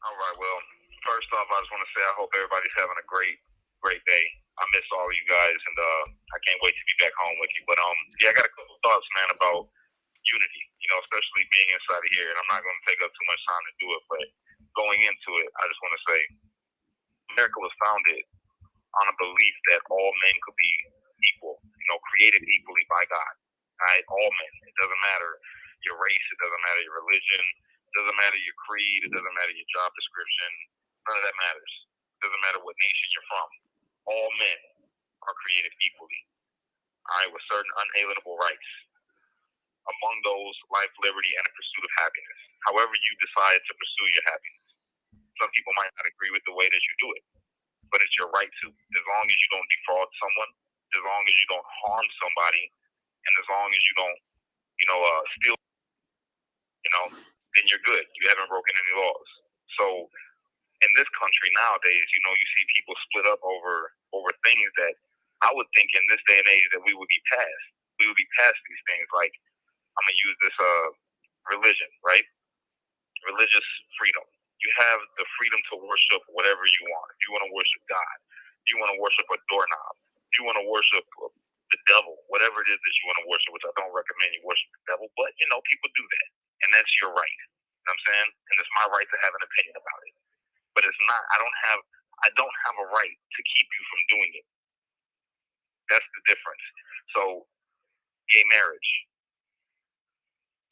All right. Well, first off, I just want to say I hope everybody's having a great day. I miss all of you guys, and I can't wait to be back home with you. But yeah, I got a couple of thoughts, man, about unity. Especially being inside of here, and I'm not going to take up too much time to do it. But going into it, I just want to say America was founded on a belief that all men could be equal. created equally by God. All right, all men. It doesn't matter your race. It doesn't matter your religion. It doesn't matter your creed. It doesn't matter your job description. None of that matters. It doesn't matter what nation you're from. All men are created equally. All right, with certain unalienable rights. Among those, life, liberty, and a pursuit of happiness. However you decide to pursue your happiness. Some people might not agree with the way that you do it, but it's your right to. As long as you don't defraud someone, as long as you don't harm somebody, and as long as you don't, steal, then you're good. You haven't broken any laws. So in this country nowadays, you see people split up over things that I would think in this day and age that we would be past. We would be past these things. Like, I'm gonna use this religion, right? Religious freedom. You have the freedom to worship whatever you want. If you want to worship God, if you want to worship a doorknob, if you want to worship the devil, whatever it is that you want to worship, which I don't recommend you worship the devil, but people do that, and that's your right. You know what I'm saying? And it's my right to have an opinion about it. But it's not. I don't have a right to keep you from doing it. That's the difference. So, gay marriage.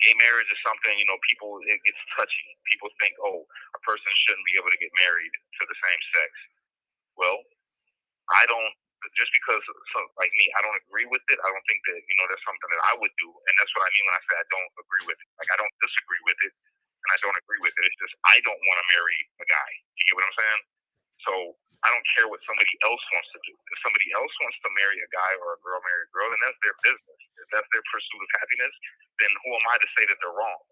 Gay marriage is something, people, it gets touchy. People think, a person shouldn't be able to get married to the same sex. Well, just because, like me, I don't agree with it. I don't think that, that's something that I would do. And that's what I mean when I say I don't agree with it. Like, I don't disagree with it, and I don't agree with it. It's just I don't want to marry a guy. You get what I'm saying? So I don't care what somebody else wants to do. If somebody else wants to marry a guy or a girl, marry a girl, then that's their business. If that's their pursuit of happiness, then who am I to say that they're wrong?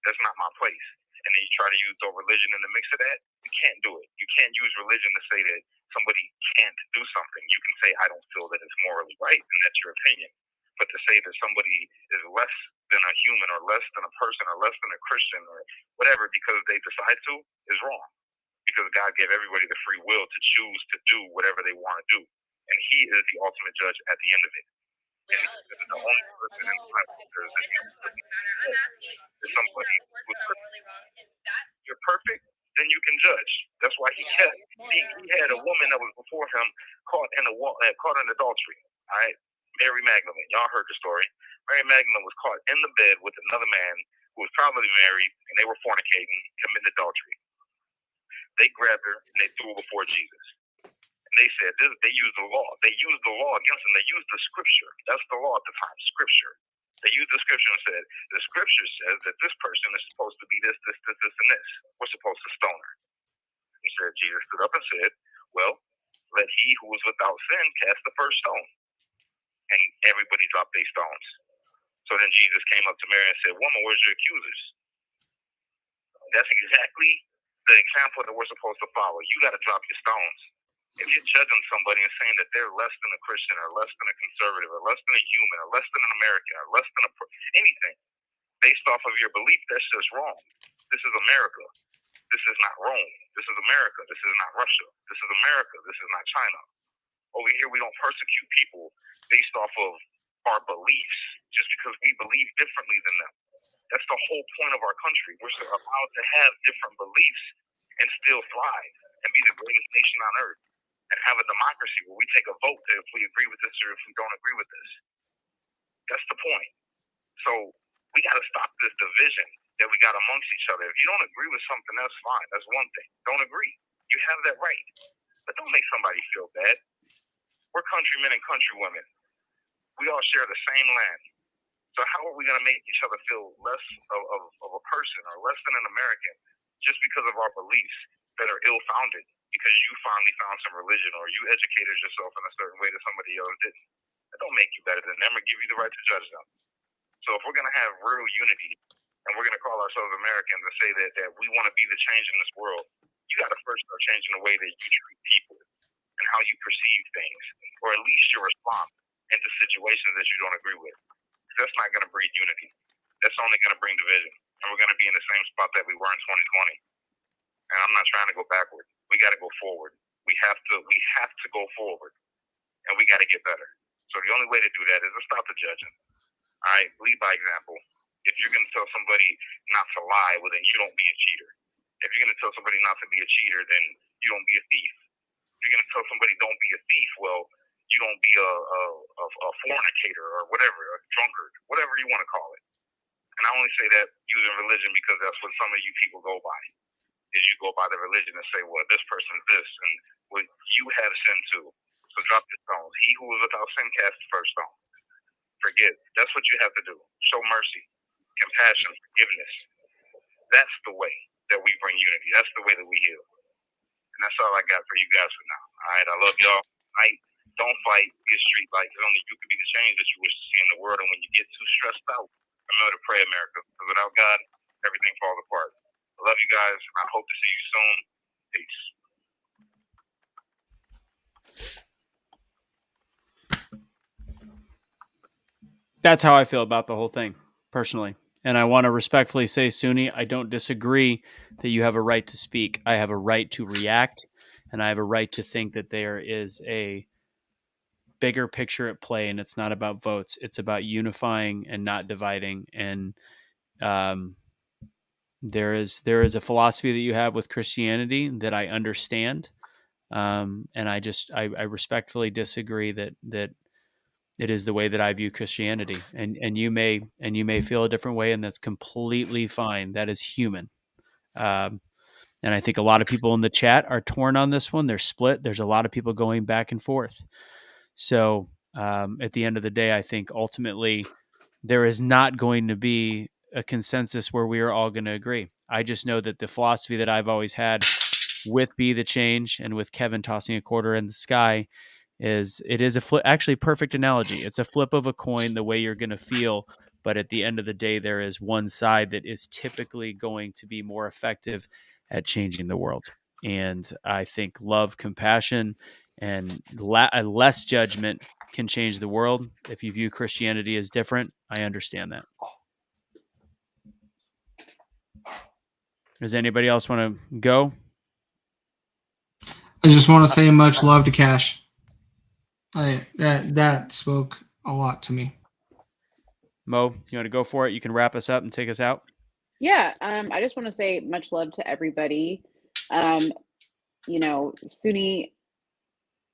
That's not my place. And then you try to use the religion in the mix of that, you can't do it. You can't use religion to say that somebody can't do something. You can say, I don't feel that it's morally right, and that's your opinion. But to say that somebody is less than a human or less than a person or less than a Christian or whatever because they decide to is wrong. Because God gave everybody the free will to choose to do whatever they want to do. And he is the ultimate judge at the end of it. And the only person in the Bible is somebody who's perfect. You're perfect, then you can judge. That's why he had a woman that was before him caught in adultery. All right, Mary Magdalene. Y'all heard the story. Mary Magdalene was caught in the bed with another man who was probably married, and they were fornicating, committing adultery. They grabbed her and they threw her before Jesus. And they said, they used the law. They used the law against them. They used the scripture. That's the law at the time, scripture. They used the scripture and said, the scripture says that this person is supposed to be this, and this. We're supposed to stone her. He said, Jesus stood up and said, well, let he who is without sin cast the first stone. And everybody dropped their stones. So then Jesus came up to Mary and said, woman, where's your accusers? That's exactly the example that we're supposed to follow. You got to drop your stones. If you're judging somebody and saying that they're less than a Christian or less than a conservative or less than a human or less than an American or less than anything based off of your belief, that's just wrong. This is America. This is not Rome. This is America. This is not Russia. This is America. This is not China. Over here, we don't persecute people based off of our beliefs just because we believe differently than them. That's the whole point of our country. We're allowed to have different beliefs and still thrive and be the greatest nation on earth and have a democracy where we take a vote if we agree with this or if we don't agree with this. That's the point. So we got to stop this division that we got amongst each other. If you don't agree with something, that's fine. That's one thing. Don't agree. You have that right. But don't make somebody feel bad. We're countrymen and countrywomen. We all share the same land. So how are we going to make each other feel less of a person or less than an American just because of our beliefs that are ill-founded because you finally found some religion or you educated yourself in a certain way that somebody else didn't? That don't make you better than them or give you the right to judge them. So if we're going to have real unity and we're going to call ourselves Americans and say that we want to be the change in this world, you got to first start changing the way that you treat people and how you perceive things, or at least your response into situations that you don't agree with. That's not going to breed unity. That's only going to bring division. And we're going to be in the same spot that we were in 2020. And I'm not trying to go backward. We got to go forward. We have to go forward. And we got to get better. So the only way to do that is to stop the judging. All right? Lead by example. If you're going to tell somebody not to lie, well, then you don't be a cheater. If you're going to tell somebody not to be a cheater, then you don't be a thief. If you're going to tell somebody don't be a thief, well, you don't be a fornicator or whatever, a drunkard, whatever you want to call it. And I only say that using religion because that's what some of you people go by. Is you go by the religion and say, well, this person's this, and well, you have sin too. So drop your stones. He who is without sin cast the first stone. Forgive. That's what you have to do. Show mercy, compassion, forgiveness. That's the way that we bring unity. That's the way that we heal. And that's all I got for you guys for now. All right, I love y'all. Don't fight. Be a street light. Only you can be the change that you wish to see in the world. And when you get too stressed out, remember to pray, America. Because without God, everything falls apart. I love you guys. I hope to see you soon. Peace. That's how I feel about the whole thing, personally. And I want to respectfully say, Suni, I don't disagree that you have a right to speak. I have a right to react, and I have a right to think that there is a bigger picture at play, and it's not about votes. It's about unifying and not dividing. And there is a philosophy that you have with Christianity that I understand, and I respectfully disagree that it is the way that I view Christianity. And you may feel a different way, and that's completely fine. That is human. And I think a lot of people in the chat are torn on this one. They're split. There's a lot of people going back and forth. So at the end of the day, I think ultimately there is not going to be a consensus where we are all going to agree. I just know that the philosophy that I've always had with Be the Change and with Kevin tossing a quarter in the sky is a flip, actually perfect analogy. It's a flip of a coin, the way you're going to feel. But at the end of the day, there is one side that is typically going to be more effective at changing the world. And I think love, compassion, and less judgment can change the world. If you view Christianity as different, I understand that. Does anybody else want to go? I just want to say much love to Cash. That spoke a lot to me. Mo, you want to go for it? You can wrap us up and take us out. Yeah, I just want to say much love to everybody. Suni,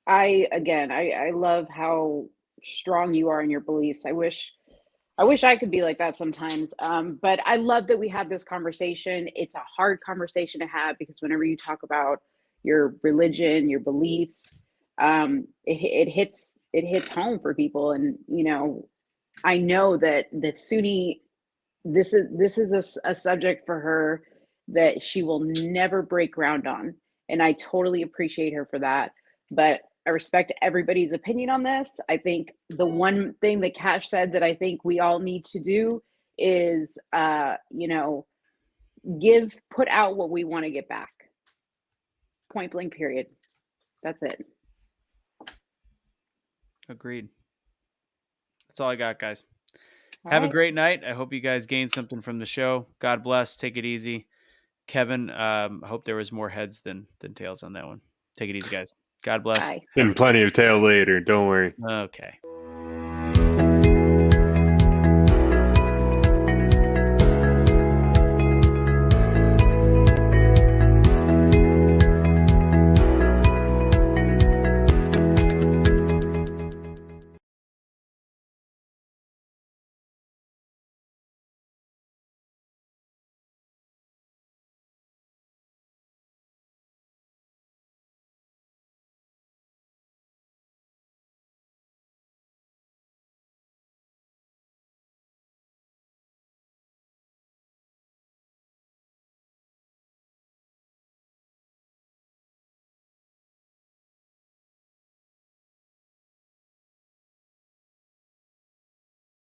I love how strong you are in your beliefs. I wish I could be like that sometimes. But I love that we had this conversation. It's a hard conversation to have because whenever you talk about your religion, your beliefs, it hits home for people. And I know that Suni, this is a subject for her that she will never break ground on, and I totally appreciate her for that. But I respect everybody's opinion on this. I think the one thing that Cash said that I think we all need to do is, put out what we want to get back. Point blank, period. That's it. Agreed. That's all I got, guys. Have a great night. I hope you guys gained something from the show. God bless. Take it easy. Kevin, I hope there was more heads than tails on that one. Take it easy, guys. God bless. And plenty of tail later. Don't worry. Okay.